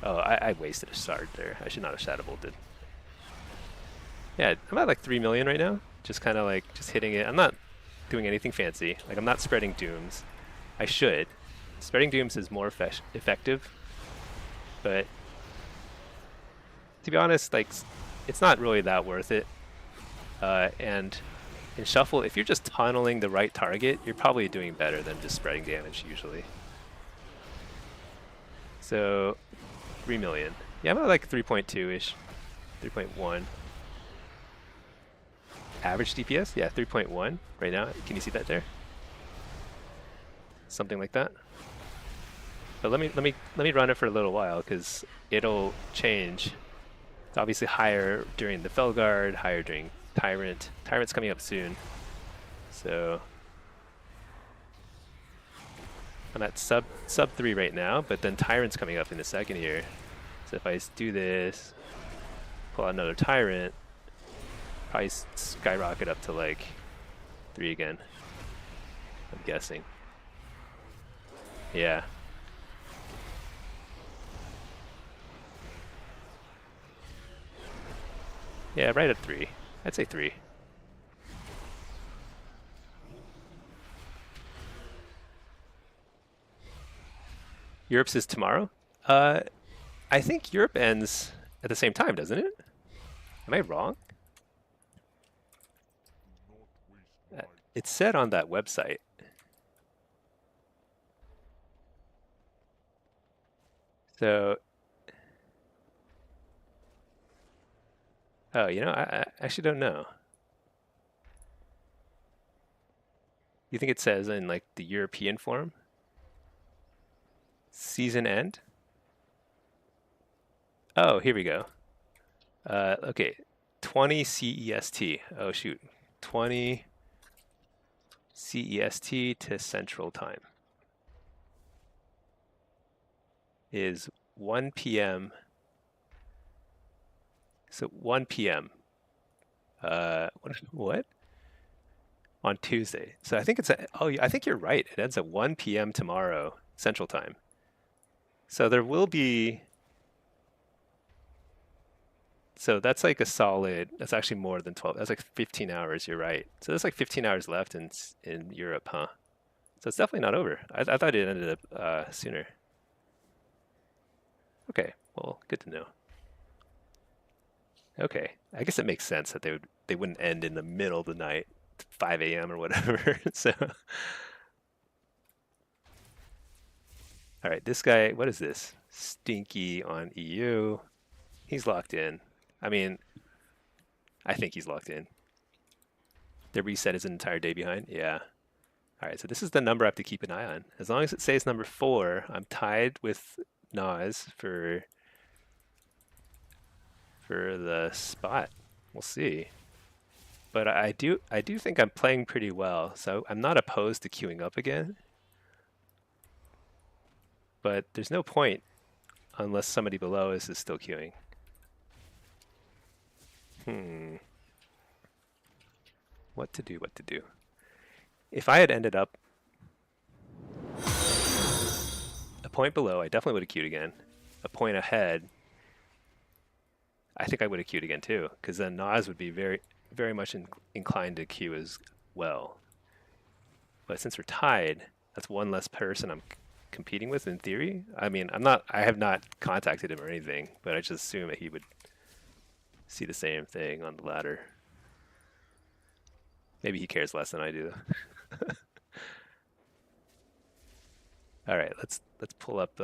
Oh, I wasted a shard there. I should not have Shadow Bolted. Yeah, I'm at like 3 million right now. Just kind of like just hitting it. I'm not doing anything fancy. Like I'm not spreading dooms. I should. Spreading dooms is more effective, but to be honest, like it's not really that worth it. And in shuffle, if you're just tunneling the right target, you're probably doing better than just spreading damage usually. So 3 million. Yeah, I'm at like 3.2-ish, 3.1. Average DPS? Yeah, 3.1 right now. Can you see that there? Something like that. But let me run it for a little while because it'll change. It's obviously higher during the Felguard, higher during Tyrant. Tyrant's coming up soon. So I'm at sub 3 right now, but then Tyrant's coming up in a second here. So if I do this, pull out another Tyrant, probably skyrocket up to like 3 again. I'm guessing. Yeah. Yeah, right at 3. I'd say 3. Europe's is tomorrow? I think Europe ends at the same time, doesn't it? Am I wrong? It said on that website. So, oh, I actually don't know. You think it says in like the European form? Season end? Oh, here we go. Okay, 20 CEST. Oh shoot, 20 CEST to Central Time is 1 p.m. So 1 p.m. What? On Tuesday. So I think it's I think you're right. It ends at 1 p.m. tomorrow Central Time. So there will be. So that's like a solid. That's actually more than 12. That's like 15 hours. You're right. So there's like 15 hours left in Europe, huh? So it's definitely not over. I thought it ended up sooner. Okay. Well, good to know. Okay. I guess it makes sense that they wouldn't end in the middle of the night, 5 a.m. or whatever. So, all right. This guy. What is this? Stinky on EU. He's locked in. I mean, I think he's locked in. The reset is an entire day behind. Yeah. All right. So this is the number I have to keep an eye on. As long as it says number 4, I'm tied with Nas for the spot. We'll see. But I do think I'm playing pretty well. So I'm not opposed to queuing up again. But there's no point unless somebody below us is still queuing. What to do, what to do. If I had ended up a point below, I definitely would have queued again. A point ahead, I think I would have queued again too, because then Nas would be very, very much inclined to queue as well. But since we're tied, that's one less person I'm competing with in theory. I mean, I have not contacted him or anything, but I just assume that he would see the same thing on the ladder. Maybe he cares less than I do. All right, let's pull up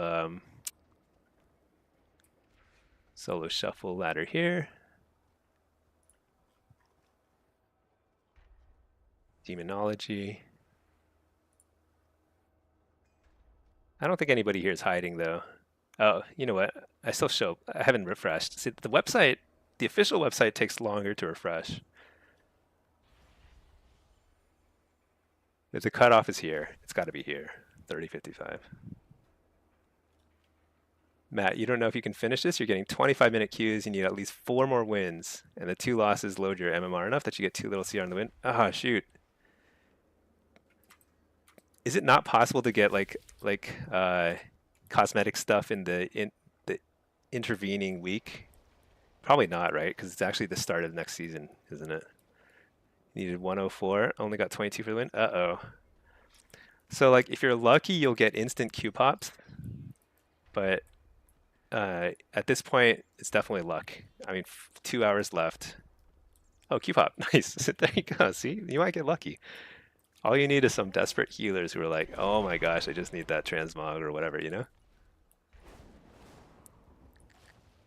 solo shuffle ladder here. Demonology. I don't think anybody here is hiding though. Oh, you know what? I haven't refreshed. See, the website, the official website takes longer to refresh. If the cutoff is here, it's got to be here, 30:55. Matt, you don't know if you can finish this. You're getting 25-minute queues. You need at least 4 more wins, and the 2 losses load your MMR enough that you get 2 little CR on the win. Ah, shoot. Is it not possible to get like cosmetic stuff in the intervening week? Probably not, right? Because it's actually the start of the next season, isn't it? Needed 104, only got 22 for the win. Uh-oh. So like if you're lucky, you'll get instant Q pops, but at this point, it's definitely luck. I mean, 2 hours left. Oh, Q pop, nice. There you go. See, you might get lucky. All you need is some desperate healers who are like, oh my gosh, I just need that transmog or whatever, you know?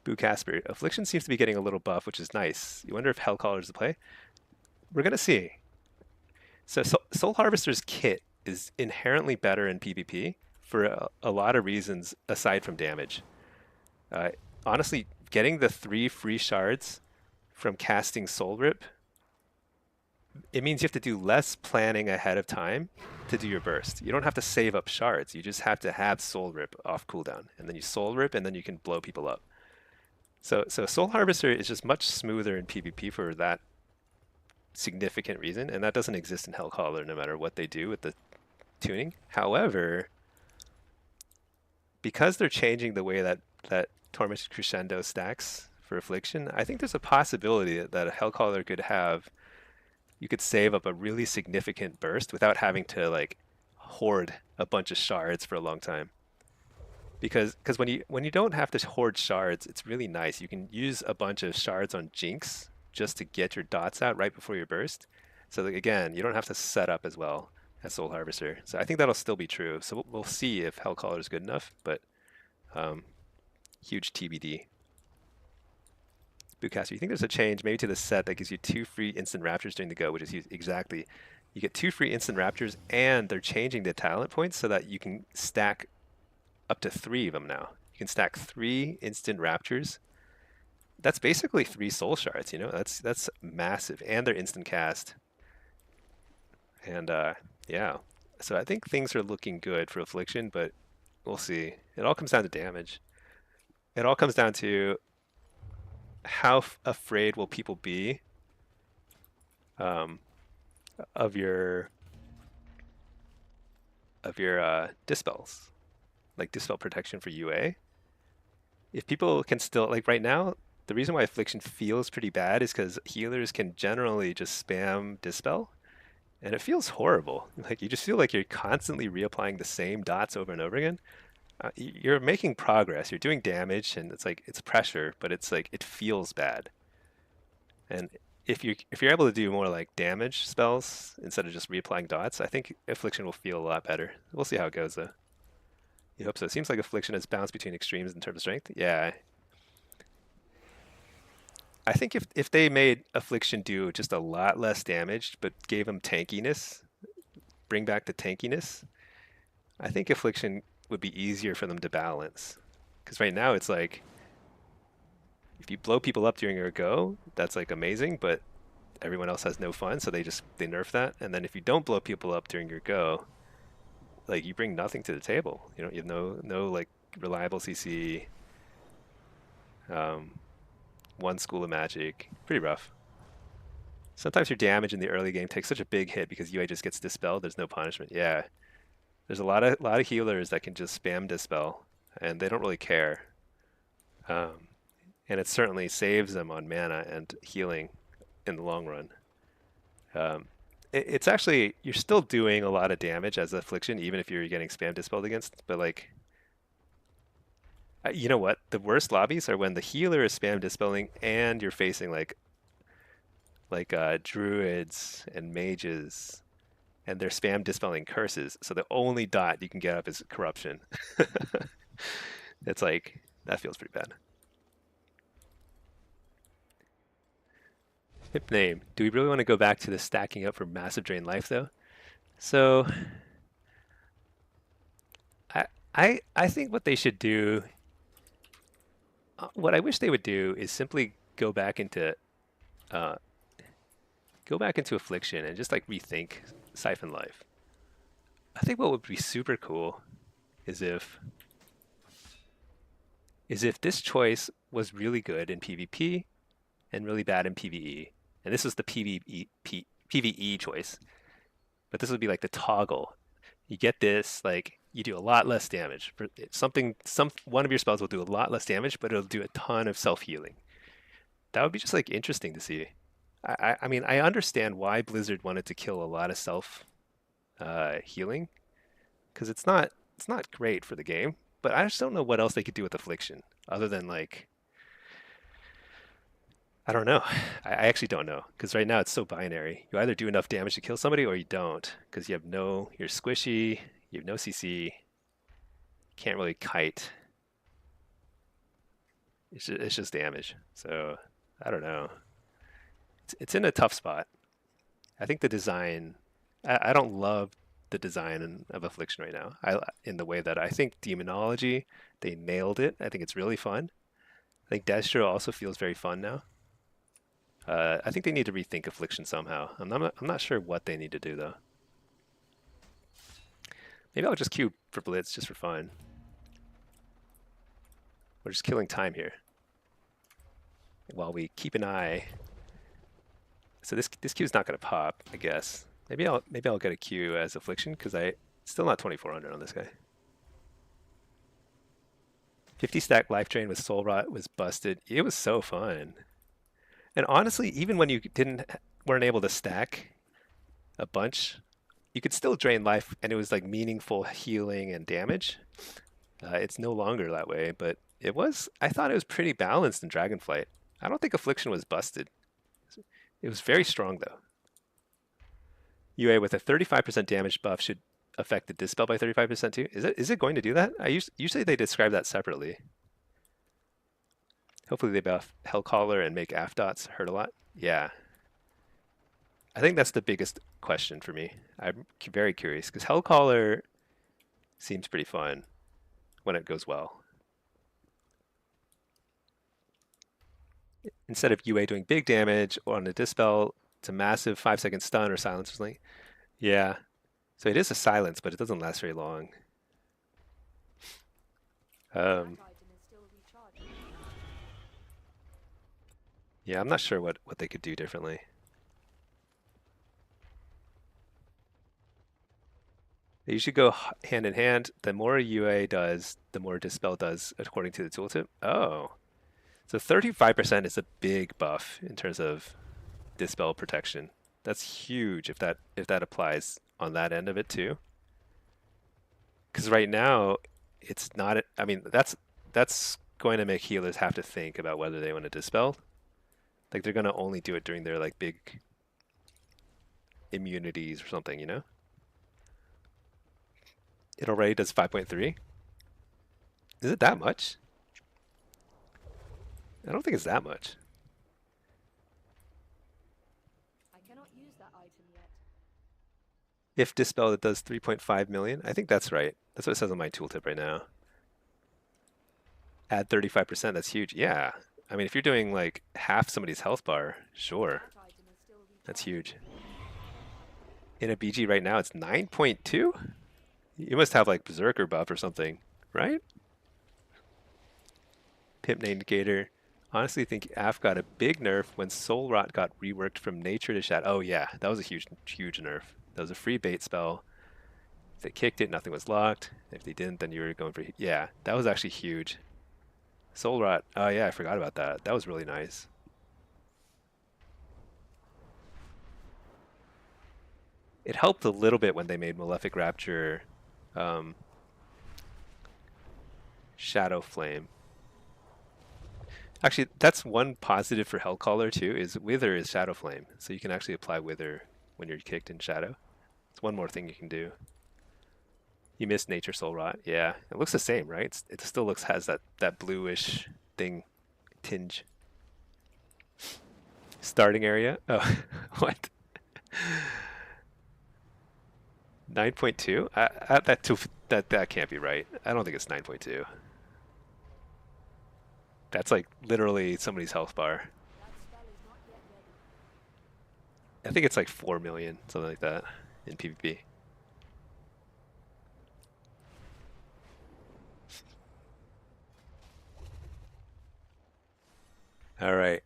Boo Casper. Affliction seems to be getting a little buff, which is nice. You wonder if Hellcaller is the play? We're going to see. So Soul Harvester's kit is inherently better in PvP for a lot of reasons aside from damage. Uh, Honestly, getting the 3 free shards from casting Soul Rip, it means you have to do less planning ahead of time to do your burst. You don't have to save up shards. You just have to have Soul Rip off cooldown. And then you Soul Rip, and then you can blow people up. So Soul Harvester is just much smoother in PvP for that significant reason, and that doesn't exist in Hellcaller no matter what they do with the tuning. However, because they're changing the way that Torment Crescendo stacks for Affliction, I think there's a possibility that a Hellcaller could have, you could save up a really significant burst without having to like hoard a bunch of shards for a long time. Because when you don't have to hoard shards, it's really nice. You can use a bunch of shards on Jinx just to get your dots out right before your burst. So that, again, you don't have to set up as well as Soul Harvester. So I think that'll still be true. So we'll see if Hellcaller is good enough, but huge TBD. Bootcaster, you think there's a change maybe to the set that gives you 2 free instant raptures during the go, which is exactly, you get 2 free instant raptures, and they're changing the talent points so that you can stack up to 3 of them now. You can stack 3 instant raptures. That's basically 3 soul shards, you know? That's massive, and they're instant cast. And yeah, so I think things are looking good for Affliction, but we'll see. It all comes down to damage. It all comes down to how afraid will people be of your dispels, like dispel protection for UA. If people can still, like right now, the reason why Affliction feels pretty bad is because healers can generally just spam dispel, and it feels horrible. Like you just feel like you're constantly reapplying the same dots over and over again. You're making progress, you're doing damage, and it's like it's pressure, but it's like it feels bad. And if you're able to do more like damage spells instead of just reapplying dots, I think Affliction will feel a lot better. We'll see how it goes though. You hope so. It seems like Affliction has bounced between extremes in terms of strength. Yeah. I think if they made Affliction do just a lot less damage, but gave him tankiness, bring back the tankiness, I think Affliction would be easier for them to balance. Because right now it's like, if you blow people up during your go, that's like amazing, but everyone else has no fun, so they nerf that. And then if you don't blow people up during your go, like you bring nothing to the table. You know, you have no like reliable CC. One school of magic, pretty rough. Sometimes your damage in the early game takes such a big hit because UA just gets dispelled. There's no punishment. Yeah, there's a lot of healers that can just spam dispel, and they don't really care. And it certainly saves them on mana and healing in the long run. It's actually, you're still doing a lot of damage as Affliction, even if you're getting spam dispelled against, but like, you know what? The worst lobbies are when the healer is spam dispelling and you're facing like druids and mages, and they're spam dispelling curses. So the only dot you can get up is corruption. It's like, that feels pretty bad. Hip name. Do we really want to go back to the stacking up for massive drain life though? So I think what they should do, what I wish they would do is simply go back into Affliction and just like rethink Siphon Life. I think what would be super cool is if this choice was really good in PvP and really bad in PvE. And this is the PvE choice. But this would be like the toggle. You get this, like you do a lot less damage. One of your spells will do a lot less damage, but it'll do a ton of self-healing. That would be just like interesting to see. I mean, I understand why Blizzard wanted to kill a lot of self healing because it's not great for the game. But I just don't know what else they could do with affliction other than like I don't know. I actually don't know because right now it's so binary. You either do enough damage to kill somebody or you don't because you're squishy, you have no CC, can't really kite. It's just damage. So I don't know. It's in a tough spot. I think the design. I don't love the design of Affliction right now. In the way that I think demonology, they nailed it. I think it's really fun. I think Destro also feels very fun now. I think they need to rethink Affliction somehow. I'm not sure what they need to do though. Maybe I'll just queue for Blitz just for fun. We're just killing time here while we keep an eye. So this queue's not going to pop, I guess. Maybe I'll get a queue as Affliction because I still not 2400 on this guy. 50 stack life drain with Soul Rot was busted. It was so fun. And honestly, even when you weren't able to stack a bunch, you could still drain life, and it was like meaningful healing and damage. It's no longer that way, but it was. I thought it was pretty balanced in Dragonflight. I don't think Affliction was busted. It was very strong though. UA with a 35% damage buff should affect the dispel by 35% too. Is it going to do that? Usually they describe that separately. Hopefully they buff Hellcaller and make AF dots hurt a lot. Yeah. I think that's the biggest question for me. I'm very curious because Hellcaller seems pretty fun when it goes well. Instead of UA doing big damage on a dispel, it's a massive 5-second stun or silence or something. Yeah. So it is a silence, but it doesn't last very long. Yeah, I'm not sure what they could do differently. They usually go hand in hand. The more UA does, the more Dispel does, according to the tooltip. Oh, so 35% is a big buff in terms of Dispel protection. That's huge if that applies on that end of it too. Because right now, it's not. I mean, that's going to make healers have to think about whether they want to Dispel. Like they're going to only do it during their like big immunities or something, you know? It already does 5.3. Is it that much? I don't think it's that much. I cannot use that item yet. If Dispel, it does 3.5 million. I think that's right. That's what it says on my tooltip right now. Add 35%, that's huge. Yeah. I mean, if you're doing like half somebody's health bar, sure. That item is still That's recharged. huge. In a BG right now, it's 9.2? You must have like Berserker buff or something, right? Pimp Gator. Honestly, think AF got a big nerf when Soul Rot got reworked from nature to shadow. Oh yeah, that was a huge nerf. That was a free bait spell. If they kicked it, nothing was locked. If they didn't, then you were going for... Yeah, that was actually huge. Soul Rot. Oh yeah, I forgot about that. That was really nice. It helped a little bit when they made Malefic Rapture Shadow Flame. Actually, that's one positive for Hellcaller too, is Wither is Shadow Flame. So you can actually apply Wither when you're kicked in Shadow. It's one more thing you can do. You missed Nature Soul Rot. Yeah, it looks the same, right? It still has that bluish thing tinge. Starting area? Oh, what? 9.2? That can't be right. I don't think it's 9.2. That's like literally somebody's health bar. That spell is not yet ready. I think it's like 4 million, something like that, in PvP. All right.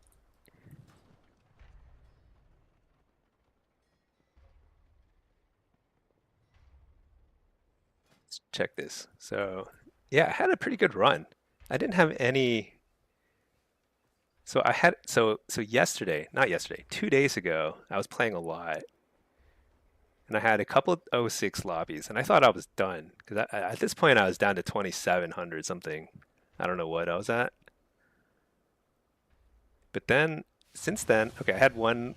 Let's check this. So, yeah, I had a pretty good run. I didn't have any So I had so yesterday, not yesterday, 2 days ago, I was playing a lot, and I had a couple of '06 lobbies, and I thought I was done because at this point I was down to 2,700 something. I don't know what I was at, but then since then, okay, I had one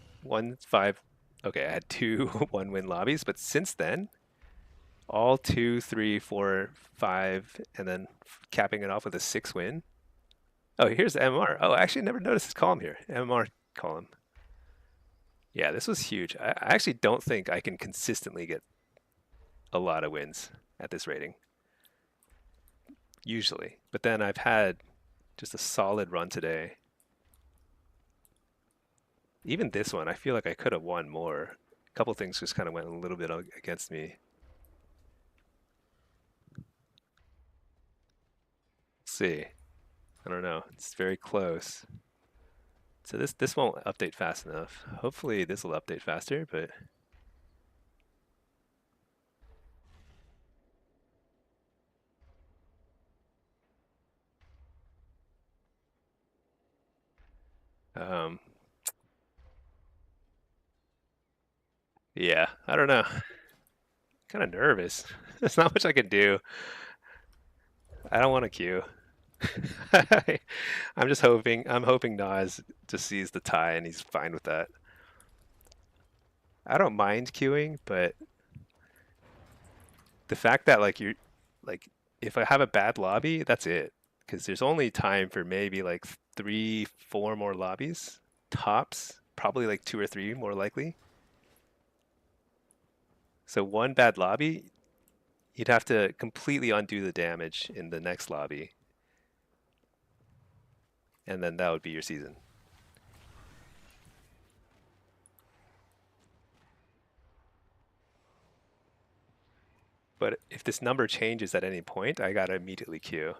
five, okay, I had two one-win lobbies, but since then, all two, three, four, five, and then capping it off with a 6 win. Oh, here's the MMR. Oh, I actually never noticed this column here. MMR column. Yeah, this was huge. I actually don't think I can consistently get a lot of wins at this rating, usually. But then I've had just a solid run today. Even this one, I feel like I could have won more. A couple things just kind of went a little bit against me. Let's see. I don't know. It's very close. So this won't update fast enough. Hopefully this will update faster, but um, yeah, I don't know. Kind of nervous. There's not much I can do. I don't want to queue. I'm just hoping. I'm hoping Nas just sees the tie and he's fine with that. I don't mind queuing, but the fact that like you're like if I have a bad lobby, that's it. Because there's only time for maybe like three, four more lobbies tops. Probably like two or three more likely. So one bad lobby, you'd have to completely undo the damage in the next lobby, and then that would be your season. But if this number changes at any point, I gotta immediately queue.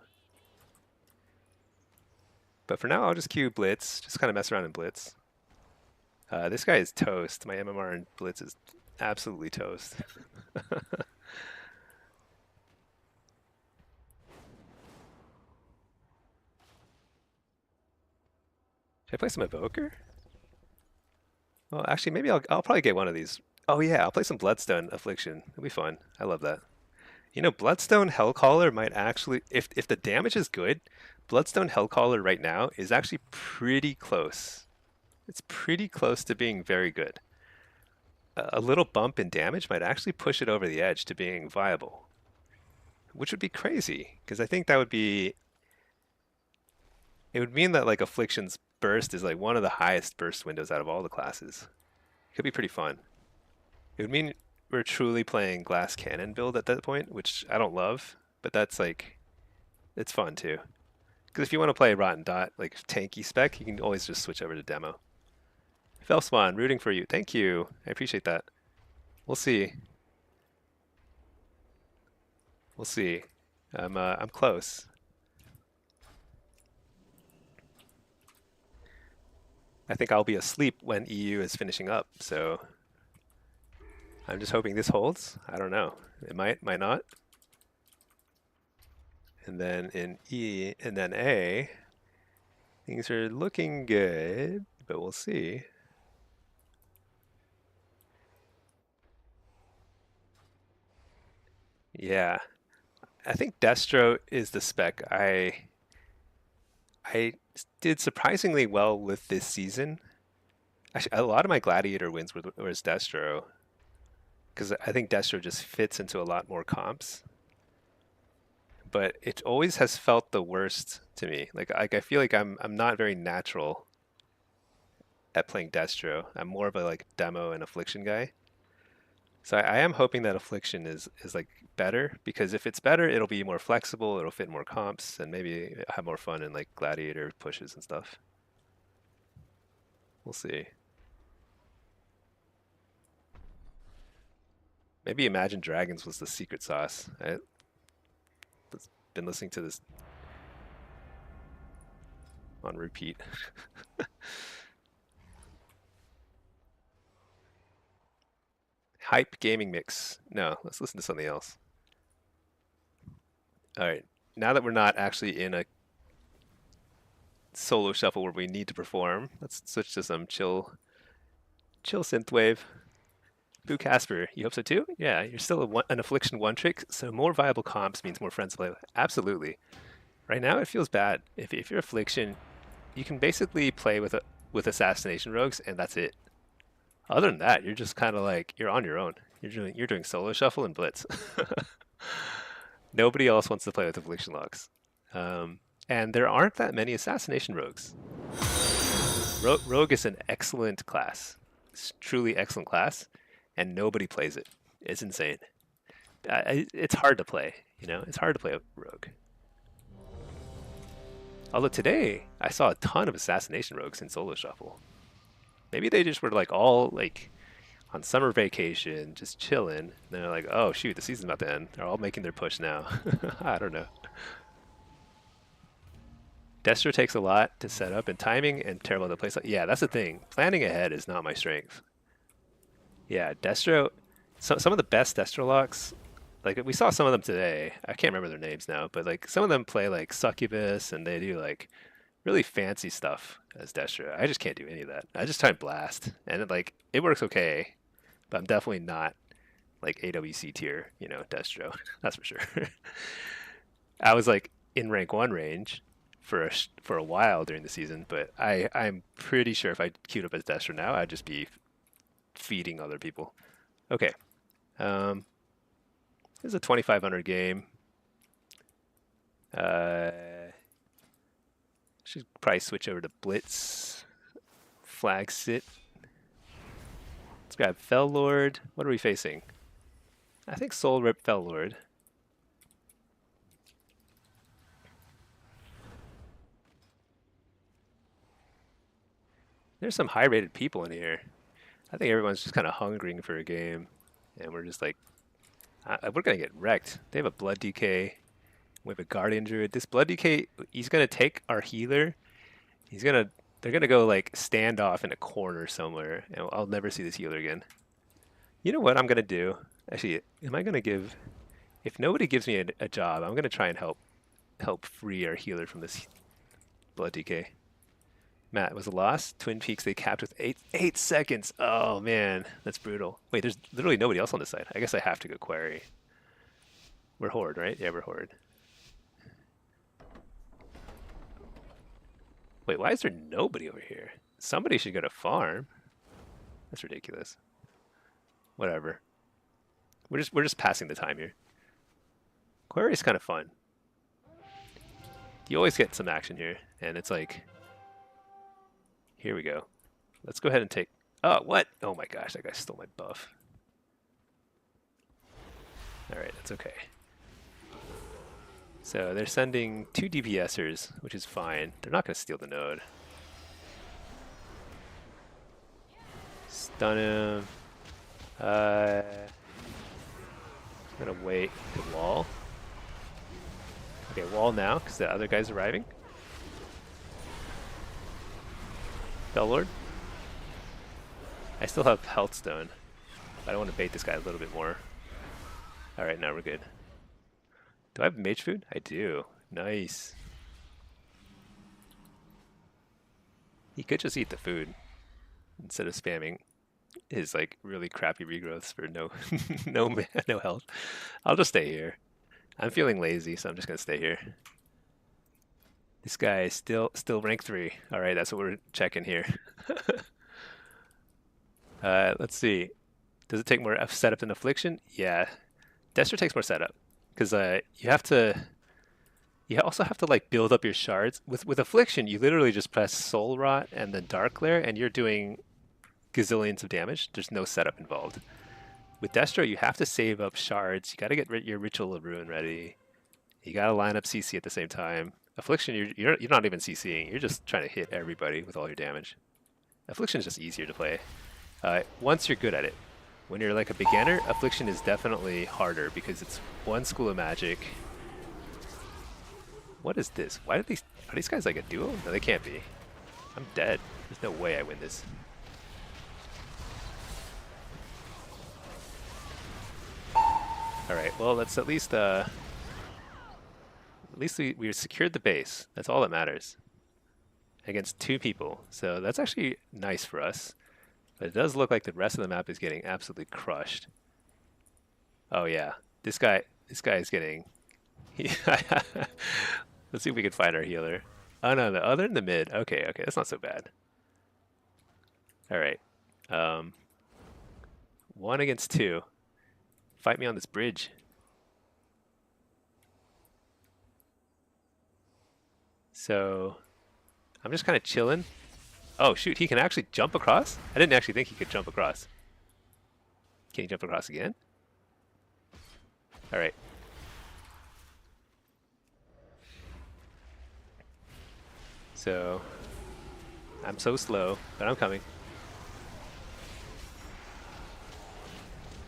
But for now, I'll just queue Blitz, just kind of mess around in Blitz. This guy is toast. My MMR in Blitz is absolutely toast. Should I play some Evoker? Well, actually, maybe I'll probably get one of these. Oh yeah, I'll play some Bloodstone Affliction. It'll be fun. I love that. You know, Bloodstone Hellcaller might actually, if the damage is good, Bloodstone Hellcaller right now is actually pretty close. It's pretty close to being very good. A little bump in damage might actually push it over the edge to being viable, which would be crazy because I think that would be, it would mean that like Affliction's burst is like one of the highest burst windows out of all the classes. It could be pretty fun. It would mean we're truly playing Glass Cannon build at that point, which I don't love, but that's like, it's fun too. Because if you want to play Rotten Dot, like tanky spec, you can always just switch over to demo. Felspawn, rooting for you. Thank you. I appreciate that. We'll see. We'll see. I'm close. I think I'll be asleep when EU is finishing up, so I'm just hoping this holds. I don't know. It might not. And then in E and then A, things are looking good, but we'll see. Yeah, I think Destro is the spec I did surprisingly well with this season. Actually, a lot of my Gladiator wins was Destro because I think Destro just fits into a lot more comps. But it always has felt the worst to me. Like I feel like I'm not very natural at playing Destro. I'm more of a like demo and affliction guy. So I am hoping that affliction is like better because if it's better, it'll be more flexible, it'll fit more comps, and maybe have more fun in like gladiator pushes and stuff. We'll see. Maybe Imagine Dragons was the secret sauce. I've been listening to this on repeat. Hype gaming mix. No, let's listen to something else. All right. Now that we're not actually in a solo shuffle where we need to perform. Let's switch to some chill synthwave. Boo Casper, you hope so too? Yeah, you're still an affliction one trick, so more viable comps means more friends to play with. Absolutely. Right now it feels bad. If you're affliction, you can basically play with assassination rogues and that's it. Other than that, you're just kind of like you're on your own. You're doing solo shuffle and blitz. Nobody else wants to play with affliction locks. And there aren't that many assassination rogues. Rogue is an excellent class. It's truly excellent class, and nobody plays it. It's insane. It's hard to play. It's hard to play a rogue. Although today I saw a ton of assassination rogues in solo shuffle. Maybe they just were like all like on summer vacation, just chilling. And they're like, oh shoot, the season's about to end. They're all making their push now. I don't know. Destro takes a lot to set up, and timing and terrible to play. Yeah, that's the thing. Planning ahead is not my strength. Yeah, Destro. Some of the best Destro locks, like we saw some of them today. I can't remember their names now, but like some of them play like Succubus, and they do like really fancy stuff as Destro. I just can't do any of that. I just try and blast, and it works okay, but I'm definitely not like AWC tier, Destro. That's for sure. I was like in rank 1 range for a while during the season, but I'm pretty sure if I queued up as Destro now, I'd just be feeding other people. Okay. This is a 2500 game. Should probably switch over to Blitz. Flag sit. Let's grab Fell Lord. What are we facing? I think Soul Rip Fell Lord. There's some high-rated people in here. I think everyone's just kind of hungering for a game, and we're just like, we're gonna get wrecked. They have a Blood DK. We have a Guardian Druid. This Blood DK, he's gonna take our healer. They're gonna go like stand off in a corner somewhere, and I'll never see this healer again. You know what I'm gonna do? Actually, am I gonna give? If nobody gives me a job, I'm gonna try and help free our healer from this Blood DK. Matt, was a loss. Twin Peaks, they capped with 8 seconds. Oh, man. That's brutal. Wait, there's literally nobody else on this side. I guess I have to go Quarry. We're Horde, right? Yeah, we're Horde. Wait, why is there nobody over here? Somebody should go to farm. That's ridiculous. Whatever. We're just passing the time here. Quarry is kind of fun. You always get some action here, and it's like... Here we go. Let's go ahead and take... Oh, what? Oh my gosh, that guy stole my buff. Alright, that's okay. So they're sending 2 DPSers, which is fine. They're not going to steal the node. Stun him. I'm going to wait to wall. Okay, wall now, because the other guy's arriving. Lord. I still have health stone, but I want to bait this guy a little bit more. Alright, now we're good. Do I have mage food? I do. Nice. He could just eat the food instead of spamming his like really crappy regrowths for no no health. I'll just stay here. I'm feeling lazy, so I'm just gonna stay here. This guy is still rank 3. All right, that's what we're checking here. Let's see. Does it take more setup than affliction? Yeah, Destro takes more setup because you also have to like build up your shards. With affliction, you literally just press soul rot and then dark glare, and you're doing gazillions of damage. There's no setup involved. With Destro, you have to save up shards. You got to get your ritual of ruin ready. You got to line up CC at the same time. Affliction, you're not even CCing. You're just trying to hit everybody with all your damage. Affliction is just easier to play. Once you're good at it. When you're like a beginner, Affliction is definitely harder because it's one school of magic. What is this? Are these guys like a duo? No, they can't be. I'm dead. There's no way I win this. Alright, well let's at least we secured the base. That's all that matters. against 2 people. So that's actually nice for us. But it does look like the rest of the map is getting absolutely crushed. Oh yeah, this guy is getting. Let's see if we can find our healer. Oh no, the other in the mid. Okay, okay, that's not so bad. All right, um, 1 against 2. Fight me on this bridge. So I'm just kind of chilling. Oh shoot, he can actually jump across? I didn't actually think he could jump across. Can he jump across again? All right. So I'm so slow, but I'm coming.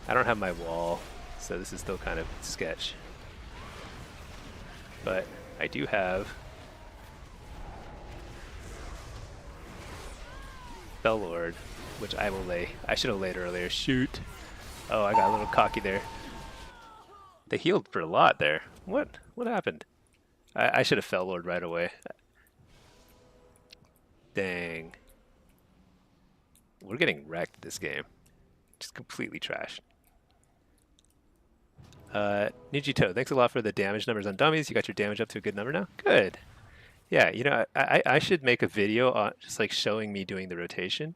I don't have my wall, so this is still kind of sketch. But I do have Bellord, which I will lay. I should have laid earlier. Shoot. Oh, I got a little cocky there. They healed for a lot there. What? What happened? I should have fell Lord right away. Dang. We're getting wrecked this game. Just completely trashed. Nijito, thanks a lot for the damage numbers on dummies. You got your damage up to a good number now? Good. Yeah, you know, I should make a video on just like showing me doing the rotation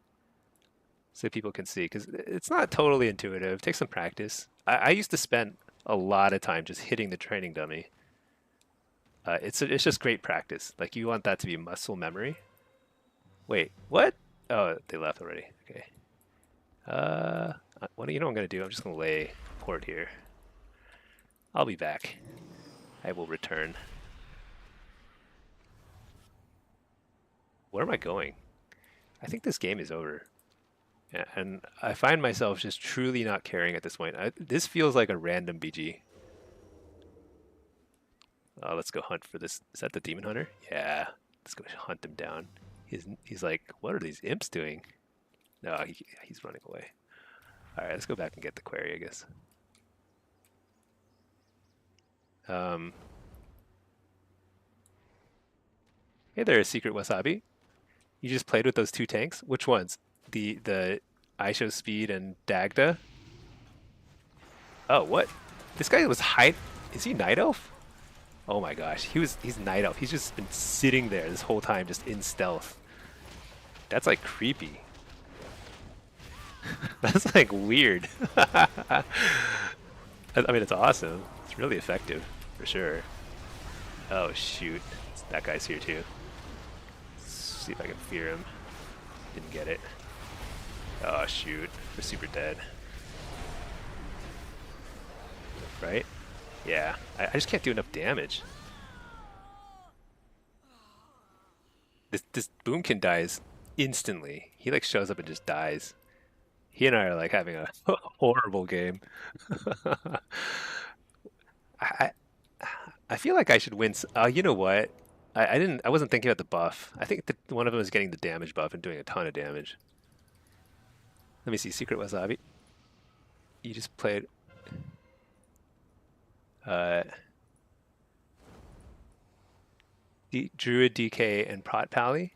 so people can see, because it's not totally intuitive. It takes some practice. I used to spend a lot of time just hitting the training dummy. It's just great practice. Like you want that to be muscle memory. Wait, what? Oh, they left already. Okay. What do you know what I'm gonna do? I'm just gonna lay port here. I'll be back. I will return. Where am I going? I think this game is over. Yeah, and I find myself just truly not caring at this point. This feels like a random BG. Let's go hunt for this. Is that the demon hunter? Yeah. Let's go hunt him down. He's like, what are these imps doing? No, he's running away. All right, let's go back and get the query, I guess. Hey there, Secret Wasabi. You just played with those 2 tanks? Which ones? The Aisho Speed and Dagda? Oh, what? This guy was hide. Is he Night Elf? Oh my gosh, he's Night Elf. He's just been sitting there this whole time, just in stealth. That's like creepy. That's like weird. I mean, it's awesome. It's really effective, for sure. Oh shoot, that guy's here too. Let's see if I can fear him. Didn't get it. Oh shoot, we're super dead. Right? Yeah, I just can't do enough damage. This Boomkin dies instantly. He like shows up and just dies. He and I are like having a horrible game. I I feel like I should win. You know what? I didn't. I wasn't thinking about the buff. I think that one of them is getting the damage buff and doing a ton of damage. Let me see. Secret Wasabi. You just played. Uh, Druid DK and Prot Pally.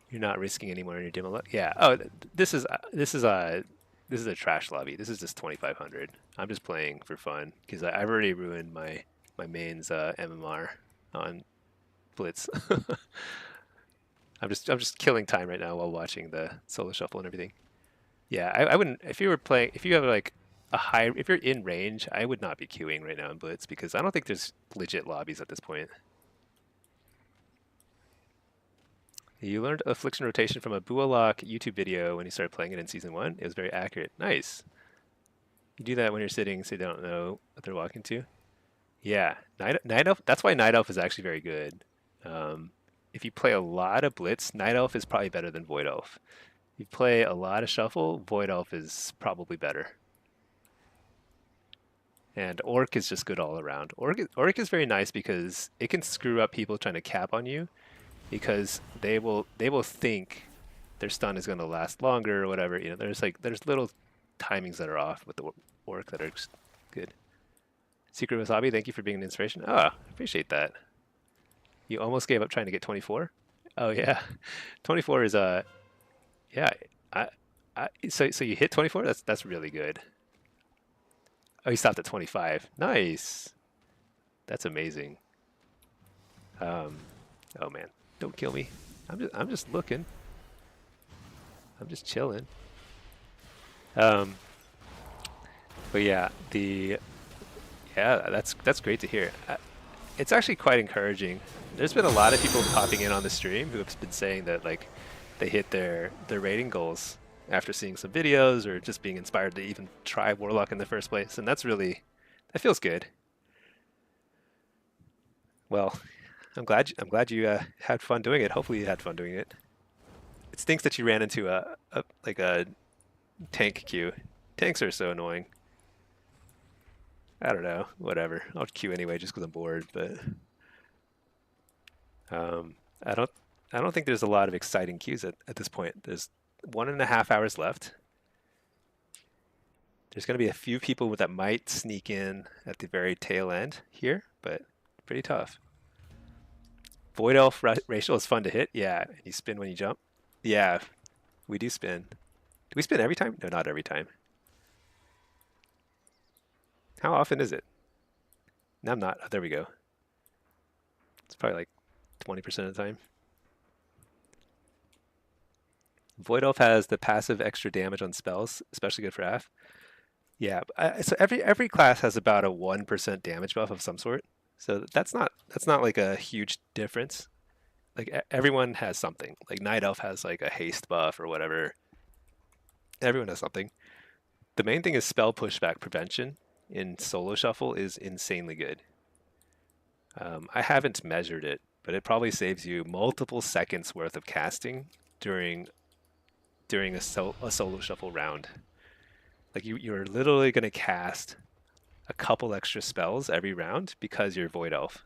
You're not risking anymore in your demo. Yeah. Oh, this is a trash lobby. This is just 2,500. I'm just playing for fun because I've already ruined my main's MMR on Blitz. I'm just killing time right now while watching the solo shuffle and everything. Yeah, I wouldn't if you were playing if you have like if you're in range, I would not be queuing right now in Blitz because I don't think there's legit lobbies at this point. You learned affliction rotation from a warlock YouTube video when you started playing it in season 1. It was very accurate. Nice. You do that when you're sitting so you don't know what they're walking to. Yeah, Night Elf. That's why Night Elf is actually very good. If you play a lot of Blitz, Night Elf is probably better than Void Elf. If you play a lot of Shuffle, Void Elf is probably better. And Orc is just good all around. Orc is very nice because it can screw up people trying to cap on you, because they will think their stun is going to last longer or whatever. You know, there's little timings that are off with the Orc that are just good. Secret Wasabi, thank you for being an inspiration. Ah, I appreciate that. You almost gave up trying to get 24? Oh yeah, 24 is yeah. I, so you hit 24. That's really good. Oh, you stopped at 25. Nice. That's amazing. Um, oh man, don't kill me. I'm just looking. I'm just chilling. Um, but yeah, that's great to hear. It's actually quite encouraging. There's been a lot of people popping in on the stream who have been saying that like they hit their rating goals after seeing some videos or just being inspired to even try Warlock in the first place, and that feels good. Well, I'm glad you had fun doing it. Hopefully you had fun doing it. It stinks that you ran into a tank queue. Tanks are so annoying. I don't know. Whatever. I'll queue anyway just because I'm bored. But um, I don't I don't think there's a lot of exciting queues at this point. There's 1.5 hours left. There's going to be a few people that might sneak in at the very tail end here, but pretty tough. Void Elf racial is fun to hit. Yeah, and you spin when you jump. Yeah, we do spin. Do we spin every time? No, not every time. How often is it? No, I'm not. Oh, there we go. It's probably like 20% of the time. Void Elf has the passive extra damage on spells, especially good for AF. Yeah, so every class has about a 1% damage buff of some sort. So that's not like a huge difference. Like everyone has something. Like Night Elf has like a haste buff or whatever. Everyone has something. The main thing is spell pushback prevention in solo shuffle is insanely good. I haven't measured it, but it probably saves you multiple seconds worth of casting during a solo shuffle round. Like you're literally going to cast a couple extra spells every round because you're Void Elf,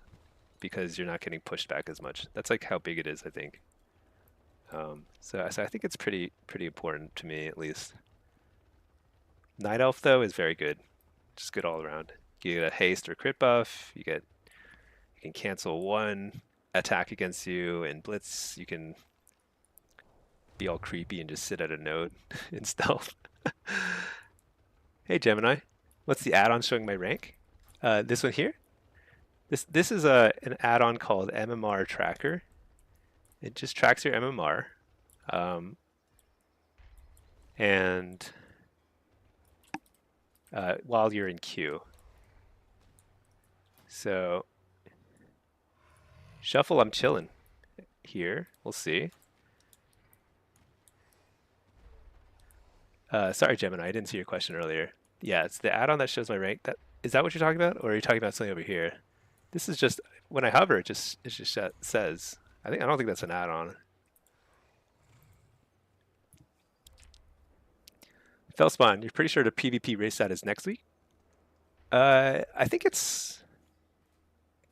because you're not getting pushed back as much. That's like how big it is, I think. So I think it's pretty important to me at least. Night Elf though is very good, just good all around. You get a haste or crit buff. You can cancel one attack against you, and Blitz you can be all creepy and just sit at a node in stealth. Hey Gemini, what's the add-on showing my rank? This one here. This is an add-on called MMR Tracker. It just tracks your MMR, um, and while you're in queue. So shuffle, I'm chilling here. We'll see. Sorry, Gemini, I didn't see your question earlier. Yeah, it's the add-on that shows my rank. That is that what you're talking about, or are you talking about something over here? This is just when I hover, it just says. I don't think that's an add-on. Felspawn, you're pretty sure the PvP race stat is next week? I think it's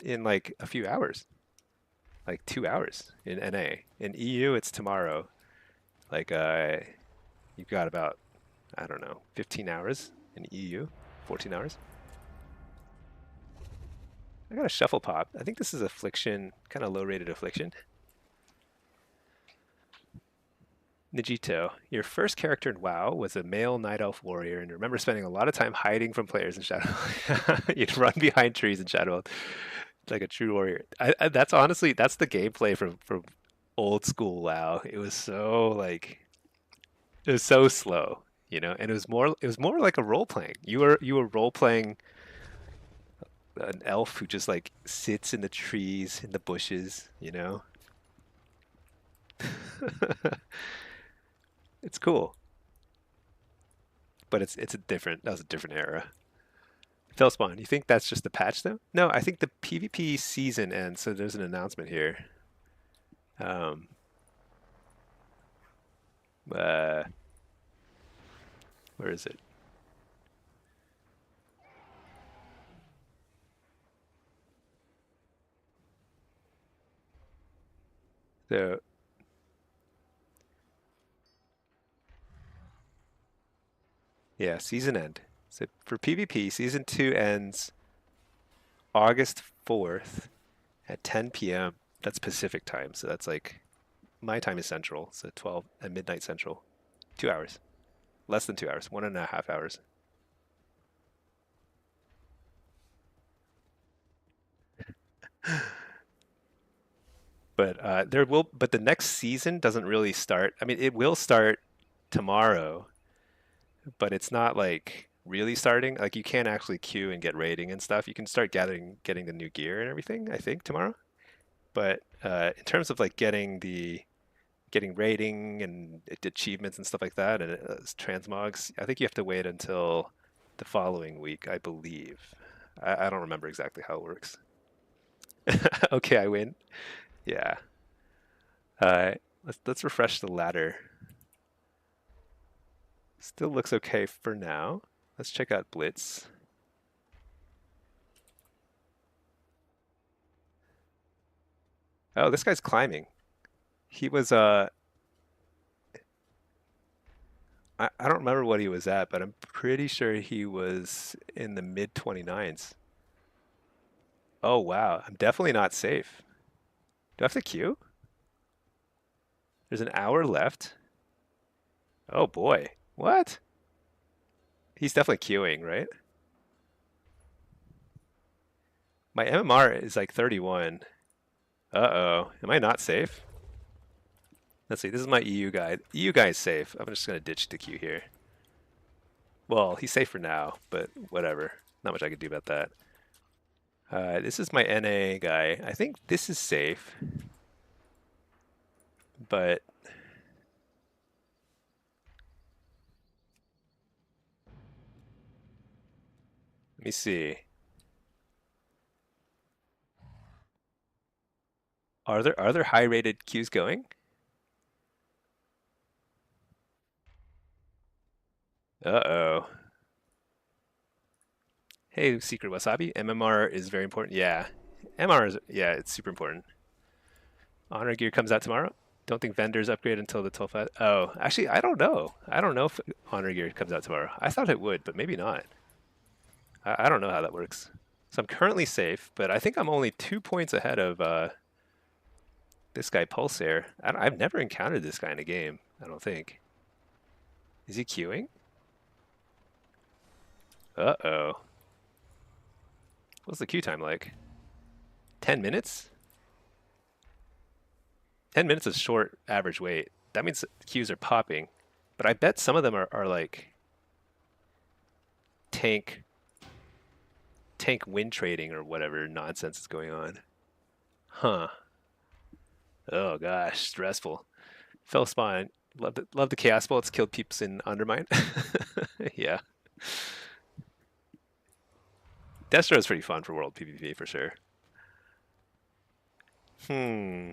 in like a few hours, like 2 hours in NA. In EU, it's tomorrow. Like you've got about I don't know 15 hours in EU, 14 hours. I got a shuffle pop. I think this is affliction, kind of low rated affliction. Nijito, your first character in WoW was a male Night Elf warrior, and remember spending a lot of time hiding from players in Shadow. You'd run behind trees in Shadow, like a true warrior. That's honestly that's the gameplay from old school WoW. It was so slow, and it was more like a role playing. You were role playing an elf who just like sits in the trees in the bushes. It's cool, but it's a different that was a different era. Fellspawn, you think that's just the patch though? No, I think the PvP season ends, so there's an announcement here. Um, uh, where is it? So yeah, season end. So for PvP, season two ends August 4th at 10 p.m. That's Pacific time, so that's like My time is central, so 12 at midnight central. 2 hours. Less than 2 hours. 1.5 hours. But but the next season doesn't really start. I mean, it will start tomorrow, but it's not like really starting. Like you can't actually queue and get rating and stuff. You can start getting the new gear and everything, I think, tomorrow. But in terms of like getting rating and achievements and stuff like that and transmogs, I think you have to wait until the following week, I believe. I don't remember exactly how it works. Okay, I win. Yeah. Let's refresh the ladder. Still looks okay for now. Let's check out Blitz. Oh, this guy's climbing. He was I don't remember what he was at, but I'm pretty sure he was in the mid 29s. Oh wow, I'm definitely not safe. Do I have to queue? There's an hour left. Oh boy. What? He's definitely queuing, right? My MMR is like 31. Uh-oh. Am I not safe? Let's see. This is my EU guy. EU guy is safe. I'm just going to ditch the queue here. Well, he's safe for now, but whatever. Not much I can do about that. This is my NA guy. I think this is safe, but let me see. Are there high rated queues going? Uh-oh. Hey, Secret Wasabi. MMR is very important. Yeah. MR is, yeah, it's super important. Honor gear comes out tomorrow. Don't think vendors upgrade until the 12. Oh, actually, I don't know. I don't know if Honor gear comes out tomorrow. I thought it would, but maybe not. I don't know how that works. So I'm currently safe, but I think I'm only 2 points ahead of this guy Pulsar. I've never encountered this guy in a game. I don't think. Is he queuing? Uh-oh. What's the queue time like? 10 minutes? 10 minutes is short average wait. That means queues are popping. But I bet some of them are like tank win trading or whatever nonsense is going on. Huh. Oh gosh, stressful. Fell spawn. Love the chaos bolts killed peeps in Undermine. Yeah. Destro is pretty fun for world PvP for sure. Hmm.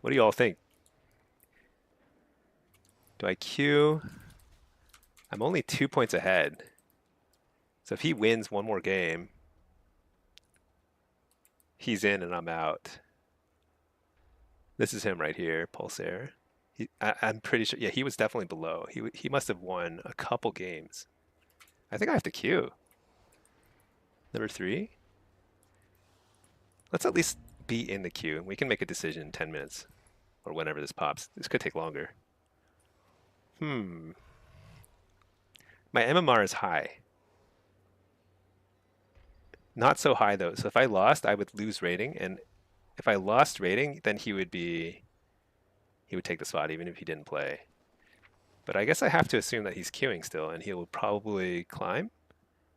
What do you all think? Do I queue? I'm only 2 points ahead. So if he wins one more game, he's in and I'm out. This is him right here, Pulsar. I'm pretty sure. Yeah, he was definitely below. He must have won a couple games. I think I have to queue. Number 3. Let's at least be in the queue. We can make a decision in 10 minutes or whenever this pops. This could take longer. Hmm. My MMR is high. Not so high though. So if I lost, I would lose rating, and if I lost rating, then he would take the spot even if he didn't play. But I guess I have to assume that he's queuing still, and he will probably climb.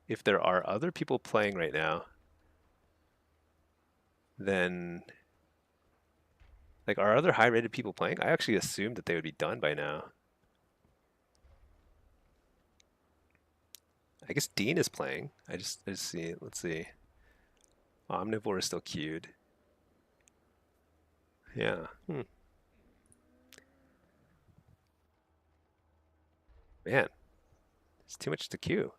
If there are other people playing right now, then like are other high-rated people playing? I actually assumed that they would be done by now. I guess Dean is playing. I just see. Let's see. Omnivore is still queued. Yeah. Man, it's too much to queue.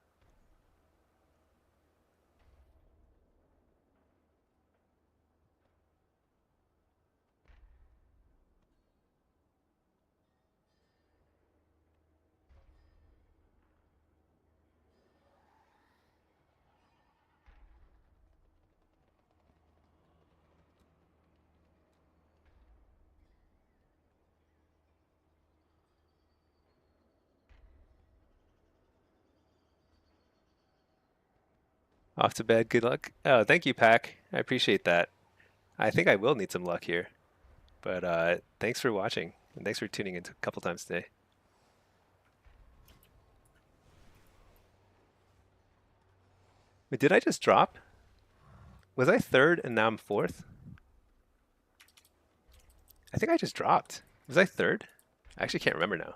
Off to bed. Good luck. Oh, thank you, Pack. I appreciate that. I think I will need some luck here. But thanks for watching, and thanks for tuning in a couple times today. Wait, did I just drop? Was I third and now I'm fourth? I think I just dropped. Was I third? I actually can't remember now.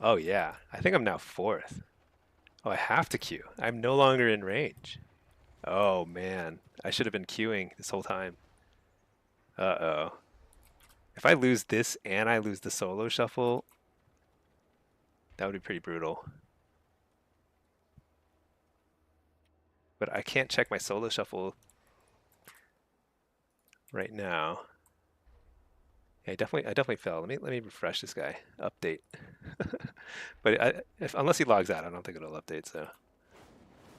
Oh yeah, I think I'm now fourth. Oh, I have to queue. I'm no longer in range. Oh man, I should have been queuing this whole time. Uh-oh. If I lose this and I lose the solo shuffle, that would be pretty brutal. But I can't check my solo shuffle right now. Yeah, I definitely fell. Let me refresh this guy. Update. But unless he logs out, I don't think it'll update. So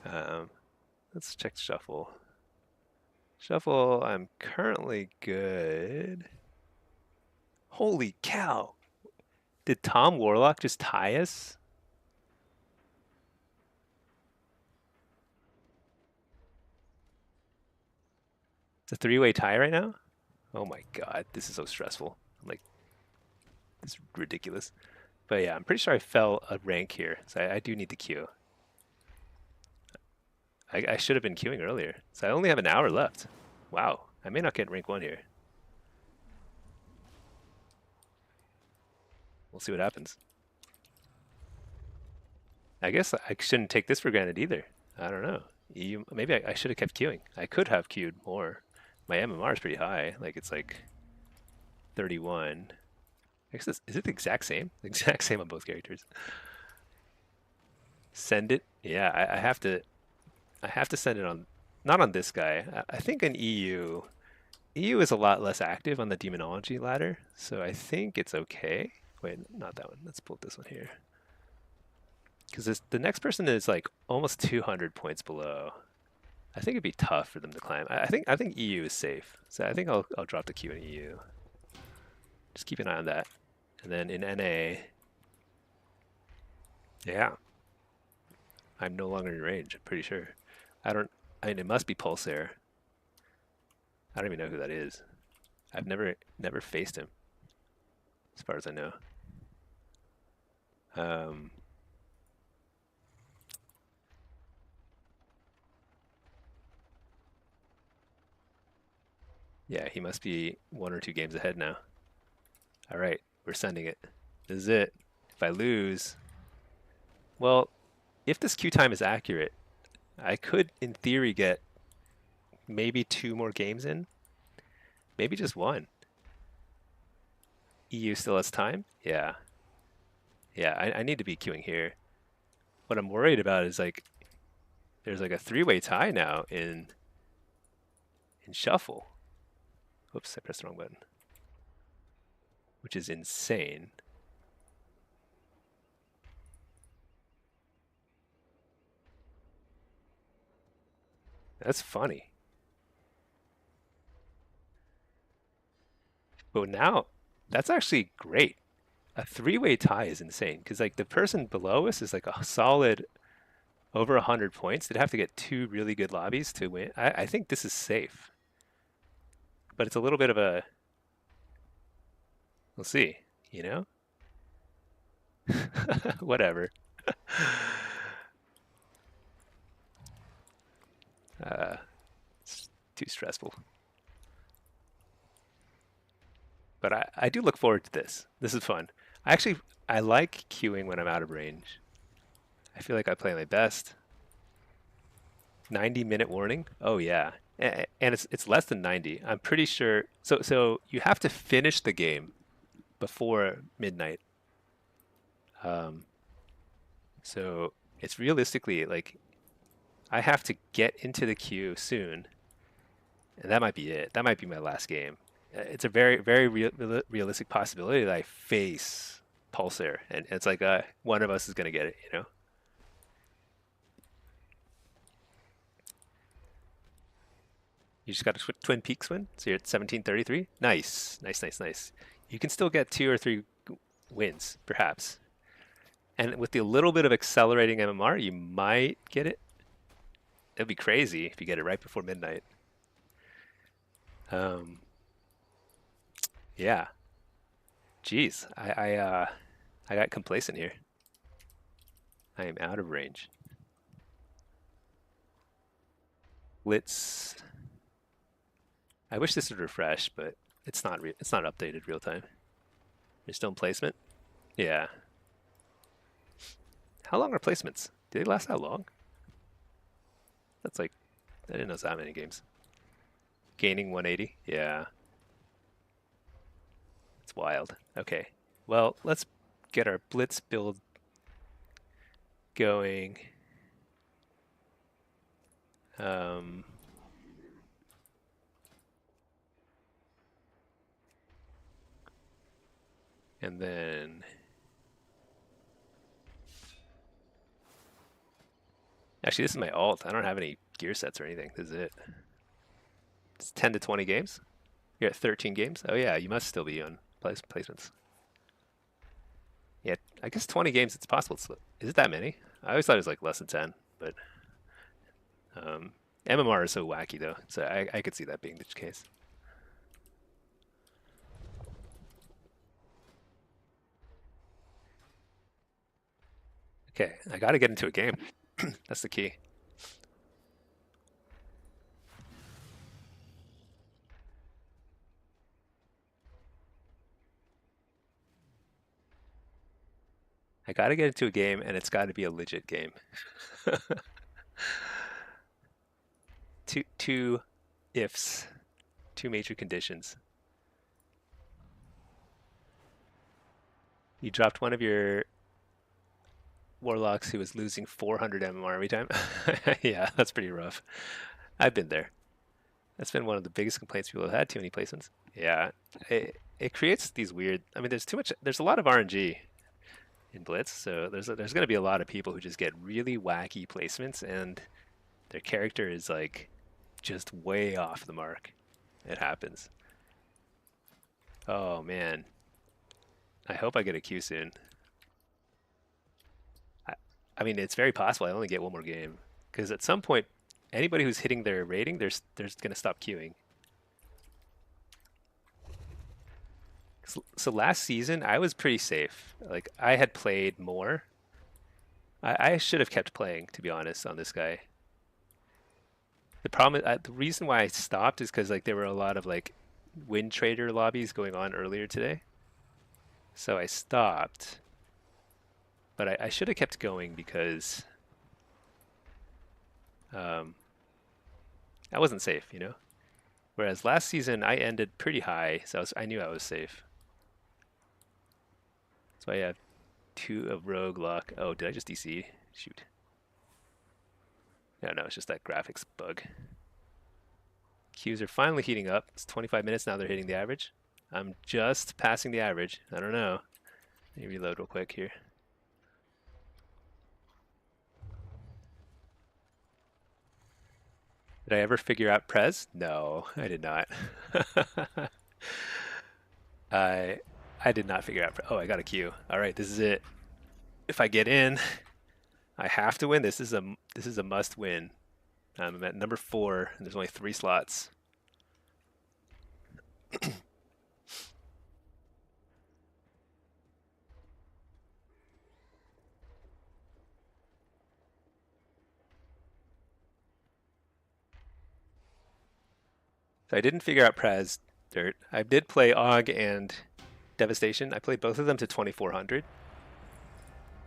um, let's check shuffle. Shuffle. I'm currently good. Holy cow! Did Tom Warlock just tie us? It's a three-way tie right now. Oh my god, this is so stressful. I'm like, this is ridiculous. But yeah, I'm pretty sure I fell a rank here, so I do need to queue. I should have been queuing earlier. So I only have an hour left. Wow, I may not get rank 1 here. We'll see what happens. I guess I shouldn't take this for granted either. I don't know. Maybe I should have kept queuing. I could have queued more. My MMR is pretty high. Like it's like 31. I guess is it the exact same? The exact same on both characters. Send it. Yeah, I have to. I have to send it on. Not on this guy. I think in EU. EU is a lot less active on the demonology ladder, so I think it's okay. Wait, not that one. Let's pull this one here. Because the next person is like almost 200 points below. I think it'd be tough for them to climb. I think EU is safe, so I think I'll drop the Q in EU. Just keep an eye on that. And then in NA, yeah, I'm no longer in range. I'm pretty sure. I mean, it must be Pulsar. I don't even know who that is. I've never faced him, as far as I know. Yeah, he must be 1 or 2 games ahead now. All right, we're sending it. This is it. If I lose, well, if this queue time is accurate, I could, in theory, get maybe 2 more games in. Maybe just 1. EU still has time? Yeah. Yeah, I need to be queuing here. What I'm worried about is like, there's like a 3-way tie now in shuffle. Oops, I pressed the wrong button. Which is insane. That's funny. But now, that's actually great. A 3-way tie is insane because like the person below us is like a solid over 100 points. They'd have to get 2 really good lobbies to win. I think this is safe. But it's a little bit of a, we'll see, you know? Whatever. It's too stressful. But I do look forward to this. This is fun. I like queuing when I'm out of range. I feel like I play my best. 90-minute warning? Oh yeah. And it's less than 90. I'm pretty sure. So you have to finish the game before midnight. So it's realistically like I have to get into the queue soon, and that might be it. That might be my last game. It's a very realistic possibility that I face Pulsar, and it's like one of us is gonna get it, you know. You just got a Twin Peaks win, so you're at 1733. Nice, nice, nice, nice. You can still get 2 or 3 wins, perhaps. And with the little bit of accelerating MMR, you might get it. it'd be crazy if you get it right before midnight. Um, yeah. Jeez, I got complacent here. I am out of range. Blitz. I wish this would refresh, but it's not updated real time. You're still in placement? Yeah. How long are placements? Do they last that long? That's like I didn't know it's that many games. Gaining 180? Yeah. It's wild. Okay. Well, let's get our blitz build going. Um, and then actually this is my alt. I don't have any gear sets or anything. This is it. It's 10 to 20 games. You're at 13 games. Oh yeah, you must still be on placements. Yeah, I guess 20 games. It's possible. Is it that many? I always thought it was like less than 10, but um, MMR is so wacky though, so I could see that being the case. Okay, I got to get into a game. That's the key. I got to get into a game, and it's got to be a legit game. Two ifs, two major conditions. You dropped one of your warlocks who was losing 400 MMR every time. Yeah, that's pretty rough. I've been there. That's been one of the biggest complaints people have had. Too many placements. Yeah, it creates these weird. I mean, there's too much. There's a lot of RNG in Blitz, so there's going to be a lot of people who just get really wacky placements, and their character is like just way off the mark. It happens. Oh man, I hope I get a Q soon. I, I mean, it's very possible I only get one more game because at some point, anybody who's hitting their rating, there's going to stop queuing. So last season, I was pretty safe. Like I had played more. I should have kept playing, to be honest, on this guy. The reason why I stopped is because like there were a lot of like win trader lobbies going on earlier today, so I stopped. But I should have kept going because um, I wasn't safe, you know. Whereas last season I ended pretty high, so I knew I was safe. So I have two of rogue luck. Oh, did I just DC? Shoot. No, it's just that graphics bug. Queues are finally heating up. It's 25 minutes now. They're hitting the average. I'm just passing the average. I don't know. Let me reload real quick here. Did I ever figure out Prez? No, I did not. I I did not figure out. Oh, I got a queue. All right, this is it. If I get in, I have to win. This is a must win. I'm at number 4, and there's only 3 slots. So I didn't figure out Prez Dirt. I did play Og and Devastation. I played both of them to 2400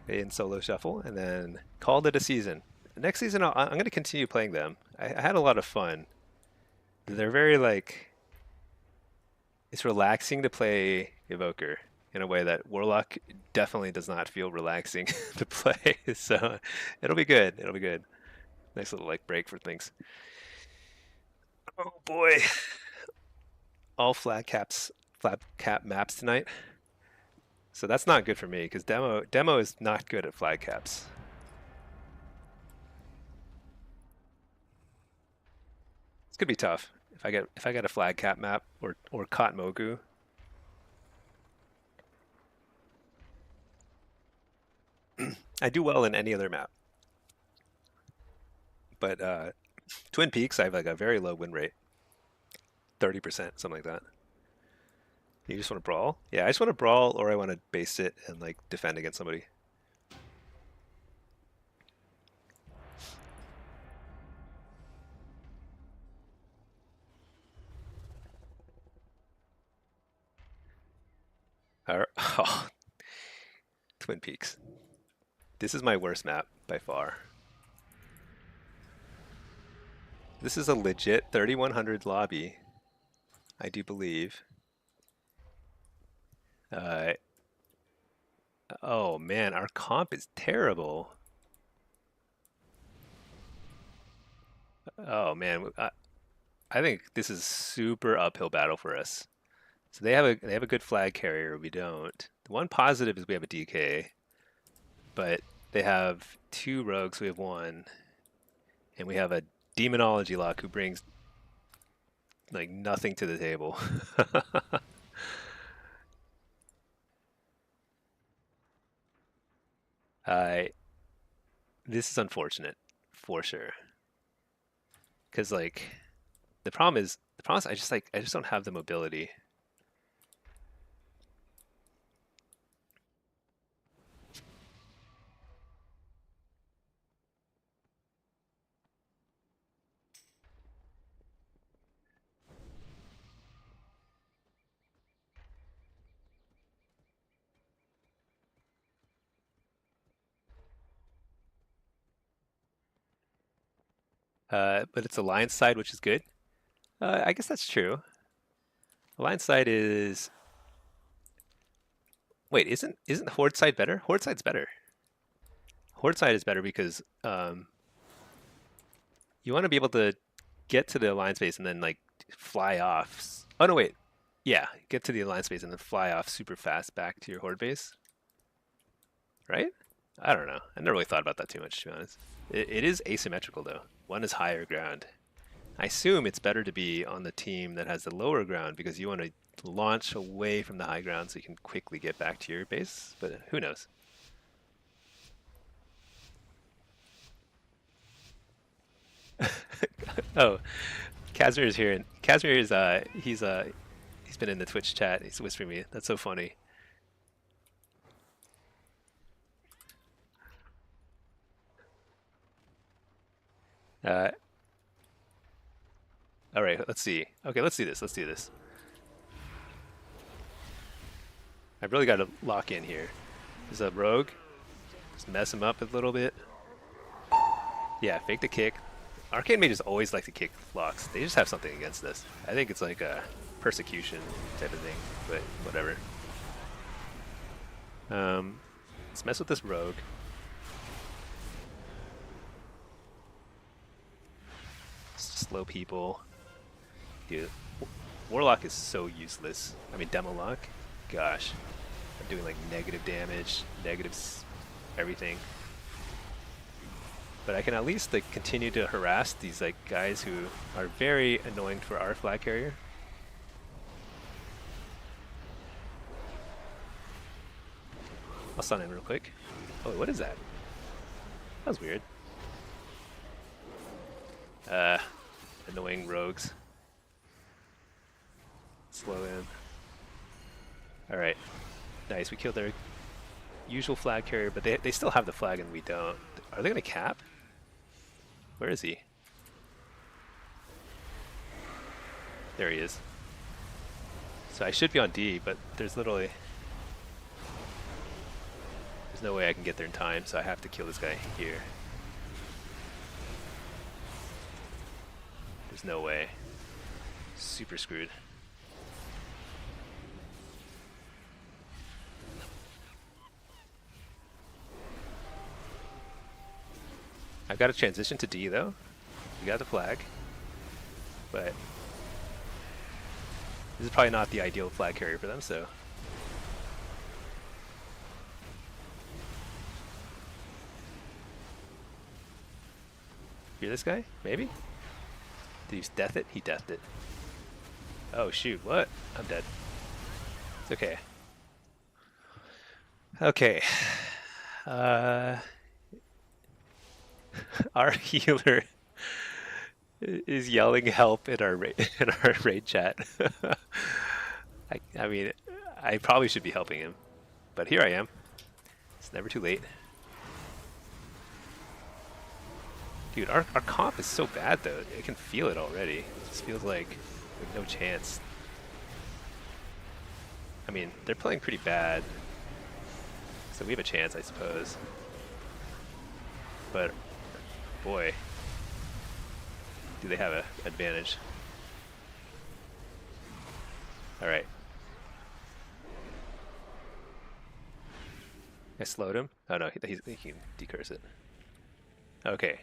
in solo shuffle, and then called it a season. Next season, I'm going to continue playing them. I had a lot of fun. They're very like it's relaxing to play Evoker in a way that Warlock definitely does not feel relaxing to play. So it'll be good. It'll be good. Nice little like break for things. Oh boy, all flat cap maps tonight. So that's not good for me because demo is not good at flag caps. It's gonna be tough if I get a flag cap map or caught Mogu. I do well in any other map. But Twin Peaks, I have like a very low win rate, 30%, something like that. You just want to brawl? Yeah, I just want to brawl, or I want to base it and like defend against somebody. Oh, Twin Peaks. This is my worst map by far. This is a legit 3100 lobby, I do believe. Uh, oh man, our comp is terrible. Oh man, I think this is super uphill battle for us. So they have a good flag carrier. We don't. The one positive is we have a DK, but they have two rogues. We have one, and we have a demonology lock who brings like nothing to the table. I This is unfortunate for sure. Because like the problem is I just don't have the mobility. But it's alliance side, which is good. I guess that's true. Alliance side is wait, isn't horde side better? Horde side's better. Horde side is better because you want to be able to get to the alliance base and then like fly off. Oh no, wait. Yeah, get to the alliance base and then fly off super fast back to your horde base. Right? I don't know. I never really thought about that too much, to be honest. It is asymmetrical though. One is higher ground. I assume it's better to be on the team that has the lower ground because you want to launch away from the high ground so you can quickly get back to your base. But who knows? Oh, Casimir is here, and Casimir is he's been in the Twitch chat. He's whispering me. That's so funny. Uh, all right, let's see. Okay, let's do this. Let's do this. I've really got to lock in here. There's a rogue. Just mess him up a little bit. Yeah, fake the kick. Arcane mages always like to kick locks. They just have something against this. I think it's like a persecution type of thing, but whatever. Let's mess with this rogue. Slow people. Dude, warlock is so useless. I mean, demo lock. Gosh, I'm doing like negative damage, negatives, everything. But I can at least like continue to harass these like guys who are very annoying for our flag carrier. I'll stun in real quick. Oh, what is that? That was weird. Annoying rogues. Slow in. Alright. Nice, we killed their usual flag carrier, but they still have the flag and we don't. Are they gonna cap? Where is he? There he is. So I should be on D, but there's no way I can get there in time, so I have to kill this guy here. There's no way. Super screwed. I've got to transition to D though. We got the flag, but this is probably not the ideal flag carrier for them, so. Hear this guy? Maybe? Did he death it? He deathed it. Oh shoot, what? I'm dead. It's okay. Okay. Our healer is yelling help in our in our raid chat. I mean, I probably should be helping him, but here I am. It's never too late. Dude, our comp is so bad though. I can feel it already. It just feels like we have no chance. I mean, they're playing pretty bad, so we have a chance, I suppose. But boy, do they have an advantage. All right. I slowed him. Oh no, he can decurse it. Okay.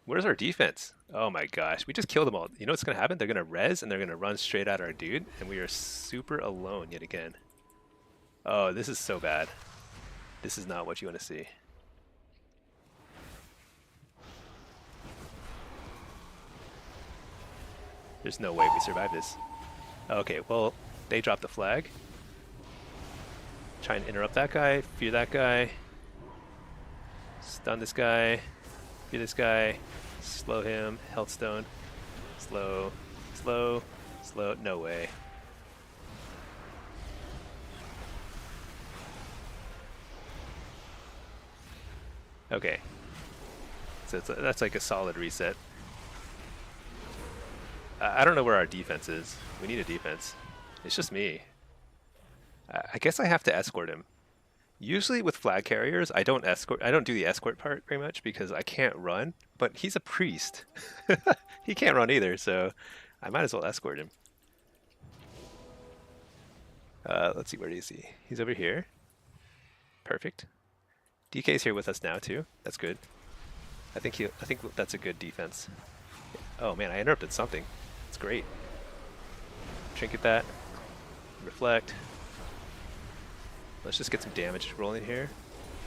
Where's our defense? Oh my gosh, we just killed them all. You know what's gonna happen? They're gonna res and they're gonna run straight at our dude, and we are super alone yet again. Oh, this is so bad. This is not what you want to see. There's no way we survive this. Okay, well, they dropped the flag. Try and interrupt that guy, fear that guy, stun this guy, fear this guy, slow him, health stone, slow, slow, slow, no way. Okay, so that's like a solid reset. I don't know where our defense is. We need a defense. It's just me. I guess I have to escort him. Usually with flag carriers, I don't escort. I don't do the escort part very much because I can't run. But he's a priest. He can't run either, so I might as well escort him. Let's see, where is he? He's over here. Perfect. DK's here with us now too. That's good. I think that's a good defense. Oh man, I interrupted something. It's great. Trinket that. Reflect. Let's just get some damage rolling here.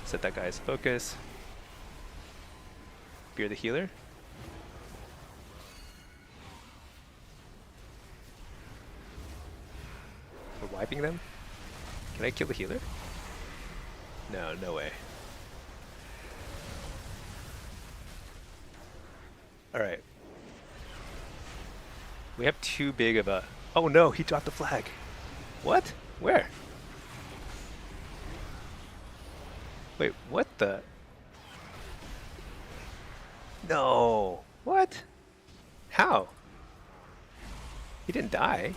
Set that guy's focus. Fear the healer. We're wiping them. Can I kill the healer? No, no way. Alright. We have too big of a... Oh no, he dropped the flag. What? Where? Wait, what the? No. What? How? He didn't die.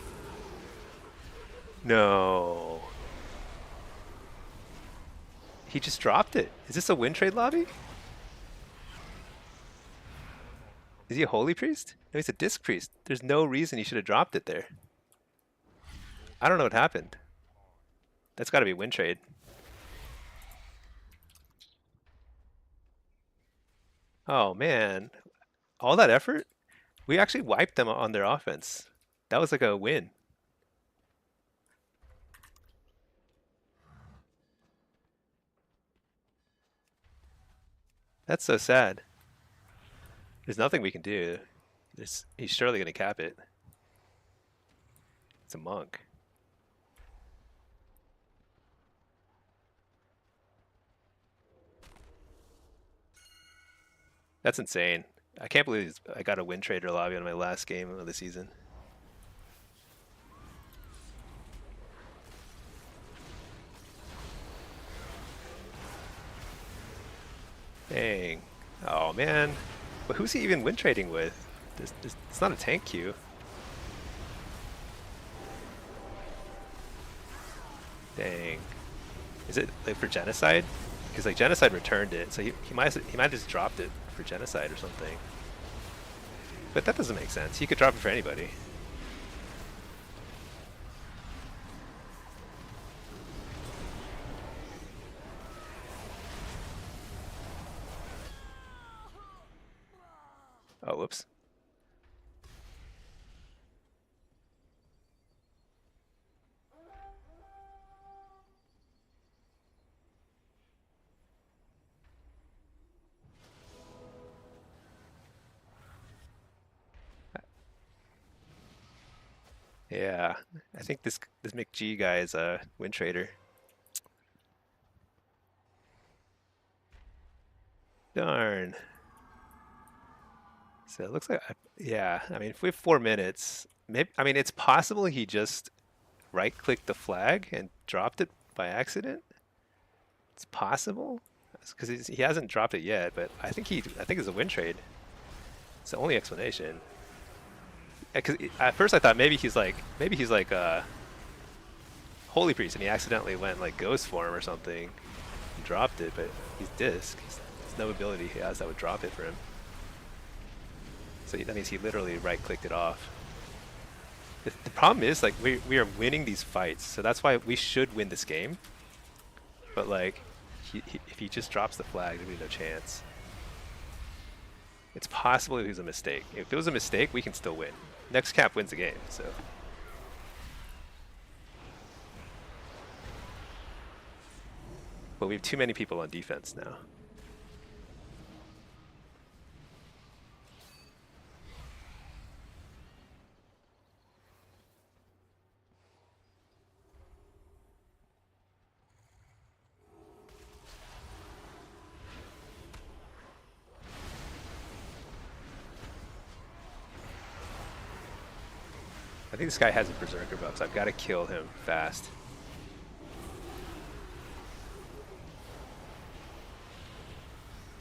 No. He just dropped it. Is this a win trade lobby? Is he a holy priest? No, he's a disc priest. There's no reason he should have dropped it there. I don't know what happened. That's got to be win trade. Oh man, all that effort? We actually wiped them on their offense. That was like a win. That's so sad. There's nothing we can do. He's surely going to cap it. It's a monk. That's insane. I can't believe I got a win trader lobby on my last game of the season. Dang. Oh man. But who's he even win trading with? It's not a tank queue. Dang. Is it like for genocide? Because like genocide returned it, so he might have just dropped it for genocide or something. But that doesn't make sense. He could drop it for anybody. Oh, whoops. Yeah, I think this McG guy is a win trader. Darn. So it looks like, yeah, I mean, if we have 4 minutes, maybe, I mean, it's possible he just right-clicked the flag and dropped it by accident. It's possible because he hasn't dropped it yet, but I think it's a win trade. It's the only explanation. Because at first I thought maybe he's like holy priest and he accidentally went like ghost form or something and dropped it, but he's disc. There's no ability he has that would drop it for him. So that means he literally right-clicked it off. The problem is like we are winning these fights, so that's why we should win this game. But like, if he just drops the flag, there'd be no chance. It's possible it was a mistake. If it was a mistake, we can still win. Next cap wins the game, so. But we have too many people on defense now. I think this guy has a berserker buff, so I've got to kill him fast.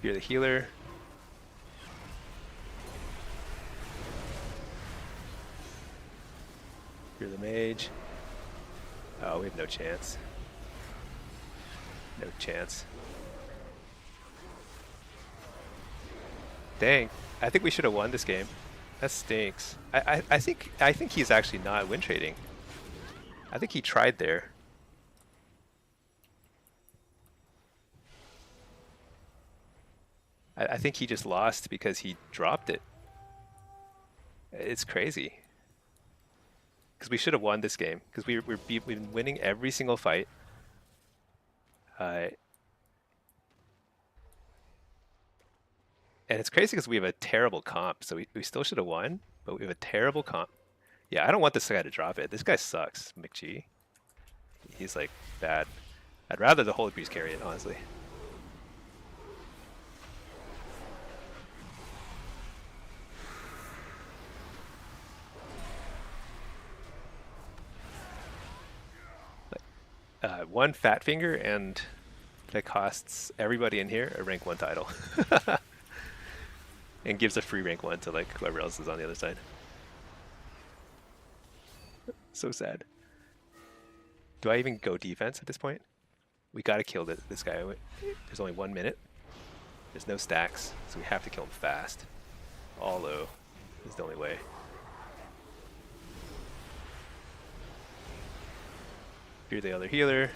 You're the healer. You're the mage. Oh, we have no chance. No chance. Dang, I think we should have won this game. That stinks. I think he's actually not win trading. I think he tried there. I think he just lost because he dropped it. It's crazy. Because we should have won this game. Because we've been winning every single fight. And it's crazy because we have a terrible comp, so we still should have won, but we have a terrible comp. Yeah, I don't want this guy to drop it. This guy sucks, McG. He's like bad. I'd rather the Holy Priest carry it, honestly. One fat finger and that costs everybody in here a rank 1 title. And gives a free rank 1 to like whoever else is on the other side. So sad. Do I even go defense at this point? We gotta kill this guy. There's only 1 minute. There's no stacks, so we have to kill him fast. All low is the only way. You're the other healer.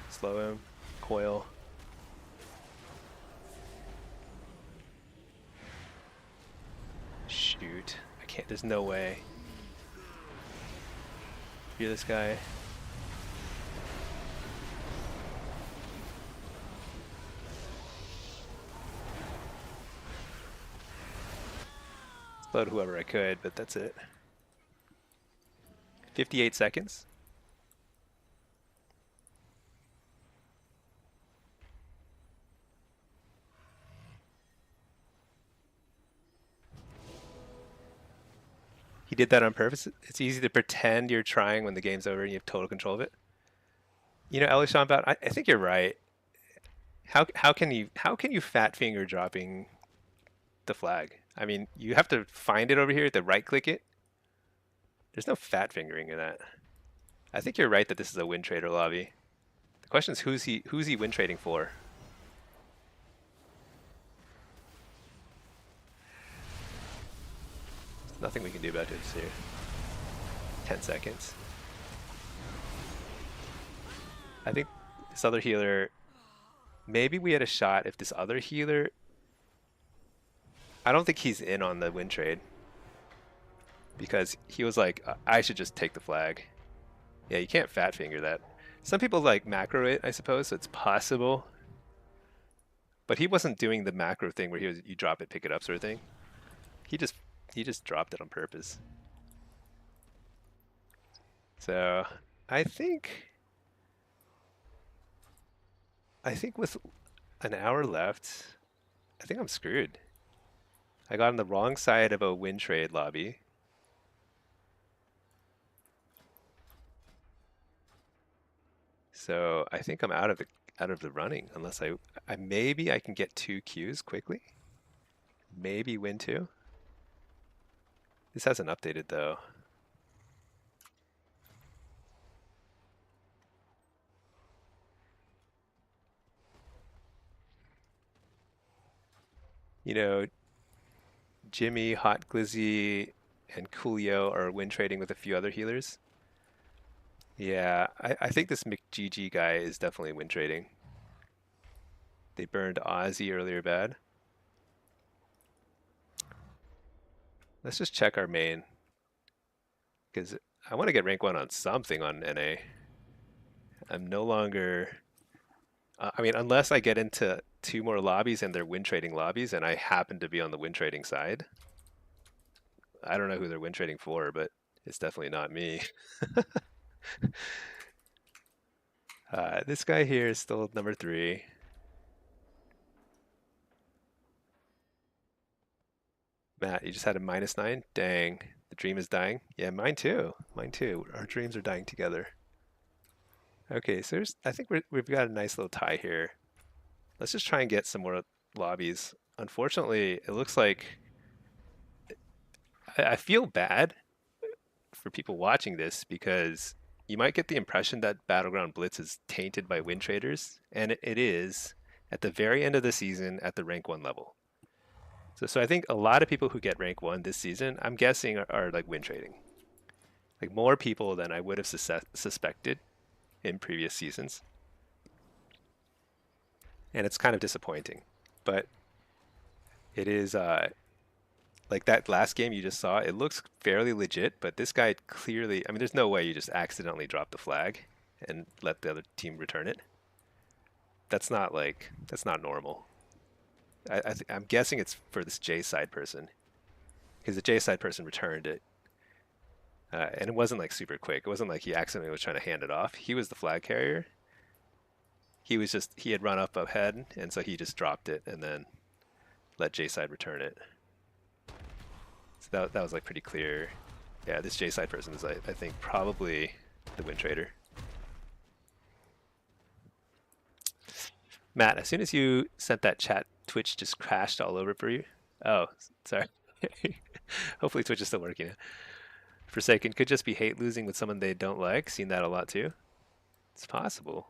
Slow him. Coil. Shoot. I can't. There's no way. You're this guy. Slowed whoever I could, but that's it. 58 seconds. He did that on purpose. It's easy to pretend you're trying when the game's over and you have total control of it. You know, Elishambot, I think you're right. How can you fat finger dropping the flag? I mean, you have to find it over here to right click it. There's no fat fingering in that. I think you're right that this is a win trader lobby. The question is who's he win trading for? There's nothing we can do about this here. 10 seconds. I think this other healer, maybe we had a shot if this other healer, I don't think he's in on the win trade. Because he was like, I should just take the flag. Yeah, you can't fat finger that. Some people like macro it, I suppose, so it's possible. But he wasn't doing the macro thing where you drop it, pick it up sort of thing. He just dropped it on purpose. So I think with an hour left, I think I'm screwed. I got on the wrong side of a win trade lobby. So I think I'm out of the running unless I maybe I can get 2 queues quickly. Maybe win 2. This hasn't updated though. You know, Jimmy, Hot Glizzy, and Coolio are win trading with a few other healers. Yeah, I think this McGG guy is definitely win trading. They burned Ozzy earlier bad. Let's just check our main because I want to get rank 1 on something on NA. I'm no longer. I mean, unless I get into 2 more lobbies and they're win trading lobbies, and I happen to be on the win trading side. I don't know who they're win trading for, but it's definitely not me. This guy here is still number 3. Matt, you just had a -9? Dang, the dream is dying. Yeah, mine too. Mine too. Our dreams are dying together. Okay, so I think we've got a nice little tie here. Let's just try and get some more lobbies. Unfortunately, it looks like I feel bad for people watching this because you might get the impression that Battleground Blitz is tainted by win traders, and it is at the very end of the season at the rank 1 level. So I think a lot of people who get rank 1 this season, I'm guessing, are like win trading. Like more people than I would have suspected in previous seasons. And it's kind of disappointing. But it is like that last game you just saw, it looks fairly legit, but this guy clearly, I mean, there's no way you just accidentally drop the flag and let the other team return it. That's not normal. I'm guessing it's for this J side person because the J side person returned it. And it wasn't like super quick. It wasn't like he accidentally was trying to hand it off. He was the flag carrier. He had run up ahead, and so he just dropped it and then let J side return it. So that was like pretty clear. Yeah, this J side person is I think probably the win trader. Matt, as soon as you sent that chat, Twitch just crashed all over for you. Oh, sorry. Hopefully Twitch is still working. Forsaken could just be hate losing with someone they don't like. Seen that a lot too. It's possible.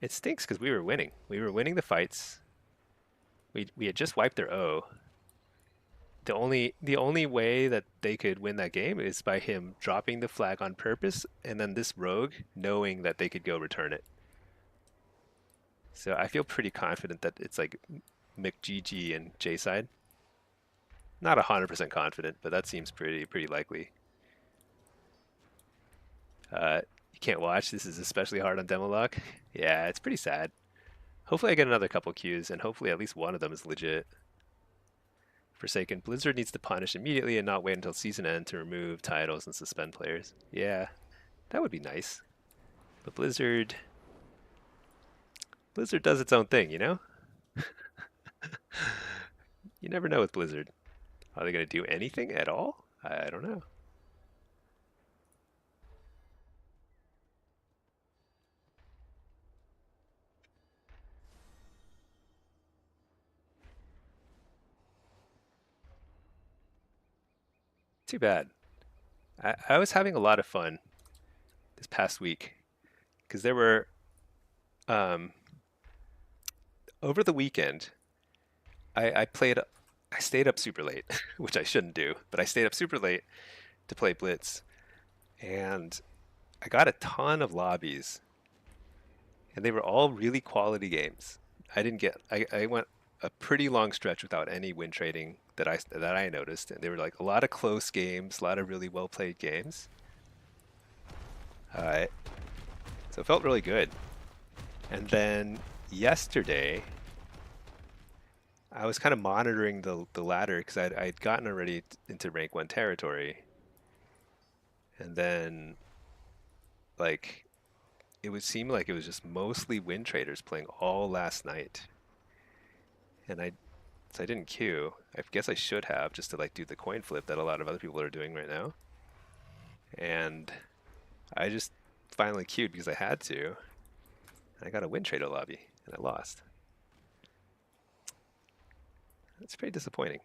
It stinks because we were winning. We were winning the fights. We had just wiped their O. The only way that they could win that game is by him dropping the flag on purpose, and then this rogue knowing that they could go return it. So I feel pretty confident that it's like McGG and J side. Not 100% confident, but that seems pretty likely. You can't watch. This is especially hard on Demolock. Yeah, it's pretty sad. Hopefully I get another couple queues, and hopefully at least one of them is legit. Forsaken, Blizzard needs to punish immediately and not wait until season end to remove titles and suspend players. Yeah, that would be nice. But Blizzard does its own thing, you know? You never know with Blizzard. Are they going to do anything at all? I don't know. Too bad. I was having a lot of fun this past week because there were um, over the weekend. I stayed up super late, which I shouldn't do, but I stayed up super late to play Blitz, and I got a ton of lobbies, and they were all really quality games. I went a pretty long stretch without any win trading that I noticed, and they were like a lot of close games, a lot of really well played games. Uh, so it felt really good. And then yesterday, I was kind of monitoring the ladder because I'd gotten already into rank 1 territory, and then like it would seem like it was just mostly win traders playing all last night, and So I didn't queue. I guess I should have, just to like do the coin flip that a lot of other people are doing right now. And I just finally queued because I had to. And I got a win trader lobby, and I lost. That's pretty disappointing.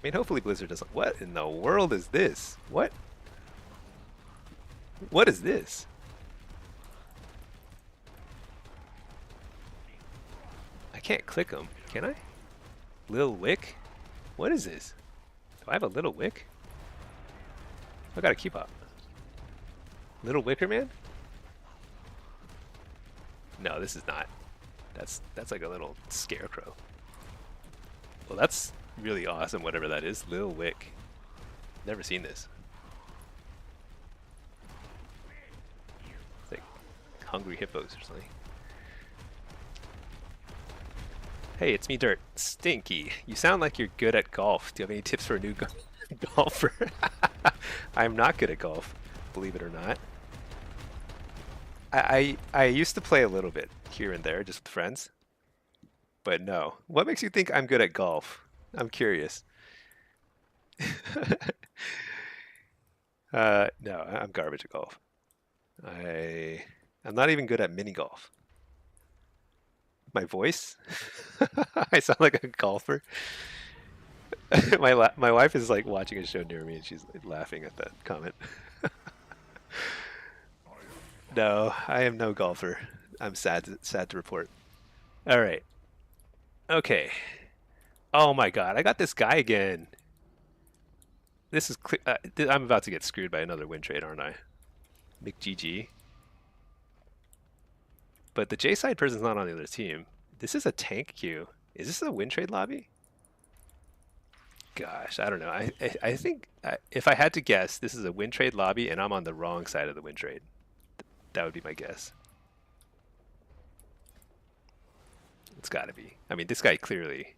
I mean, hopefully Blizzard doesn't. What in the world is this? What? What is this? I can't click them, can I? Lil Wick? What is this? Do I have a Little Wick? I got a keep up. Little Wicker Man? No, this is not. That's like a little scarecrow. Well, that's really awesome, whatever that is. Lil Wick. Never seen this. It's like hungry hippos or something. Hey, it's me, Dirt. Stinky. You sound like you're good at golf. Do you have any tips for a new golfer? I'm not good at golf, believe it or not. I used to play a little bit here and there, just with friends. But no. What makes you think I'm good at golf? I'm curious. No, I'm garbage at golf. I'm not even good at mini golf. My voice? I sound like a golfer. My wife is like watching a show near me and she's like, laughing at that comment. No, I am no golfer. I'm sad to report. All right. Okay. Oh my god, I got this guy again. This is I'm about to get screwed by another win trade, aren't I? McGG. But the J side person's not on the other team. This is a tank queue. Is this a win trade lobby? Gosh, I don't know. I think if I had to guess, this is a win trade lobby, and I'm on the wrong side of the win trade. That would be my guess. It's got to be. I mean, this guy clearly.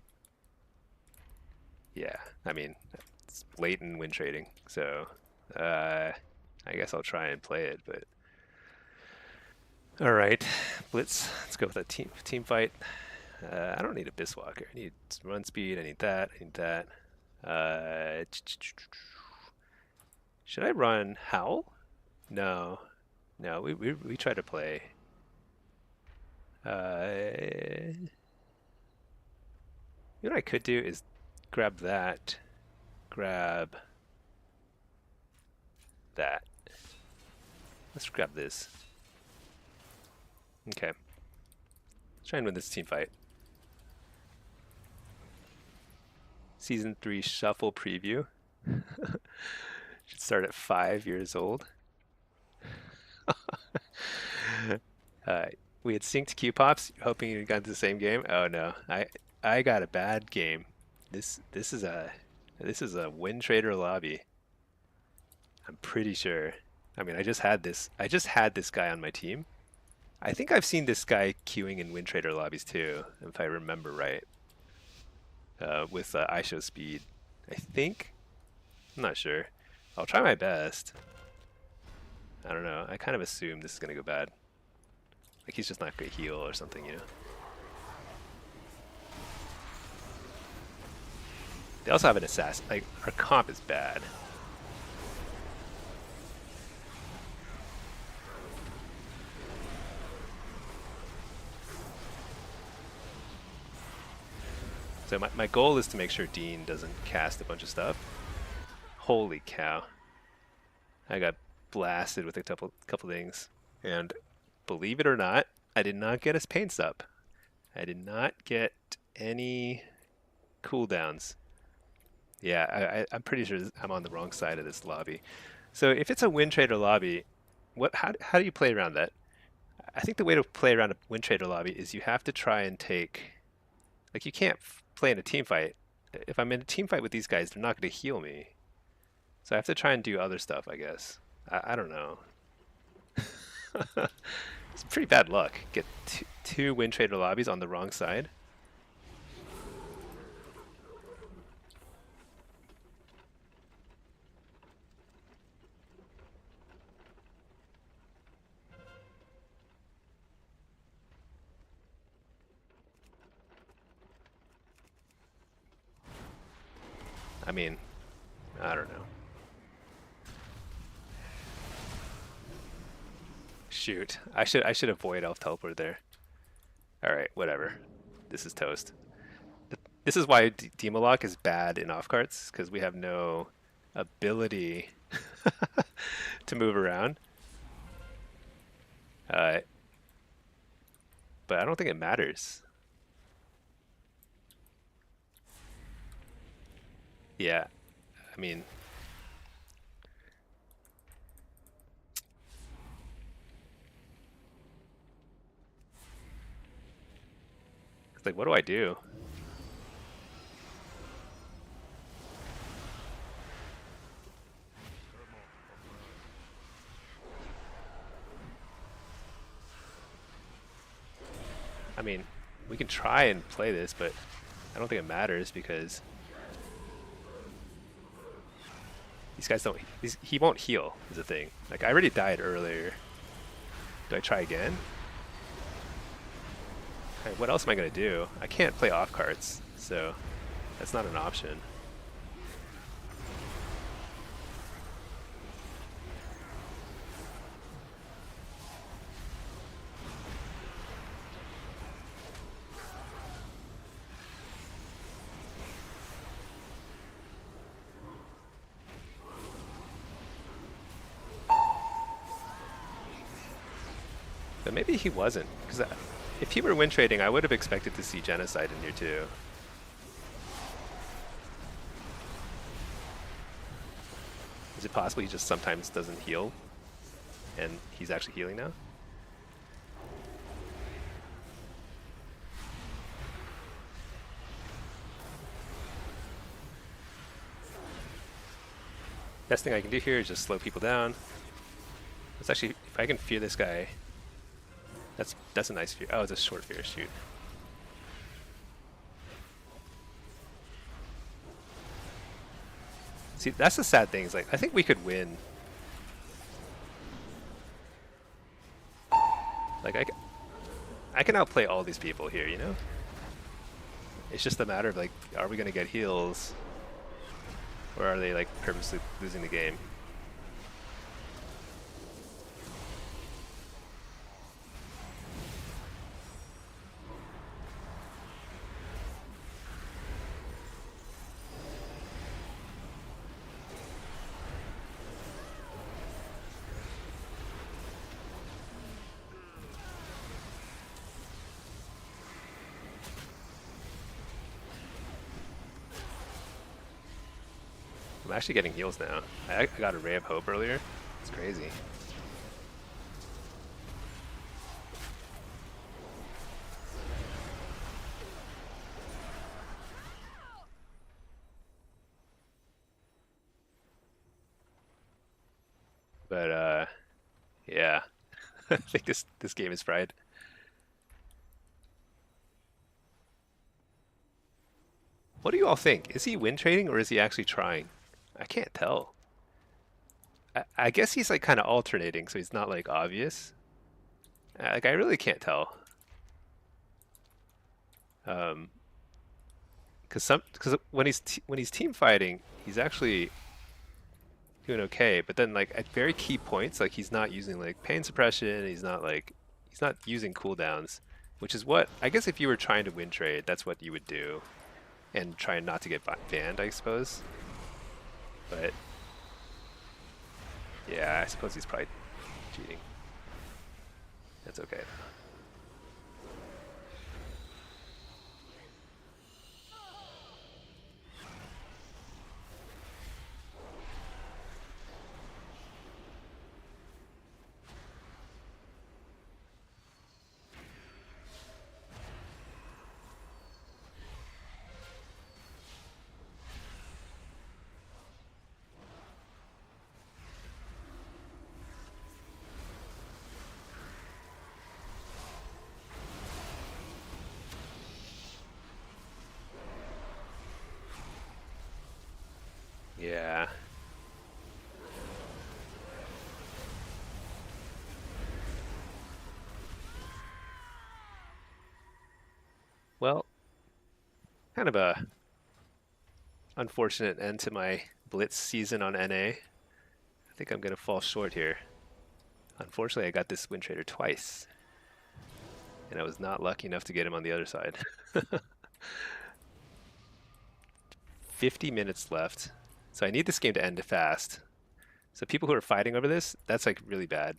Yeah, I mean, it's blatant win trading. So, I guess I'll try and play it. But all right, Blitz. Let's go with a team fight. I don't need a Biswalker. I need run speed. I need that. I need that. Should I run Howl? No. No, we try to play. You know what I could do is grab that. Grab that. Let's grab this. Okay. Let's try and win this team fight. Season 3 Shuffle Preview. Should start at 5 years old. We had synced Q-Pops, hoping you got into the same game. Oh no, I got a bad game. This is a win trader lobby. I'm pretty sure. I mean, I just had this guy on my team. I think I've seen this guy queuing in win trader lobbies too, if I remember right. With iShow speed, I think. I'm not sure. I'll try my best. I don't know. I kind of assume this is gonna go bad. Like he's just not gonna heal or something, you know. They also have an assassin. Like our comp is bad. So my goal is to make sure Dean doesn't cast a bunch of stuff. Holy cow. I got blasted with a couple things. And believe it or not, I did not get his paints up. I did not get any cooldowns. Yeah, I'm pretty sure I'm on the wrong side of this lobby. So if it's a win trader lobby, how do you play around that? I think the way to play around a win trader lobby is you have to try and take, like you can't play in a team fight. If I'm in a team fight with these guys, they're not going to heal me. So I have to try and do other stuff, I guess. I don't know. It's pretty bad luck. Get two win trader lobbies on the wrong side. I mean, I don't know. Shoot, I should avoid elf teleport there. All right, whatever. This is toast. This is why Demolock is bad in off carts because we have no ability to move around. Uh, but I don't think it matters. Yeah, I mean, it's like, what do I do? I mean, we can try and play this, but I don't think it matters because these guys don't. He won't heal. Is the thing. Like I already died earlier. Do I try again? All right, what else am I gonna do? I can't play off carts, so that's not an option. But maybe he wasn't, because if he were win trading, I would have expected to see genocide in here too. Is it possible he just sometimes doesn't heal, and he's actually healing now? Best thing I can do here is just slow people down. Let's actually, if I can fear this guy, that's a nice fear. Oh, it's a short fear. Shoot. See, that's the sad thing. Is like I think we could win. Like I can outplay all these people here. You know. It's just a matter of like, are we gonna get heals, or are they like purposely losing the game? I'm actually getting heals now. I got a Ray of Hope earlier. It's crazy. But yeah. I think this game is fried. What do you all think? Is he win trading or is he actually trying? I can't tell. I guess he's like kind of alternating, so he's not like obvious. Like I really can't tell. Um, because when he's team fighting, he's actually doing okay. But then like at very key points, like he's not using like pain suppression. He's not using cooldowns, which is what I guess if you were trying to win trade, that's what you would do, and try not to get banned, I suppose. But yeah, I suppose he's probably cheating. That's okay. Yeah. Well, kind of a unfortunate end to my Blitz season on NA. I think I'm gonna fall short here. Unfortunately, I got this Wind Trader twice, and I was not lucky enough to get him on the other side. 50 minutes left, so I need this game to end fast. So people who are fighting over this, that's like really bad.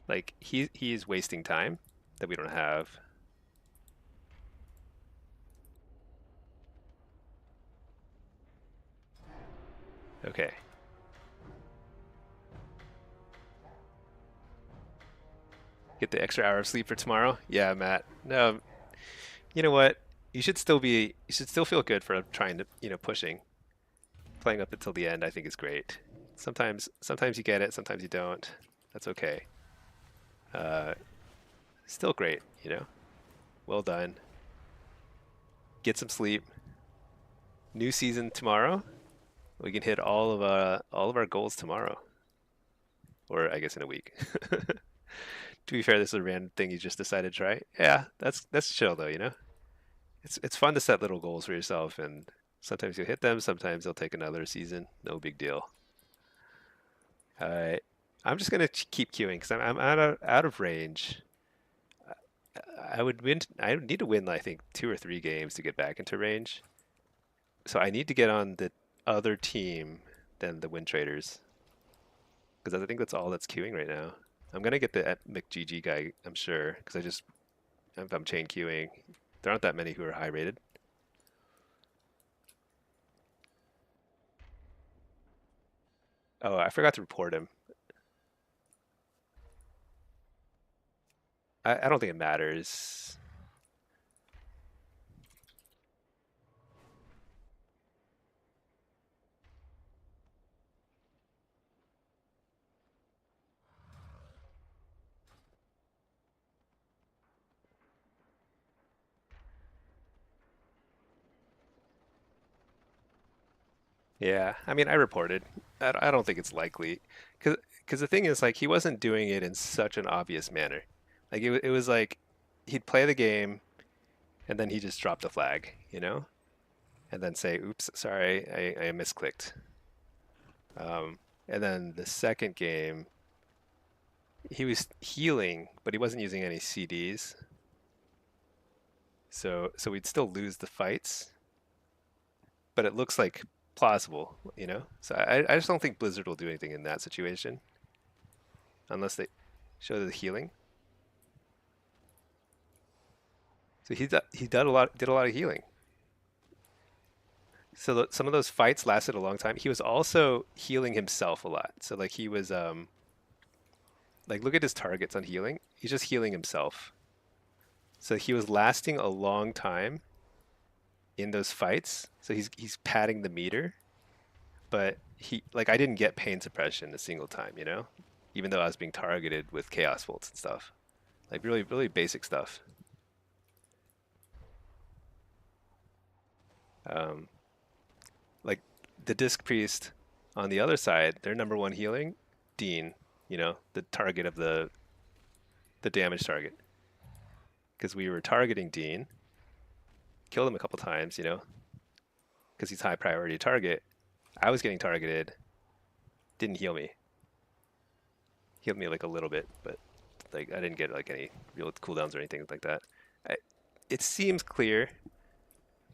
Like he's wasting time that we don't have. Okay. Get the extra hour of sleep for tomorrow? Yeah, Matt. No, you know what? You should still feel good for trying to, pushing. Playing up until the end, I think is great. Sometimes you get it, sometimes you don't. That's okay. Uh, Still great. Well done. Get some sleep. New season tomorrow. We can hit all of our goals tomorrow, or I guess in a week. To be fair, this is a random thing you just decided to try. Yeah, that's chill though. It's fun to set little goals for yourself, and sometimes you'll hit them, sometimes they'll take another season. No big deal. All right, I'm just gonna keep queuing because I'm out of range. I would win. I would need to win, I think, 2 or 3 games to get back into range. So I need to get on the other team than the Wind Traders because I think that's all that's queuing right now. I'm gonna get the McGG guy, I'm sure, because if I'm chain queuing, there aren't that many who are high rated. Oh, I forgot to report him. I don't think it matters. Yeah, I mean, I reported. I don't think it's likely, because the thing is, like, he wasn't doing it in such an obvious manner. Like, it was like he'd play the game and then he just dropped the flag, and then say, "Oops, sorry, I misclicked." And then the second game, he was healing, but he wasn't using any CDs, so we'd still lose the fights, but it looks like plausible. So I just don't think Blizzard will do anything in that situation unless they show the healing. So he did a lot of healing. So some of those fights lasted a long time. He was also healing himself a lot. So like he was like look at his targets on healing. He's just healing himself. So he was lasting a long time in those fights. So he's padding the meter, but I didn't get pain suppression a single time, even though I was being targeted with chaos bolts and stuff. Like really really basic stuff. Um, like the disc priest on the other side, their number one healing, Dean, the target of the damage target. Because we were targeting Dean, killed him a couple times, because he's high priority target. I was getting targeted, didn't heal me. Healed me like a little bit, but like I didn't get like any real cooldowns or anything like that. I, it seems clear,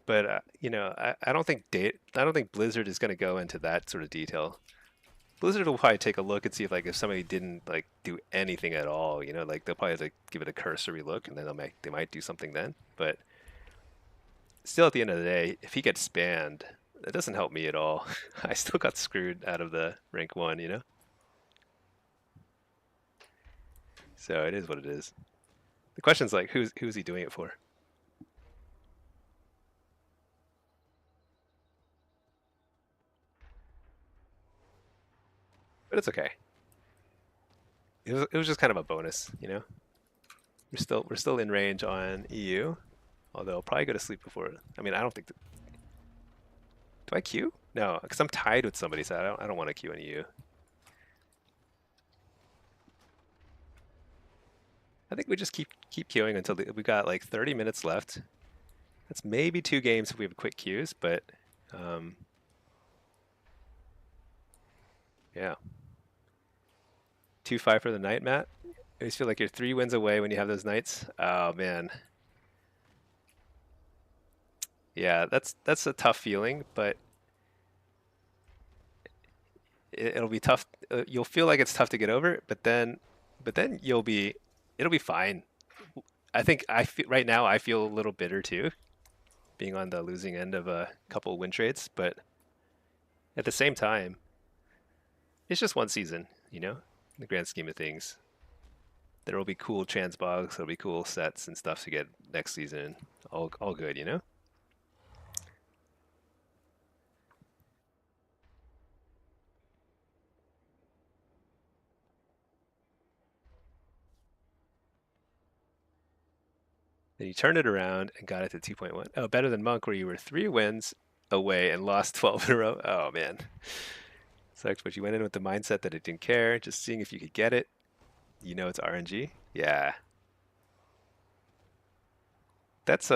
but I don't think Blizzard is going to go into that sort of detail. Blizzard will probably take a look and see if somebody didn't like do anything at all, like they'll probably like give it a cursory look and then they might do something then. But still, at the end of the day, if he gets spanned, that doesn't help me at all. I still got screwed out of the rank 1. So it is what it is. The question's like, who's he doing it for? But it's okay. It was just kind of a bonus. We're still in range on EU, although I'll probably go to sleep before. I mean, I don't think. Do I queue? No, because I'm tied with somebody, so I don't want to queue on EU. I think we just keep queuing until we got like 30 minutes left. That's maybe 2 games if we have quick queues, but um, yeah. 2-5 for the night, Matt. I always feel like you're 3 wins away when you have those nights. Oh man, yeah, that's a tough feeling, but it'll be tough. You'll feel like it's tough to get over, but then it'll be fine. I think I feel right now I feel a little bitter too, being on the losing end of a couple win trades, but at the same time, it's just one season, in the grand scheme of things. There will be cool transbogs, there'll be cool sets and stuff to get next season. All good. Then you turned it around and got it to 2.1. Oh, better than Monk, where you were 3 wins away and lost 12 in a row. Oh man, sucks. But you went in with the mindset that it didn't care, just seeing if you could get it. It's RNG. Yeah, that's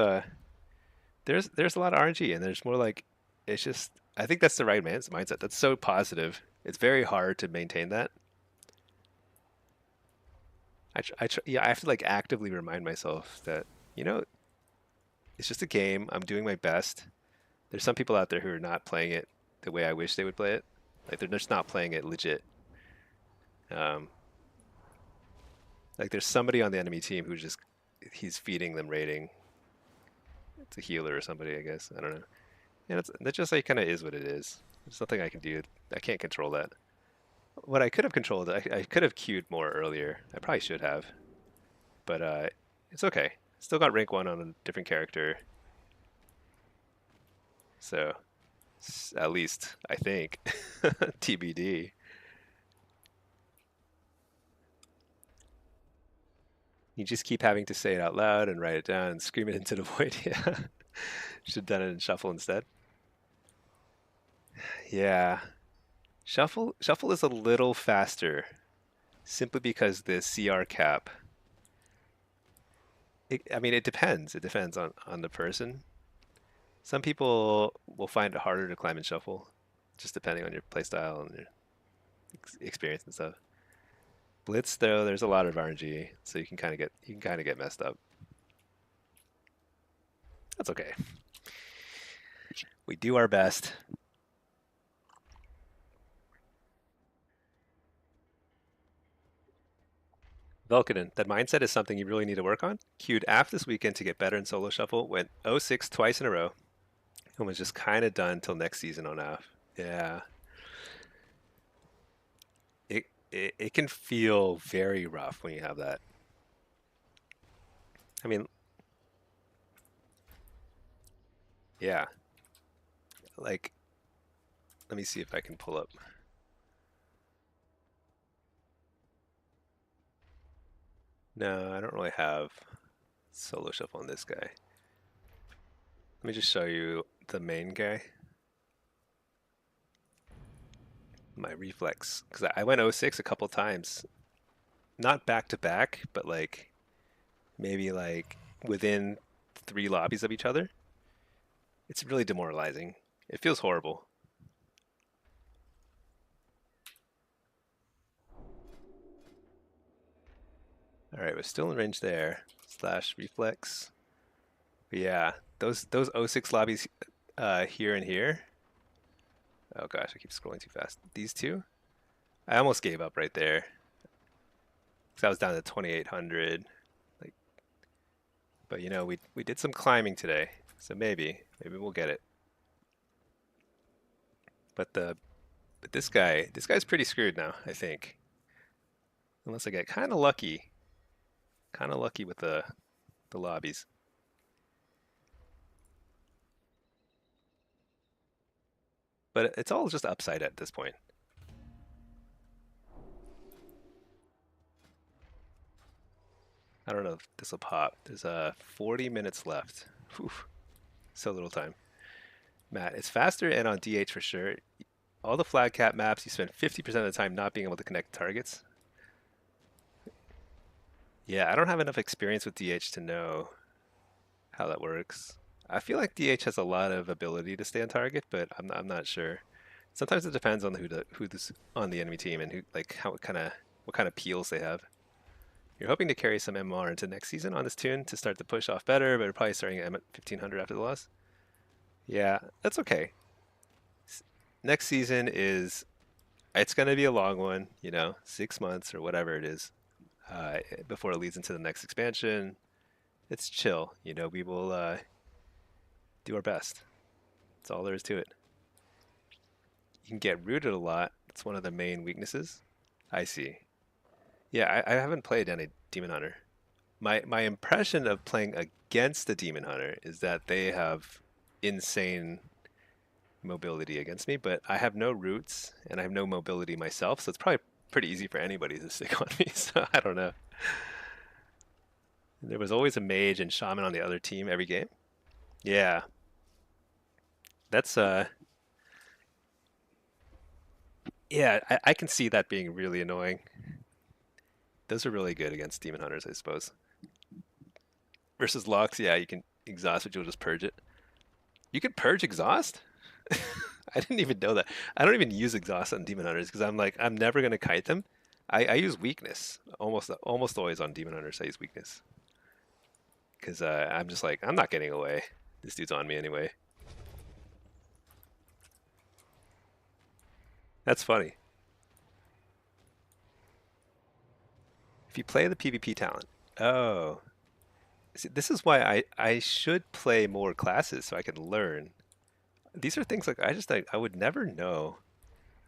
there's a lot of RNG, and there's more like it's just. I think that's the right mindset. That's so positive. It's very hard to maintain that. Yeah, I have to like actively remind myself that you know it's just a game. I'm doing my best. There's some people out there who are not playing it the way I wish they would play it. Like they're just not playing it legit. Um, like there's somebody on the enemy team who's just he's feeding them rating. It's a healer or somebody, I guess. I don't know. And that just like kind of is what it is. There's nothing I can do. I can't control that. What I could have controlled, I could have queued more earlier. I probably should have, but it's okay. Still got rank 1 on a different character, so at least I think TBD. You just keep having to say it out loud and write it down and scream it into the void. Yeah, should have done it in shuffle instead. Yeah, shuffle is a little faster simply because the CR cap. I mean, it depends. It depends on the person. Some people will find it harder to climb and shuffle, just depending on your playstyle and your experience and stuff. Blitz though, there's a lot of RNG, so you can kind of get messed up. That's okay. We do our best. Velkanen, that mindset is something you really need to work on. Queued AF this weekend to get better in solo shuffle. Went 0-6 twice in a row, and was just kind of done till next season on AF. Yeah, it can feel very rough when you have that. I mean, yeah, like let me see if I can pull up. No, I don't really have solo shuffle on this guy. Let me just show you the main guy. My reflex, because I went 0-6 a couple times, not back to back, but like maybe like within 3 lobbies of each other. It's really demoralizing. It feels horrible. All right, we're still in range there. Slash reflex. But yeah, those 0-6 lobbies here and here. Oh gosh, I keep scrolling too fast. These two, I almost gave up right there. Because I was down to 2,800. Like, but we did some climbing today, so maybe we'll get it. But this guy's pretty screwed now, I think. Unless I get kind of lucky with the lobbies. But it's all just upside at this point. I don't know if this will pop. There's 40 minutes left. Whew, so little time. Matt, it's faster and on DH for sure. All the flag cap maps, you spend 50% of the time not being able to connect targets. Yeah, I don't have enough experience with DH to know how that works. I feel like DH has a lot of ability to stay on target, but I'm not sure. Sometimes it depends on who's on the enemy team and who like how what kind of peels they have. You're hoping to carry some MR into next season on this tune to start the push off better, but you're probably starting at 1500 after the loss. Yeah, that's okay. Next season is it's going to be a long one, 6 months or whatever it is, before it leads into the next expansion. It's chill, we will do our best. That's all there is to it. You can get rooted a lot. That's one of the main weaknesses. I see. Yeah, I haven't played any Demon Hunter. My impression of playing against the Demon Hunter is that they have insane mobility against me, but I have no roots and I have no mobility myself, so it's probably pretty easy for anybody to stick on me. So I don't know. There was always a mage and shaman on the other team every game. Yeah, that's yeah, I can see that being really annoying. Those are really good against demon hunters, I suppose. Versus locks, yeah, you can exhaust, but you'll just purge it. You can purge exhaust? I didn't even know that. I don't even use exhaust on demon hunters because I'm like, I'm never gonna kite them. I use weakness almost always on demon hunters. I use weakness because I'm just like, I'm not getting away. This dude's on me anyway. That's funny. If you play the PvP talent, oh, see, this is why I should play more classes so I can learn. These are things like I would never know.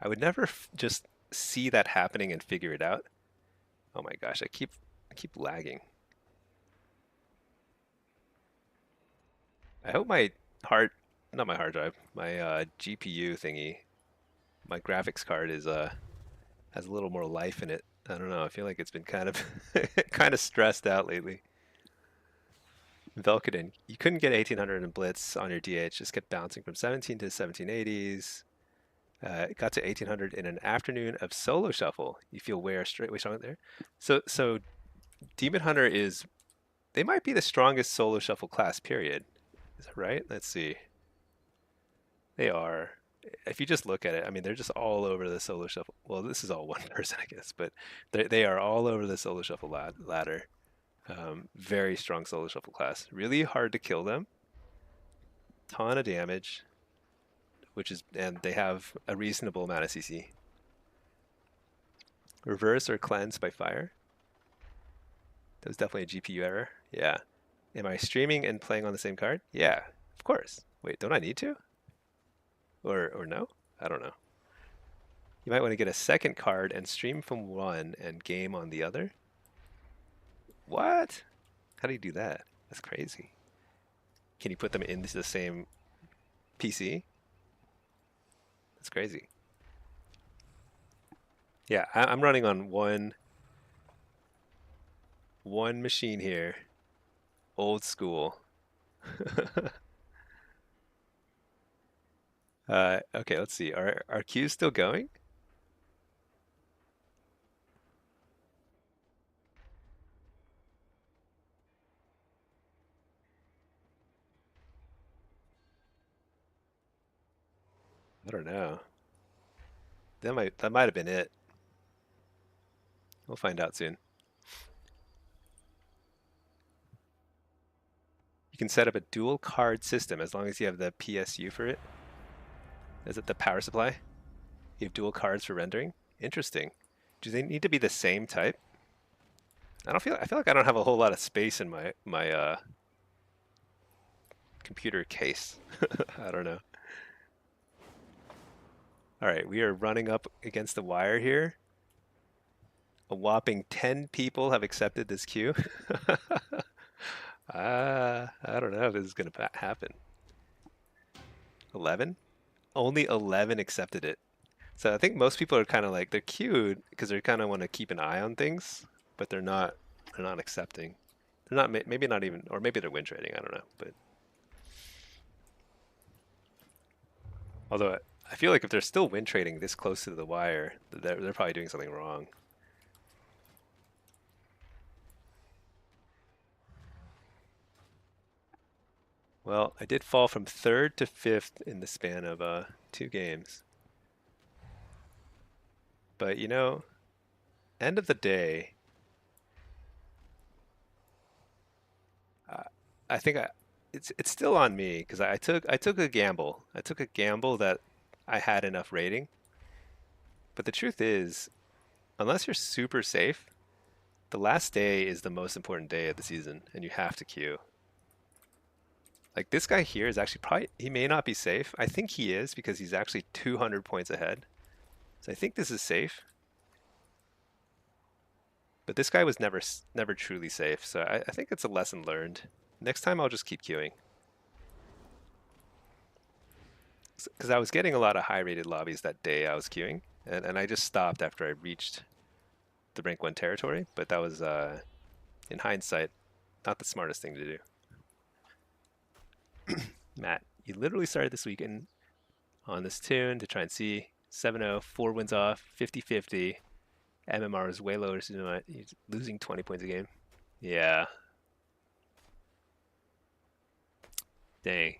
I would never just see that happening and figure it out. Oh my gosh, I keep lagging. I hope my hard not my hard drive, my GPU thingy, my graphics card is has a little more life in it. I don't know. I feel like it's been kind of kind of stressed out lately. Velkaden, you couldn't get 1800 in Blitz on your DH. Just kept bouncing from 17 to 1780s. It got to 1800 in an afternoon of solo shuffle. You feel way stronger there. So Demon Hunter is they might be the strongest solo shuffle class. Period. Is that right? Let's see. They are. If you just look at it, I mean, they're just all over the solo shuffle. Well, this is all one person, I guess, but they are all over the solo shuffle ladder. Very strong solo shuffle class. Really hard to kill them. Ton of damage, and they have a reasonable amount of CC. Reverse or cleanse by fire. That was definitely a GPU error. Yeah. Am I streaming and playing on the same card? Yeah, of course. Wait, don't I need to? Or no? I don't know. You might want to get a second card and stream from one and game on the other. What? How do you do that? That's crazy. Can you put them into the same PC? That's crazy. Yeah, I'm running on one machine here. Old school. Okay, let's see. Are queues still going? I don't know. That might have been it. We'll find out soon. You can set up a dual card system as long as you have the PSU for it. Is it the power supply? You have dual cards for rendering? Interesting. Do they need to be the same type? I feel like I don't have a whole lot of space in my computer case. I don't know. All right, we are running up against the wire here. A whopping 10 people have accepted this queue. I don't know if this is going to happen. 11? Only 11 accepted it. So I think most people are kind of like they're queued because they kind of want to keep an eye on things, but they're not accepting. They're not maybe not even or maybe they're win trading. I don't know, but although I feel like if they're still win trading this close to the wire, they're probably doing something wrong. Well, I did fall from third to fifth in the span of 2 games. But you know, end of the day, uh, I think it's still on me because I took a gamble. I took a gamble that I had enough rating. But the truth is, unless you're super safe, the last day is the most important day of the season, and you have to queue. Like this guy here is actually probably he may not be safe. I think he is because he's actually 200 points ahead. So I think this is safe. But this guy was never truly safe. So I think it's a lesson learned. Next time I'll just keep queuing. Because I was getting a lot of high rated lobbies that day I was queuing. And I just stopped after I reached the rank 1 territory. But that was, in hindsight, not the smartest thing to do. Matt, you literally started this weekend on this tune to try and see 7-0, 4 wins off, 50-50. MMR is way lower, so he's losing 20 points a game. Yeah. Dang.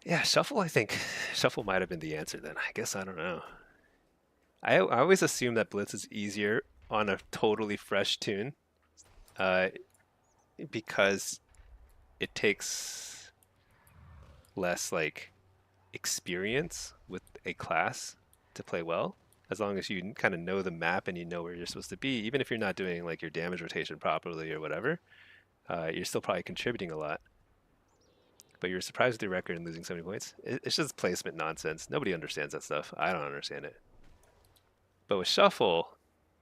Yeah, Shuffle, I think. Shuffle might have been the answer then. I guess I don't know. I always assume that Blitz is easier on a totally fresh tune uh, because it takes less like experience with a class to play well. As long as you kind of know the map and you know where you're supposed to be, even if you're not doing like your damage rotation properly or whatever, you're still probably contributing a lot. But you're surprised with your record and losing 70 points. It's just placement nonsense. Nobody understands that stuff. I don't understand it. But with Shuffle,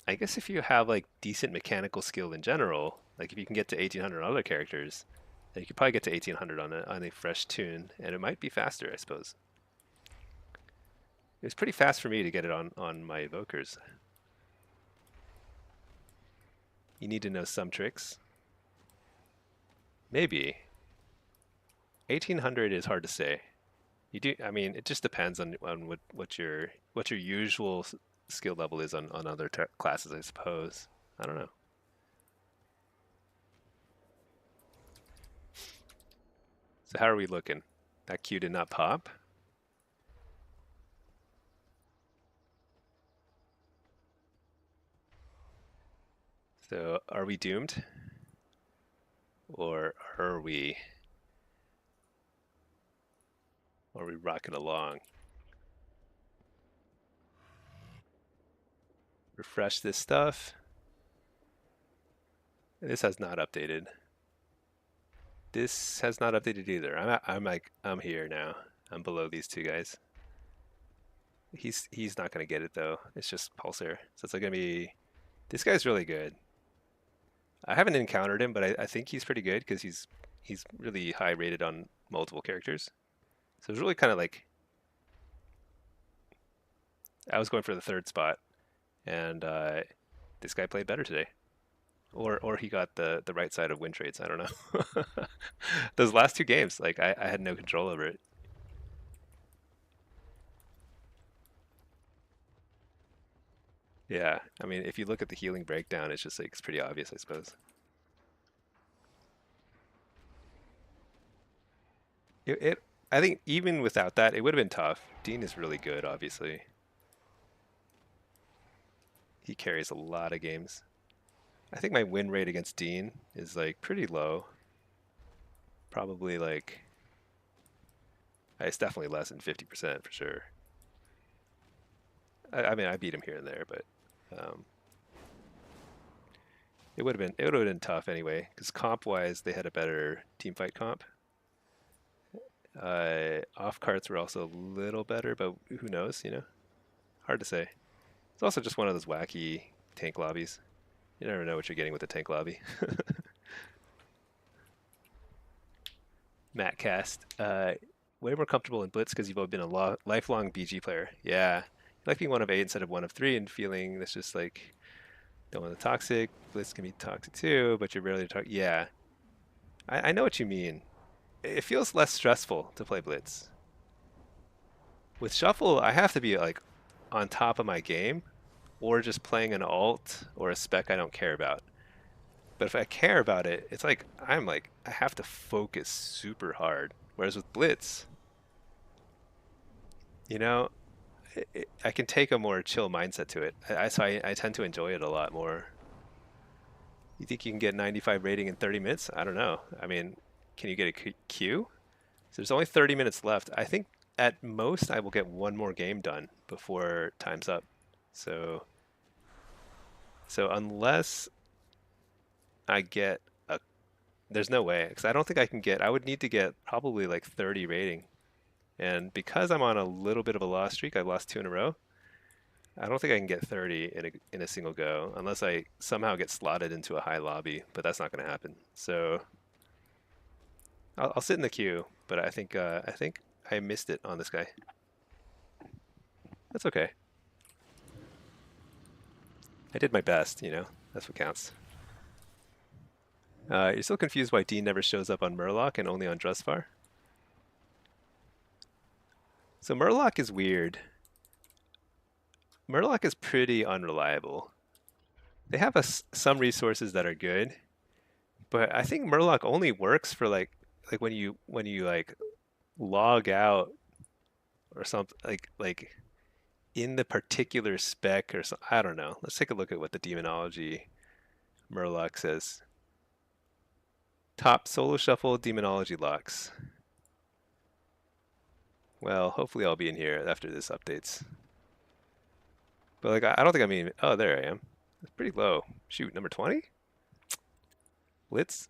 I guess if you have like decent mechanical skill in general, like if you can get to 1800 on other characters, then you could probably get to 1800 on a fresh tune, and it might be faster, I suppose. It was pretty fast for me to get it on my evokers. You need to know some tricks. Maybe. 1800 is hard to say. You do. I mean, it just depends on what your usual skill level is on other classes, I suppose. I don't know. So how are we looking? That Q did not pop. So are we doomed, or are we rocking along? Refresh this stuff. This has not updated. This has not updated either. I'm here now. I'm below these two guys. He's not gonna get it though. It's just Pulsar. So it's like gonna be. This guy's really good. I haven't encountered him, but I think he's pretty good because he's really high rated on multiple characters. So it's really kind of like I was going for the third spot, and this guy played better today, or he got the right side of win trades. I don't know. Those last 2 games, like I had no control over it. Yeah, I mean, if you look at the healing breakdown, it's just like it's pretty obvious, I suppose. I think even without that, it would have been tough. Dean is really good, obviously. He carries a lot of games. I think my win rate against Dean is like pretty low. Probably like, it's definitely less than 50% for sure. I mean, I beat him here and there, but um, it would have been tough anyway. Because comp wise, they had a better team fight comp. Off carts were also a little better, but who knows? Hard to say. It's also just one of those wacky tank lobbies. You never know what you're getting with a tank lobby. Matt Cast, way more comfortable in Blitz because you've been a lifelong BG player. Yeah, you like being one of 8 instead of one of 3, and feeling that's just like don't want the toxic. Blitz can be toxic too, but you're rarely talk. Yeah, I know what you mean. It feels less stressful to play Blitz. With Shuffle, I have to be like on top of my game, or just playing an alt or a spec I don't care about. But if I care about it, it's like I have to focus super hard. Whereas with Blitz, you know, I can take a more chill mindset to it. I tend to enjoy it a lot more. You think you can get 95 rating in 30 minutes? I don't know. I mean, can you get a queue? So there's only 30 minutes left. I think at most I will get one more game done before time's up. So so unless I get a, there's no way because I don't think I can get. I would need to get probably like 30 rating, and because I'm on a little bit of a loss streak, I've lost two in a row. I don't think I can get 30 in a single go unless I somehow get slotted into a high lobby, but that's not going to happen. So I'll sit in the queue, but I think I missed it on this guy. That's okay. I did my best, you know. That's what counts. You're still confused why Dean never shows up on Murloc and only on Drustvar? So Murloc is weird. Murloc is pretty unreliable. They have some resources that are good, but I think Murloc only works for like when you like log out or something like in the particular spec or something. I don't know. Let's take a look at what the demonology Murloc says. Top solo shuffle demonology locks. Well, hopefully I'll be in here after this updates. But like I don't think I'm even. Oh, there I am. It's pretty low. Shoot, number 20? Blitz?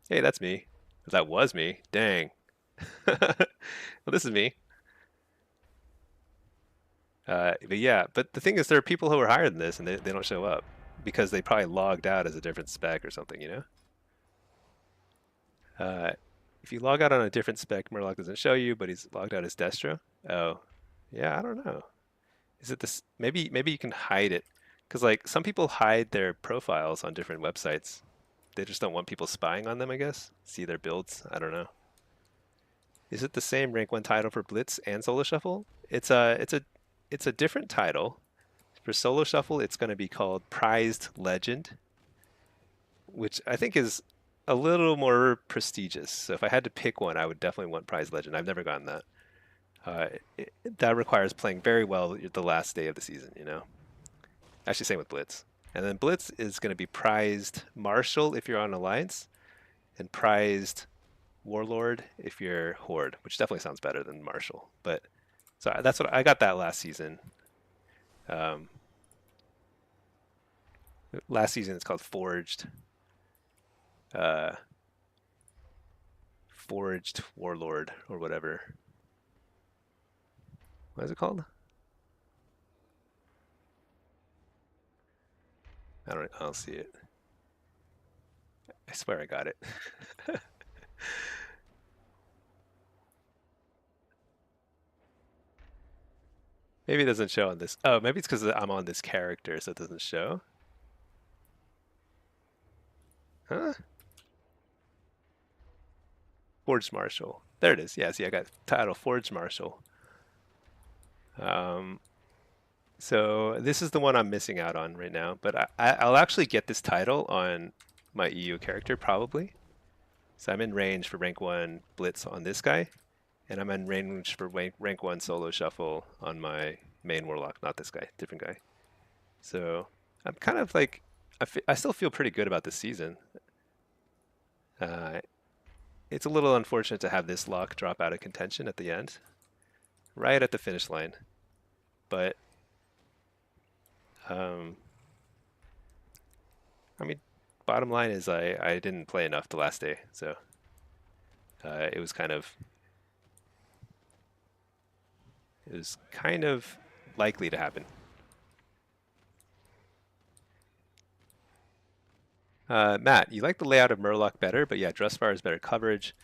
Hey, that's me. That was me. Dang. Well, this is me. But yeah, but the thing is, there are people who are higher than this, and they don't show up because they probably logged out as a different spec or something, you know? Uh, if you log out on a different spec, Murloc doesn't show you, but he's logged out as Destro. Oh, yeah, I don't know. Is it this? Maybe you can hide it, because like some people hide their profiles on different websites. They just don't want people spying on them, I guess. See their builds. I don't know. Is it the same rank one title for Blitz and Solo Shuffle? It's a different title. For Solo Shuffle, it's going to be called Prized Legend, which I think is a little more prestigious. So if I had to pick one, I would definitely want Prized Legend. I've never gotten that. Uh, that requires playing very well the last day of the season, you know. Actually, same with Blitz. And then Blitz is going to be prized Marshal if you're on Alliance, and prized Warlord if you're Horde, which definitely sounds better than Marshal. But so that's what I got that last season. Um, Last season it's called uh, Forged Warlord or whatever. What is it called? I don't see it. I swear I got it. Maybe it doesn't show on this. Oh, maybe it's because I'm on this character, so it doesn't show. Huh? Forged Marshal. There it is. Yeah, see, I got title Forged Marshal. Um, so this is the one I'm missing out on right now, but I'll actually get this title on my EU character probably. So I'm in range for rank 1 Blitz on this guy, and I'm in range for rank 1 Solo Shuffle on my main Warlock, not this guy, different guy. So I'm kind of like, I still feel pretty good about this season. Uh, it's a little unfortunate to have this lock drop out of contention at the end, right at the finish line. But, um, I mean, bottom line is I didn't play enough the last day, so it was kind of likely to happen. Matt, you like the layout of Murloc better, but yeah, Drustvar is better coverage.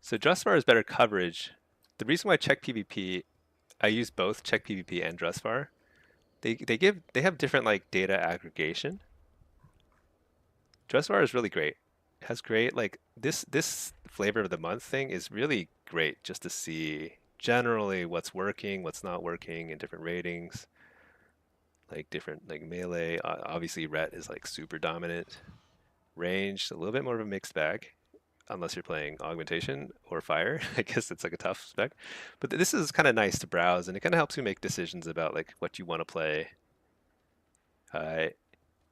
So Drustvar is better coverage. The reason why Check PvP, I use both Check PvP and Drustvar. They have different like data aggregation. Drustvar is really great. It has great like this flavor of the month thing is really great just to see generally what's working, what's not working in different ratings, like different like melee. Obviously, Ret is like super dominant. Ranged, a little bit more of a mixed bag, unless you're playing augmentation or fire. I guess it's like a tough spec. But this is kind of nice to browse, and it kind of helps you make decisions about like what you want to play. Uh,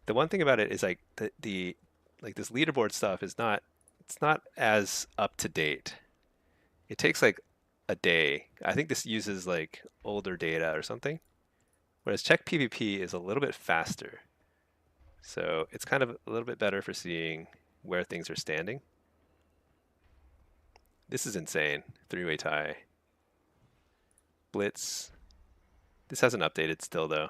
the one thing about it is like the like this leaderboard stuff is not it's not as up to date. It takes like a day. I think this uses like older data or something. Whereas check PvP is a little bit faster. So it's kind of a little bit better for seeing where things are standing. This is insane. Three-way tie. Blitz. This hasn't updated still though.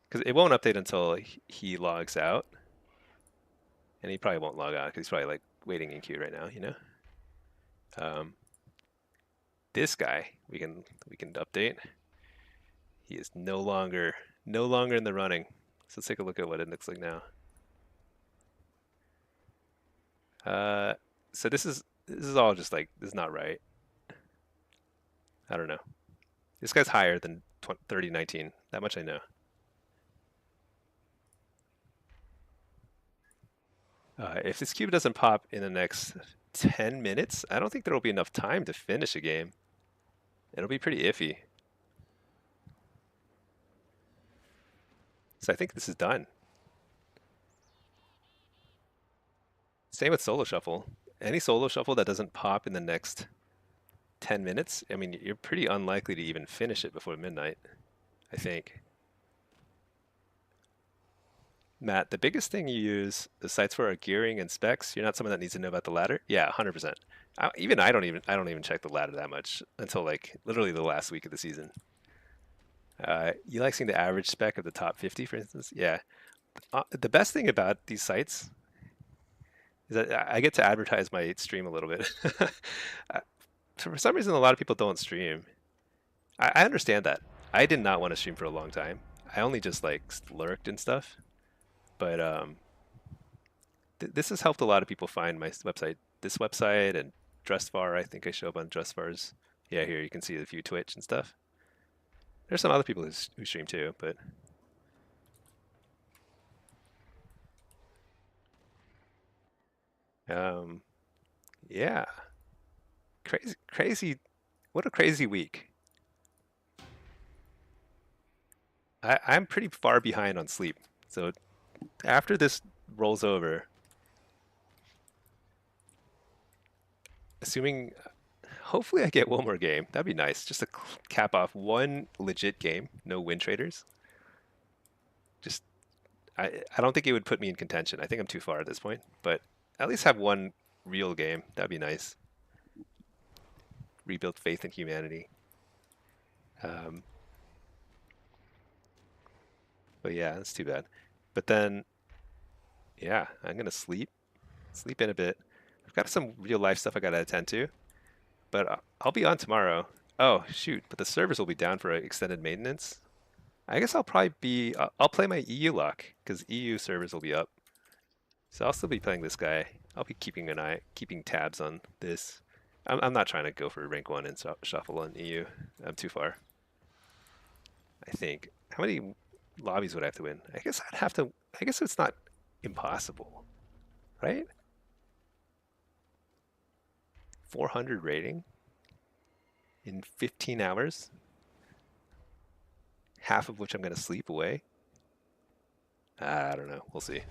Because it won't update until he logs out. And he probably won't log out because he's probably like waiting in queue right now, you know? Um, this guy we can update. He is no longer in the running. So let's take a look at what it looks like now. So this is all just like this is not right. I don't know. This guy's higher than 3019. That much I know. If this cube doesn't pop in the next 10 minutes, I don't think there will be enough time to finish a game. It'll be pretty iffy. So I think this is done. Same with solo shuffle. Any solo shuffle that doesn't pop in the next 10 minutes, I mean, you're pretty unlikely to even finish it before midnight, I think. Matt, the biggest thing you use the sites for are gearing and specs. You're not someone that needs to know about the ladder. Yeah, 100%. I don't even check the ladder that much until like literally the last week of the season. You like seeing the average spec of the top 50, for instance? Yeah. The best thing about these sites is that I get to advertise my stream a little bit. Uh, for some reason, a lot of people don't stream. I understand that. I did not want to stream for a long time. I only just like lurked and stuff. But this has helped a lot of people find my website. This website and Dressfar, I think I show up on Dressfar's. Yeah, here you can see a few Twitch and stuff. There's some other people who stream too, but um, yeah, crazy, crazy. What a crazy week. I'm pretty far behind on sleep. So after this rolls over, assuming hopefully I get one more game. That'd be nice. Just to cap off one legit game, no win traders. Just I don't think it would put me in contention. I think I'm too far at this point, but at least have one real game. That'd be nice. Rebuild faith in humanity. Um, but yeah, that's too bad. But then, yeah, I'm gonna sleep in a bit. I've got some real life stuff I gotta attend to, but I'll be on tomorrow. Oh shoot! But the servers will be down for extended maintenance. I guess I'll probably be. I'll play my EU lock because EU servers will be up. So I'll still be playing this guy. I'll be keeping tabs on this. I'm not trying to go for rank 1 and shuffle on EU. I'm too far. I think. How many lobbies would I have to win? I guess I'd have to. I guess it's not impossible, right? 400 rating in 15 hours, half of which I'm going to sleep away. I don't know. We'll see.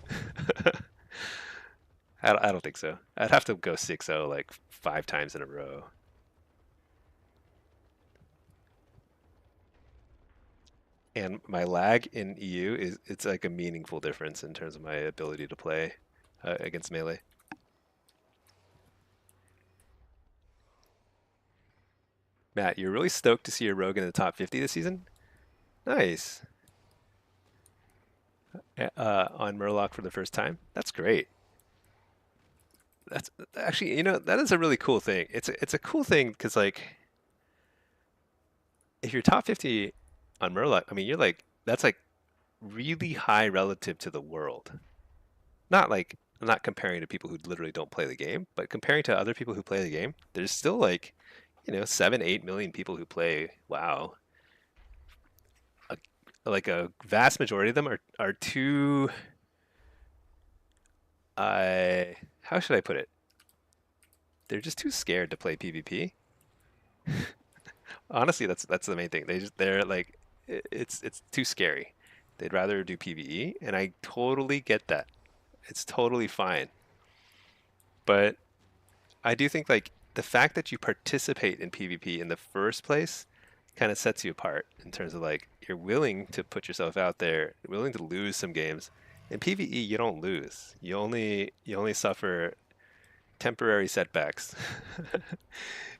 I don't think so. I'd have to go 6-0 like 5 times in a row. And my lag in EU it's like a meaningful difference in terms of my ability to play against melee. Matt, you're really stoked to see your rogue in the top 50 this season? Nice. On Murloc for the first time? That's great. That's actually, that is a really cool thing. It's a cool thing because like if you're top 50 on Murloc, I mean you're like that's like really high relative to the world. Not like I'm not comparing to people who literally don't play the game, but comparing to other people who play the game, there's still like 7, 8 million people who play WoW. Like a vast majority of them are too how should I put it? They're just too scared to play PvP. Honestly, that's the main thing. They're like it's too scary. They'd rather do PvE, and I totally get that. It's totally fine. But I do think like the fact that you participate in PvP in the first place kind of sets you apart in terms of like you're willing to put yourself out there, you're willing to lose some games. In PvE, you don't lose. You only suffer temporary setbacks.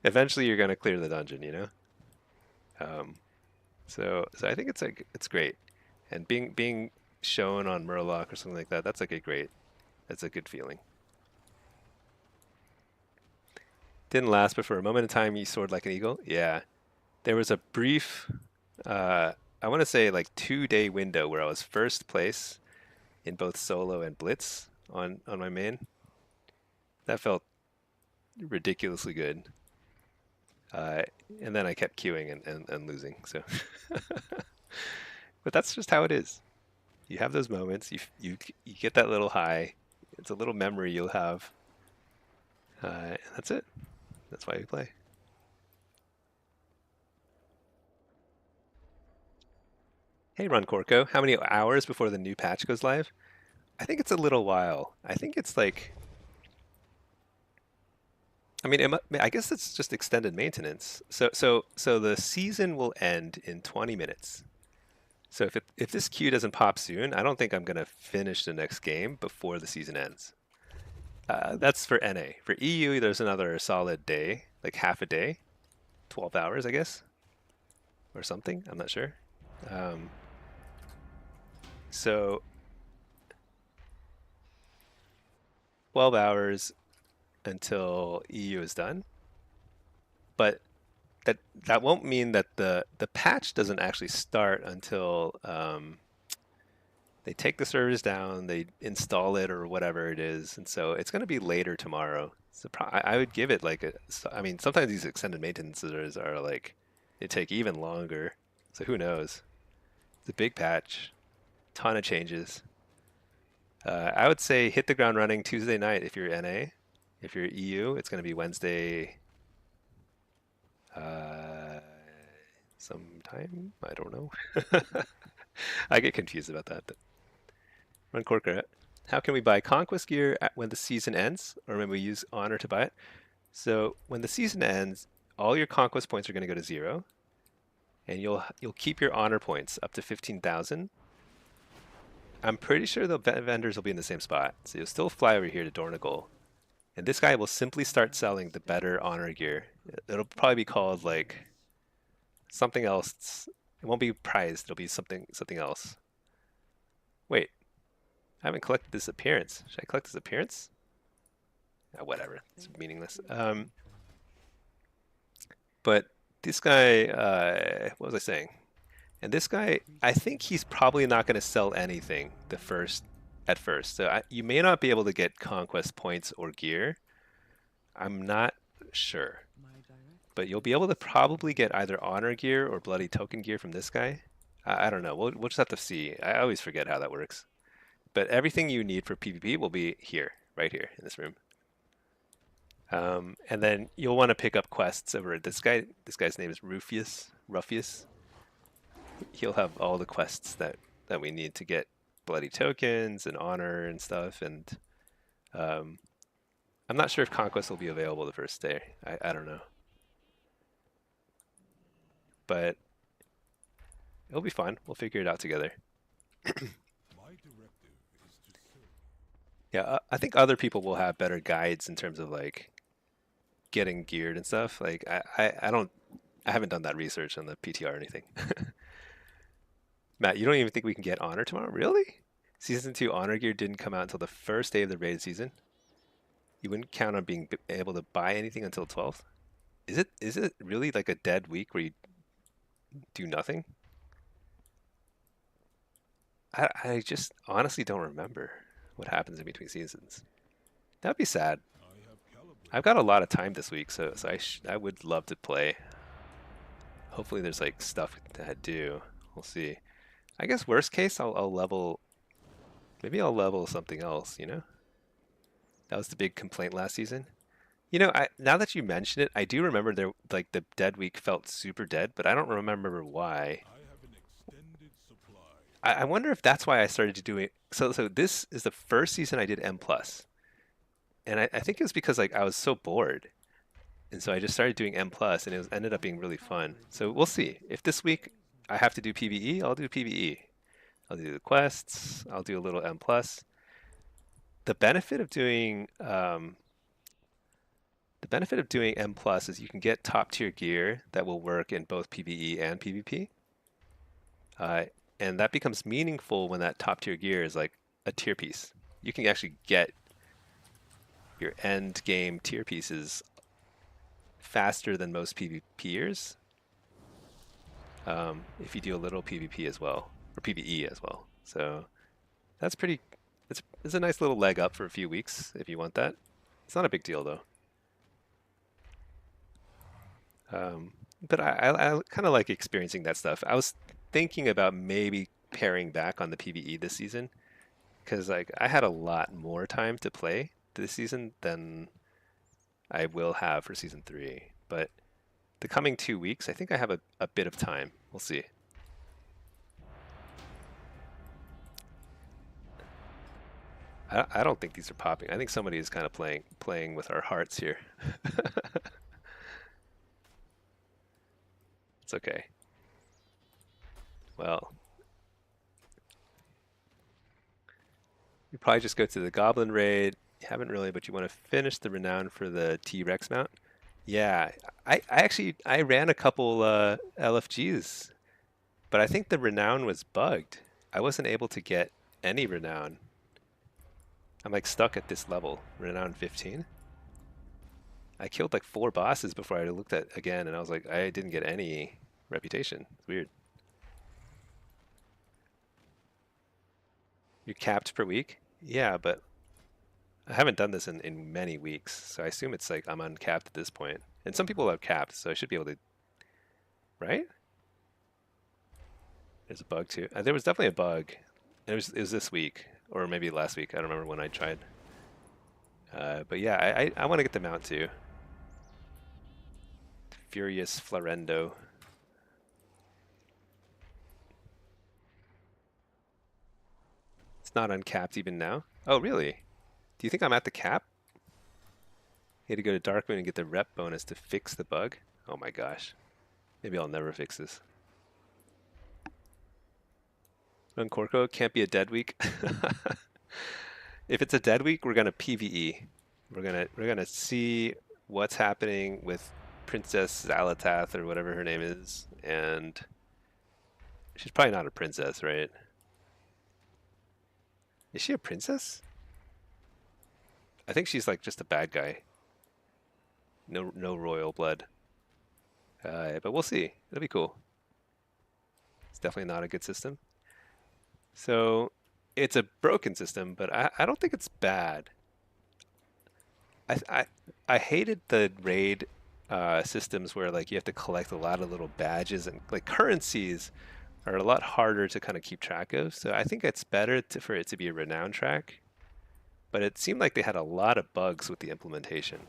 Eventually, you're gonna clear the dungeon, you know. Um, so I think it's like it's great, and being shown on Murloc or something like that, that's like a great, that's a good feeling. Didn't last, but for a moment in time, you soared like an eagle. Yeah, there was a brief, I want to say like 2 day window where I was first place in both solo and blitz on my main. That felt ridiculously good. Uh, and then I kept queuing and losing. So, but that's just how it is. You have those moments. You get that little high. It's a little memory you'll have, and that's it. That's why we play. Hey, Run Corco, how many hours before the new patch goes live? I think it's a little while. I think it's like, I mean, I guess it's just extended maintenance. So the season will end in 20 minutes. So if this queue doesn't pop soon, I don't think I'm gonna finish the next game before the season ends. That's for NA. For EU, there's another solid day, like half a day, 12 hours, I guess, or something. I'm not sure. Um, so 12 hours until EU is done, but that won't mean that the patch doesn't actually start until they take the servers down, they install it or whatever it is, and so it's going to be later tomorrow. So I would give it like a. I mean, sometimes these extended maintenances are like they take even longer. So who knows? It's a big patch, ton of changes. I would say hit the ground running Tuesday night if you're NA. If you're EU, it's going to be Wednesday uh, sometime. I don't know. I get confused about that. But Run Corker, how can we buy conquest gear when the season ends, or when we use honor to buy it? So when the season ends, all your conquest points are going to go to zero, and you'll keep your honor points up to 15,000. I'm pretty sure the vendors will be in the same spot, so you'll still fly over here to Dornigal, and this guy will simply start selling the better honor gear. It'll probably be called like something else. It won't be prized. It'll be something else. Wait, I haven't collected this appearance. Should I collect this appearance? Whatever. It's meaningless. But this guy, what was I saying? And this guy, I think he's probably not going to sell anything at first. So you may not be able to get conquest points or gear. I'm not sure. But you'll be able to probably get either honor gear or bloody token gear from this guy. I don't know. We'll just have to see. I always forget how that works. But everything you need for PvP will be here, right here in this room. And then you'll want to pick up quests over this guy. This guy's name is Ruffius. He'll have all the quests that we need to get bloody tokens and honor and stuff. And I'm not sure if conquest will be available the first day. I don't know. But it'll be fun. We'll figure it out together. Yeah, I think other people will have better guides in terms of like getting geared and stuff. Like I haven't done that research on the PTR or anything. Matt, you don't even think we can get honor tomorrow? Really? Season 2 honor gear didn't come out until the first day of the raid season. You wouldn't count on being able to buy anything until 12th? Is it really like a dead week where you do nothing? I just honestly don't remember what happens in between seasons. That'd be sad. I've got a lot of time this week, so I would love to play. Hopefully there's like stuff to do. We'll see. I guess worst case I'll level, maybe I'll level something else, you know? That was the big complaint last season. You know, now that you mention it, I do remember there like the dead week felt super dead, but I don't remember why. I wonder if that's why I started to do it. So this is the first season I did M plus, and I think it was because like I was so bored, and so I just started doing M plus, and it was ended up being really fun. So we'll see if this week I have to do PVE. I'll do PVE. I'll do the quests. I'll do a little M plus. The benefit of doing M plus is you can get top tier gear that will work in both PVE and PvP. Uh, and that becomes meaningful when that top tier gear is like a tier piece. You can actually get your end game tier pieces faster than most PvPers if you do a little PvP as well, or PvE as well. So that's pretty. It's a nice little leg up for a few weeks if you want that. It's not a big deal though. But I kind of like experiencing that stuff. I was thinking about maybe paring back on the PvE this season because like I had a lot more time to play this season than I will have for season 3. But the coming 2 weeks, I think I have a bit of time. We'll see. I don't think these are popping. I think somebody is kind of playing with our hearts here. It's okay. Well, you probably just go to the Goblin Raid. You haven't really, but you want to finish the Renown for the T-Rex mount. Yeah, I ran a couple LFGs, but I think the Renown was bugged. I wasn't able to get any Renown. I'm like stuck at this level, Renown 15. I killed like 4 bosses before I looked at again, and I was like, I didn't get any reputation. It's weird. You're capped per week? Yeah, but I haven't done this in many weeks, so I assume it's like I'm uncapped at this point. And some people are capped, so I should be able to, right? There's a bug too. There was definitely a bug. It was this week, or maybe last week. I don't remember when I tried. But yeah, I want to get the mount too. Furious Florendo. It's not uncapped even now. Oh, really? Do you think I'm at the cap? You had to go to Darkmoon and get the rep bonus to fix the bug? Oh my gosh. Maybe I'll never fix this. Uncorco can't be a dead week. If it's a dead week, we're gonna PvE. We're gonna see what's happening with Princess Zalatath or whatever her name is, and she's probably not a princess, right? Is she a princess? I think she's like just a bad guy. No royal blood. But we'll see. It'll be cool. It's definitely not a good system. So it's a broken system, but I don't think it's bad. I I, I hated the raid systems where like you have to collect a lot of little badges and like currencies are a lot harder to kind of keep track of. So I think it's better for it to be a renown track. But it seemed like they had a lot of bugs with the implementation.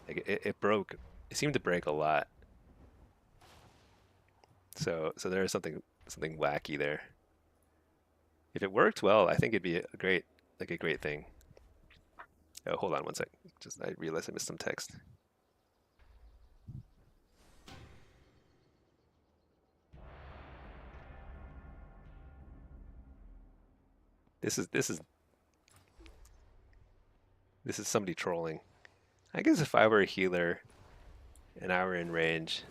Like it broke. It seemed to break a lot. So there is something wacky there. If it worked well, I think it'd be a great thing. Oh, hold on one sec. Just I realized I missed some text. This is this is this is somebody trolling. I guess if I were a healer and I were in range,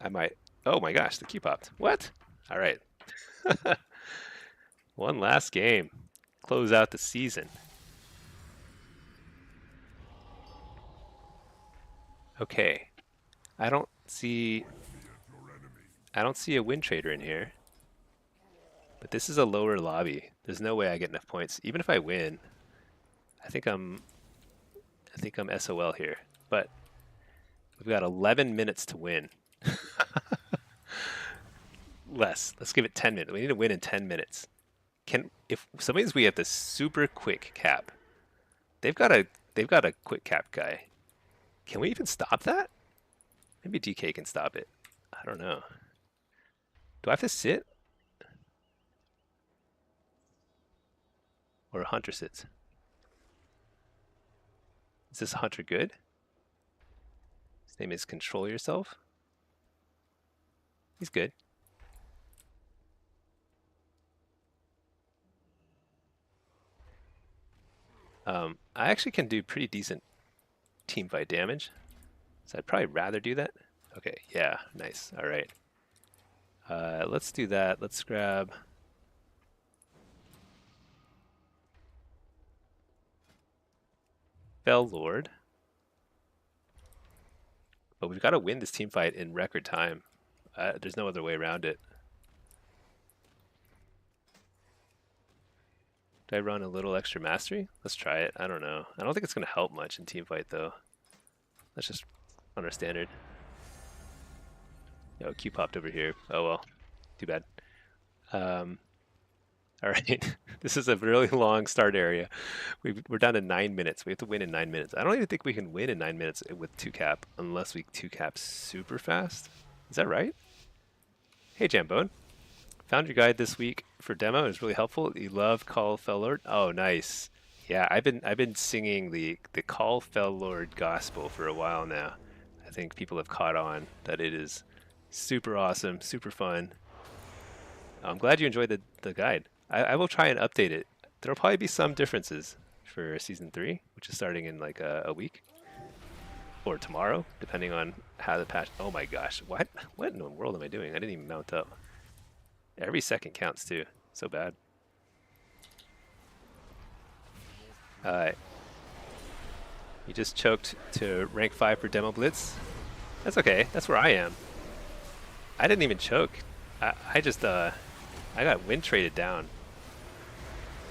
I might. Oh my gosh, the Q popped. What? All right. One last game. Close out the season. Okay. I don't see I don't see a win trader in here. But this is a lower lobby. There's no way I get enough points. Even if I win, I think I'm SOL here. But we've got 11 minutes to win. Less. Let's give it 10 minutes. We need to win in 10 minutes. If some of these we have the super quick cap. They've got a quick cap guy. Can we even stop that? Maybe DK can stop it. I don't know. Do I have to sit? Or a hunter sits? Is this hunter good? His name is Control Yourself. He's good. I actually can do pretty decent team fight damage. So I'd probably rather do that. Okay, yeah, nice. All right. Let's do that. Let's grab... Fell Lord. But we've got to win this team fight in record time. There's no other way around it. Do I run a little extra mastery? Let's try it. I don't know. I don't think it's going to help much in team fight though. Let's just run our standard. Yo, Q popped over here. Oh well, too bad. All right, this is a really long start area. We're down to 9 minutes. We have to win in 9 minutes. I don't even think we can win in 9 minutes with 2-cap unless we 2-cap super fast. Is that right? Hey, Jambone. Found your guide this week for demo. It was really helpful. You love Call Fell Lord? Oh, nice. Yeah, I've been singing the Call Fell Lord gospel for a while now. I think people have caught on that it is super awesome, super fun. I'm glad you enjoyed the guide. I will try and update it. There'll probably be some differences for season 3, which is starting in like a week or tomorrow, depending on how the patch. Oh my gosh, what in the world am I doing? I didn't even mount up. Every second counts too. So bad. You just choked to rank 5 for Demo Blitz. That's okay. That's where I am. I didn't even choke. I just I got win traded down.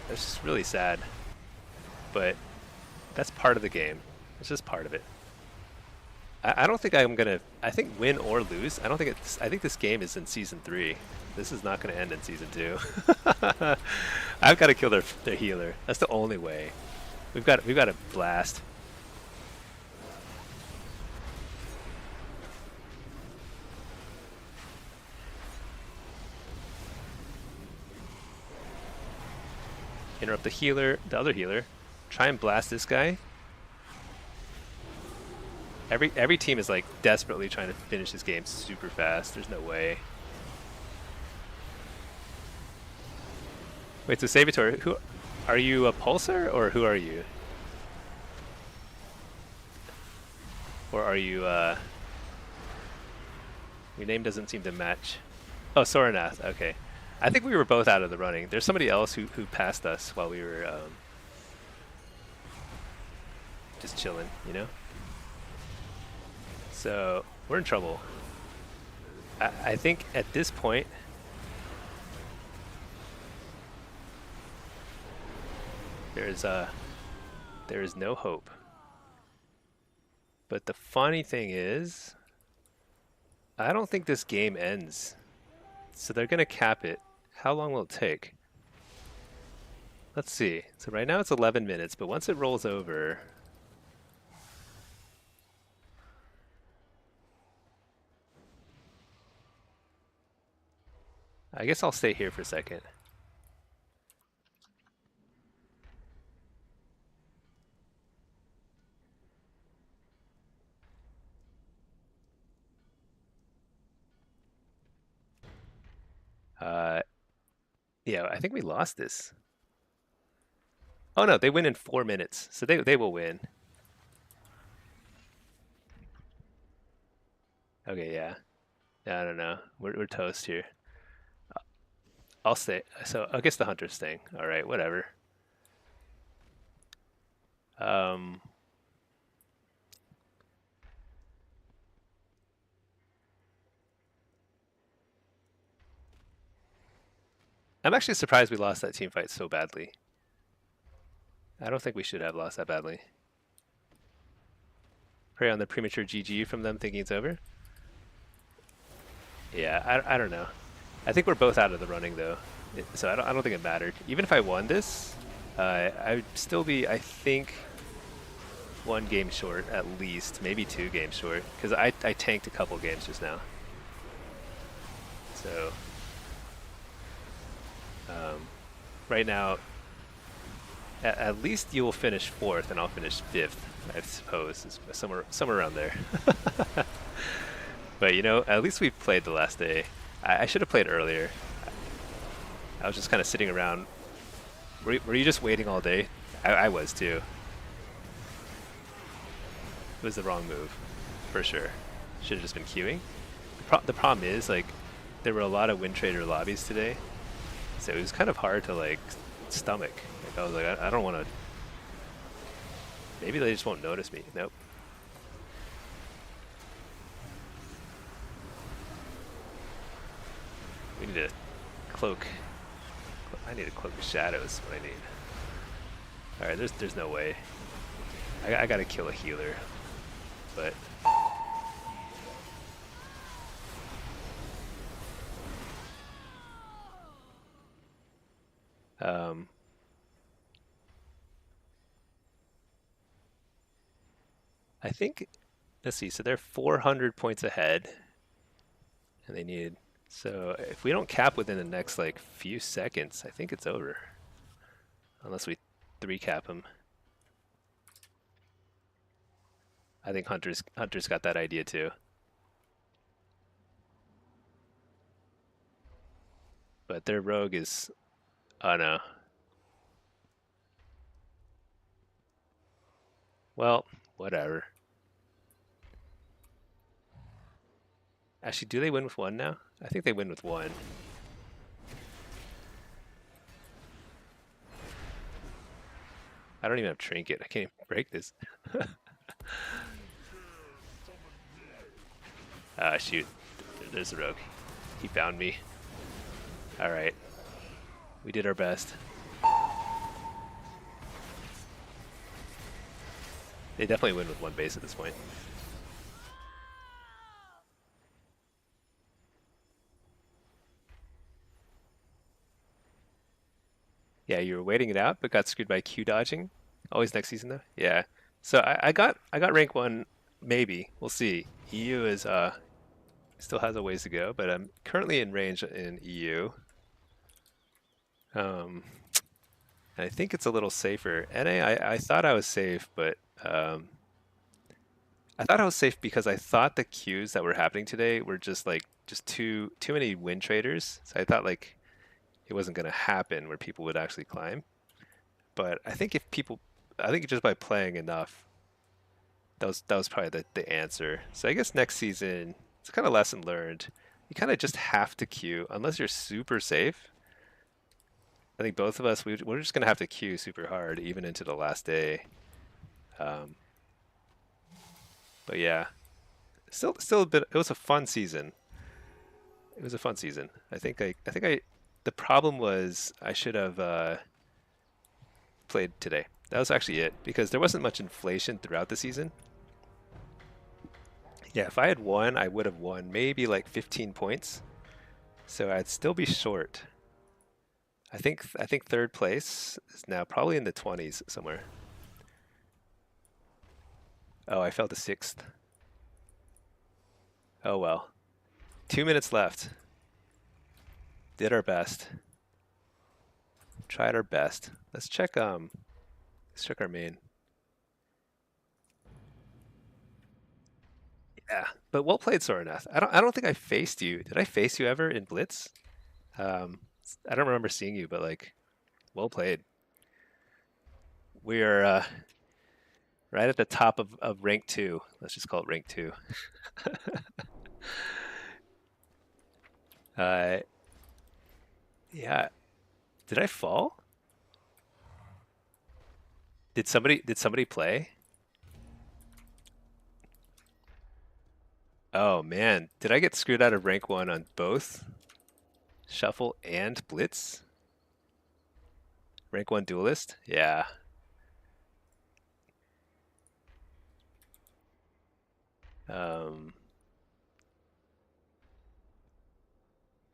That's just really sad. But that's part of the game. It's just part of it. I don't think I'm gonna. I think win or lose. I don't think it's. I think this game is in season 3. This is not gonna end in season 2. I've got to kill their healer. That's the only way. We've got a blast. Interrupt the healer, the other healer. Try and blast this guy. Every team is like desperately trying to finish this game super fast. There's no way. Wait, so Savitor, who are you, a pulsar or who are you? Or are you your name doesn't seem to match. Oh, Soranath, okay. I think we were both out of the running. There's somebody else who passed us while we were just chilling, you know? So we're in trouble. I think at this point, there is no hope. But the funny thing is, I don't think this game ends. So they're gonna cap it. How long will it take? Let's see. So right now it's 11 minutes, but once it rolls over, I guess I'll stay here for a second. Yeah, I think we lost this. Oh no, they win in 4 minutes, so they will win. Okay, yeah. I don't know. We're toast here. I'll stay. So I guess the hunter's staying. All right, whatever. I'm actually surprised we lost that team fight so badly. I don't think we should have lost that badly. Pray on the premature GG from them thinking it's over. Yeah, I don't know. I think we're both out of the running though, so I don't think it mattered. Even if I won this, I would still be, I think, one game short at least, maybe 2 games short, because I tanked a couple games just now. So right now, at least you will finish 4th, and I'll finish 5th, I suppose, somewhere around there. But you know, at least we played the last day. I should have played earlier. I was just kind of sitting around. Were you just waiting all day? I was too. It was the wrong move, for sure. Should have just been queuing. The problem is, like, there were a lot of Wind Trader lobbies today, so it was kind of hard to, like, stomach. Like, I was like, I don't want to... Maybe they just won't notice me. Nope. We need a cloak. I need a cloak of shadows. What I need. All right, there's no way. I gotta kill a healer, but I think, let's see. So they're 400 points ahead, and they need. So if we don't cap within the next like few seconds, I think it's over. Unless we 3-cap them. I think Hunter's got that idea too. But their rogue is, oh no. Well, whatever. Actually, do they win with 1 now? I think they win with 1. I don't even have trinket. I can't even break this. Ah, shoot. There's the rogue. He found me. Alright. We did our best. They definitely win with 1 base at this point. Yeah, you were waiting it out, but got screwed by Q dodging. Always next season though. Yeah. So I got rank 1, maybe. We'll see. EU is still has a ways to go, but I'm currently in range in EU. I think it's a little safer. NA, I thought I was safe, but I thought I was safe because I thought the queues that were happening today were just too many win traders. So I thought like it wasn't going to happen where people would actually climb. But I think I think just by playing enough, that was probably the answer. So I guess next season, it's kind of lesson learned. You kind of just have to queue unless you're super safe. I think both of us, we're just going to have to queue super hard even into the last day. But yeah, still a bit. It was a fun season. It was a fun season. The problem was I should have played today. That was actually it because there wasn't much inflation throughout the season. Yeah, if I had won, I would have won maybe like 15 points. So I'd still be short. I think 3rd place is now probably in the 20s somewhere. Oh, I fell to 6th. Oh well. 2 minutes left. Did our best. Tried our best. Let's check our main. Yeah, but well played, Soranath. I don't think I faced you. Did I face you ever in Blitz? Um, I don't remember seeing you, but like, well played. We are right at the top of rank 2. Let's just call it rank 2. Yeah. Did I fall? Did somebody play? Oh man, did I get screwed out of rank 1 on both Shuffle and Blitz? Rank 1 duelist? Yeah. I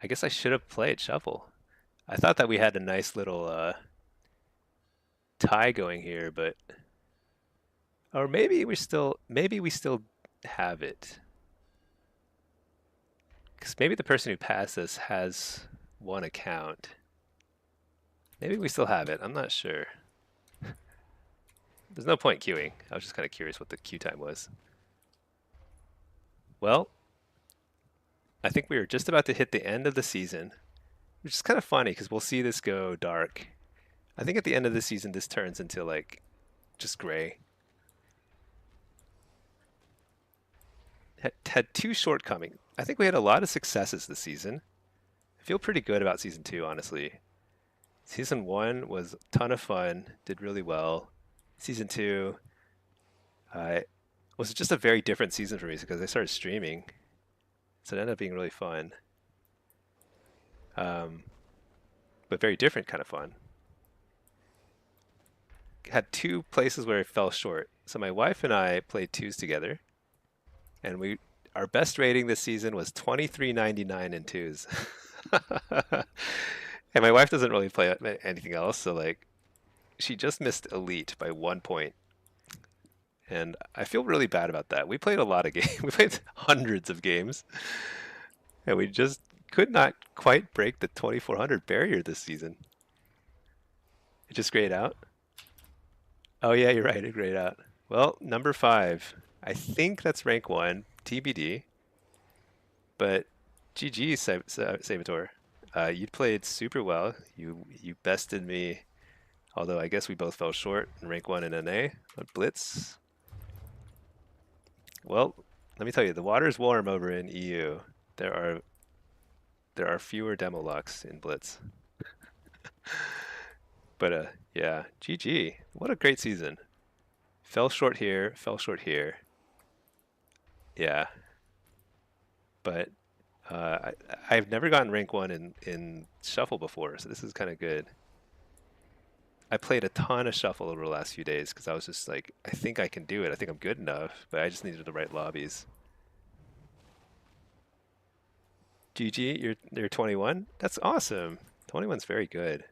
guess I should have played Shuffle. I thought that we had a nice little tie going here, but Or maybe we still have it. Because maybe the person who passed us has one account. Maybe we still have it. I'm not sure. There's no point queuing. I was just kind of curious what the queue time was. Well, I think we were just about to hit the end of the season, which is kind of funny because we'll see this go dark. I think at the end of the season, this turns into like just gray. Had two shortcomings. I think we had a lot of successes this season. I feel pretty good about season two, honestly. Season one was a ton of fun, did really well. Season two was just a very different season for me because I started streaming, so it ended up being really fun, um, but very different kind of fun. Had two places where I fell short. So my wife and I played twos together, and we our best rating this season was 23.99 in twos. And my wife doesn't really play anything else, so like she just missed elite by 1 point, and I feel really bad about that. We played a lot of games. We played hundreds of games, and we just could not quite break the 2400 barrier this season. It just grayed out. Oh yeah, you're right. It grayed out. Well, number five. I think that's rank one, TBD. But GG, Sabator. You played super well. You bested me. Although I guess we both fell short in rank one in NA on Blitz. Well, let me tell you, the water's warm over in EU. There are there are fewer demo locks in Blitz. But yeah, GG. What a great season. Fell short here, fell short here. Yeah, but I've never gotten rank one in Shuffle before, so this is kind of good. I played a ton of Shuffle over the last few days because I was just like, I think I can do it. I think I'm good enough, but I just needed the right lobbies. GG, you're 21. That's awesome. 21's very good.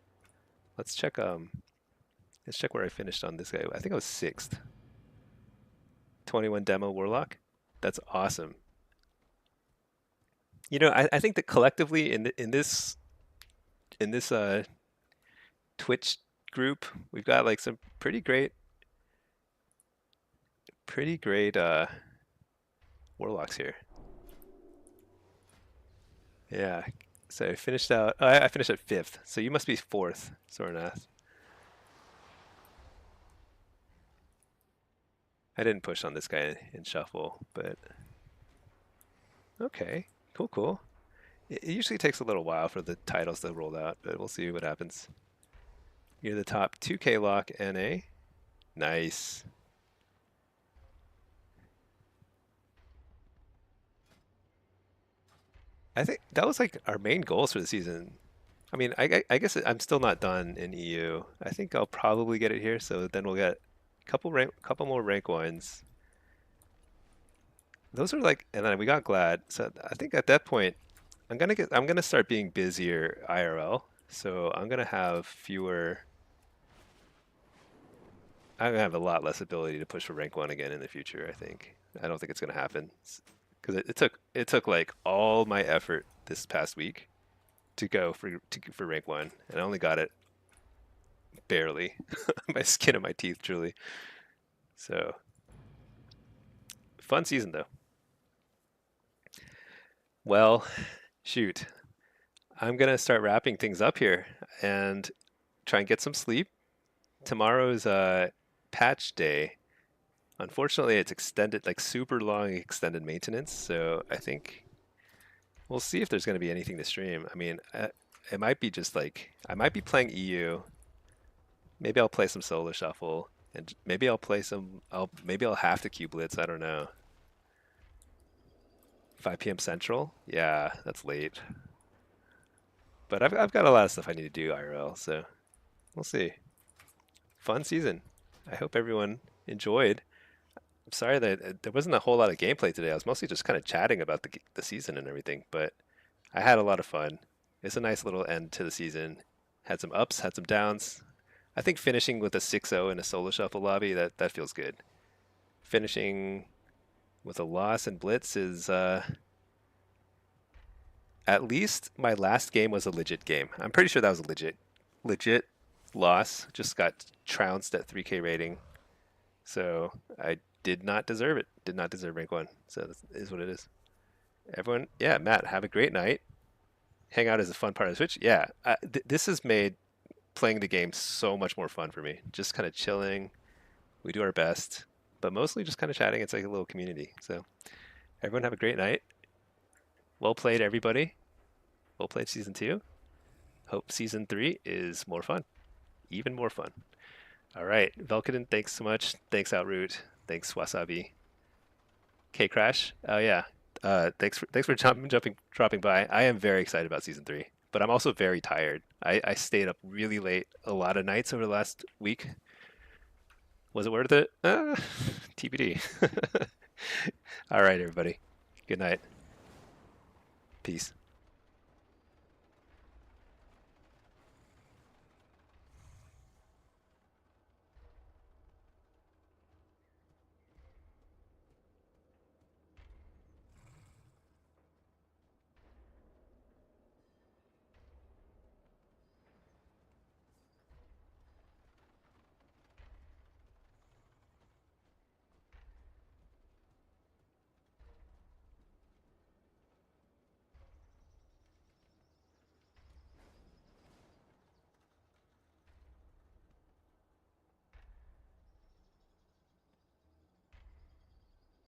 Let's check let's check where I finished on this guy. I think I was sixth. 21 demo warlock. That's awesome. You know, I think that collectively in this Twitch group, we've got like some pretty great warlocks here. Yeah. So I finished out. I finished at fifth. So you must be fourth, Sornath. I didn't push on this guy in shuffle, but okay, cool, cool. It usually takes a little while for the titles to roll out, but we'll see what happens. You're the top 2K lock NA. Nice. I think that was like our main goals for the season. I mean, I guess I'm still not done in EU. I think I'll probably get it here, so then we'll get couple more rank ones. Those are like, and then we got Glad. So I think at that point, I'm gonna start being busier IRL. So I'm gonna have fewer. I'm gonna have a lot less ability to push for rank one again in the future. I think. I don't think it's gonna happen because it took like all my effort this past week to go for rank one, and I only got it barely, by skin of my teeth, truly. So fun season though. Well, shoot, I'm gonna start wrapping things up here and try and get some sleep. Tomorrow's patch day. Unfortunately, it's extended, like super long extended maintenance. So I think we'll see if there's going to be anything to stream. I mean, it might be just like I might be playing EU. Maybe I'll play some solo shuffle, and maybe I'll play some. Maybe I'll have to queue blitz. I don't know. 5 p.m. Central. Yeah, that's late. But I've got a lot of stuff I need to do IRL, so we'll see. Fun season. I hope everyone enjoyed. I'm sorry that there wasn't a whole lot of gameplay today. I was mostly just kind of chatting about the season and everything, but I had a lot of fun. It's a nice little end to the season. Had some ups, had some downs. I think finishing with a 6-0 in a solo shuffle lobby, that feels good. finishing with a loss in Blitz is at least my last game was a legit game. I'm pretty sure that was a legit loss. Just got trounced at 3K rating. So I did not deserve it. Did not deserve rank one. So that is what it is. Everyone, yeah, Matt, have a great night. Hang out is a fun part of Switch. Yeah, this has made playing the game so much more fun for me. Just kind of chilling. We do our best, but mostly just kind of chatting. It's like a little community. So everyone have a great night. Well played, everybody. Well played, season two. Hope season three is more fun, even more fun. All right, Velkaden, thanks so much. Thanks, Outroot. Thanks, Wasabi. K Crash. Oh yeah. Thanks for dropping by. I am very excited about season three, but I'm also very tired. I stayed up really late a lot of nights over the last week. Was it worth it? TBD. All right, everybody. Good night. Peace.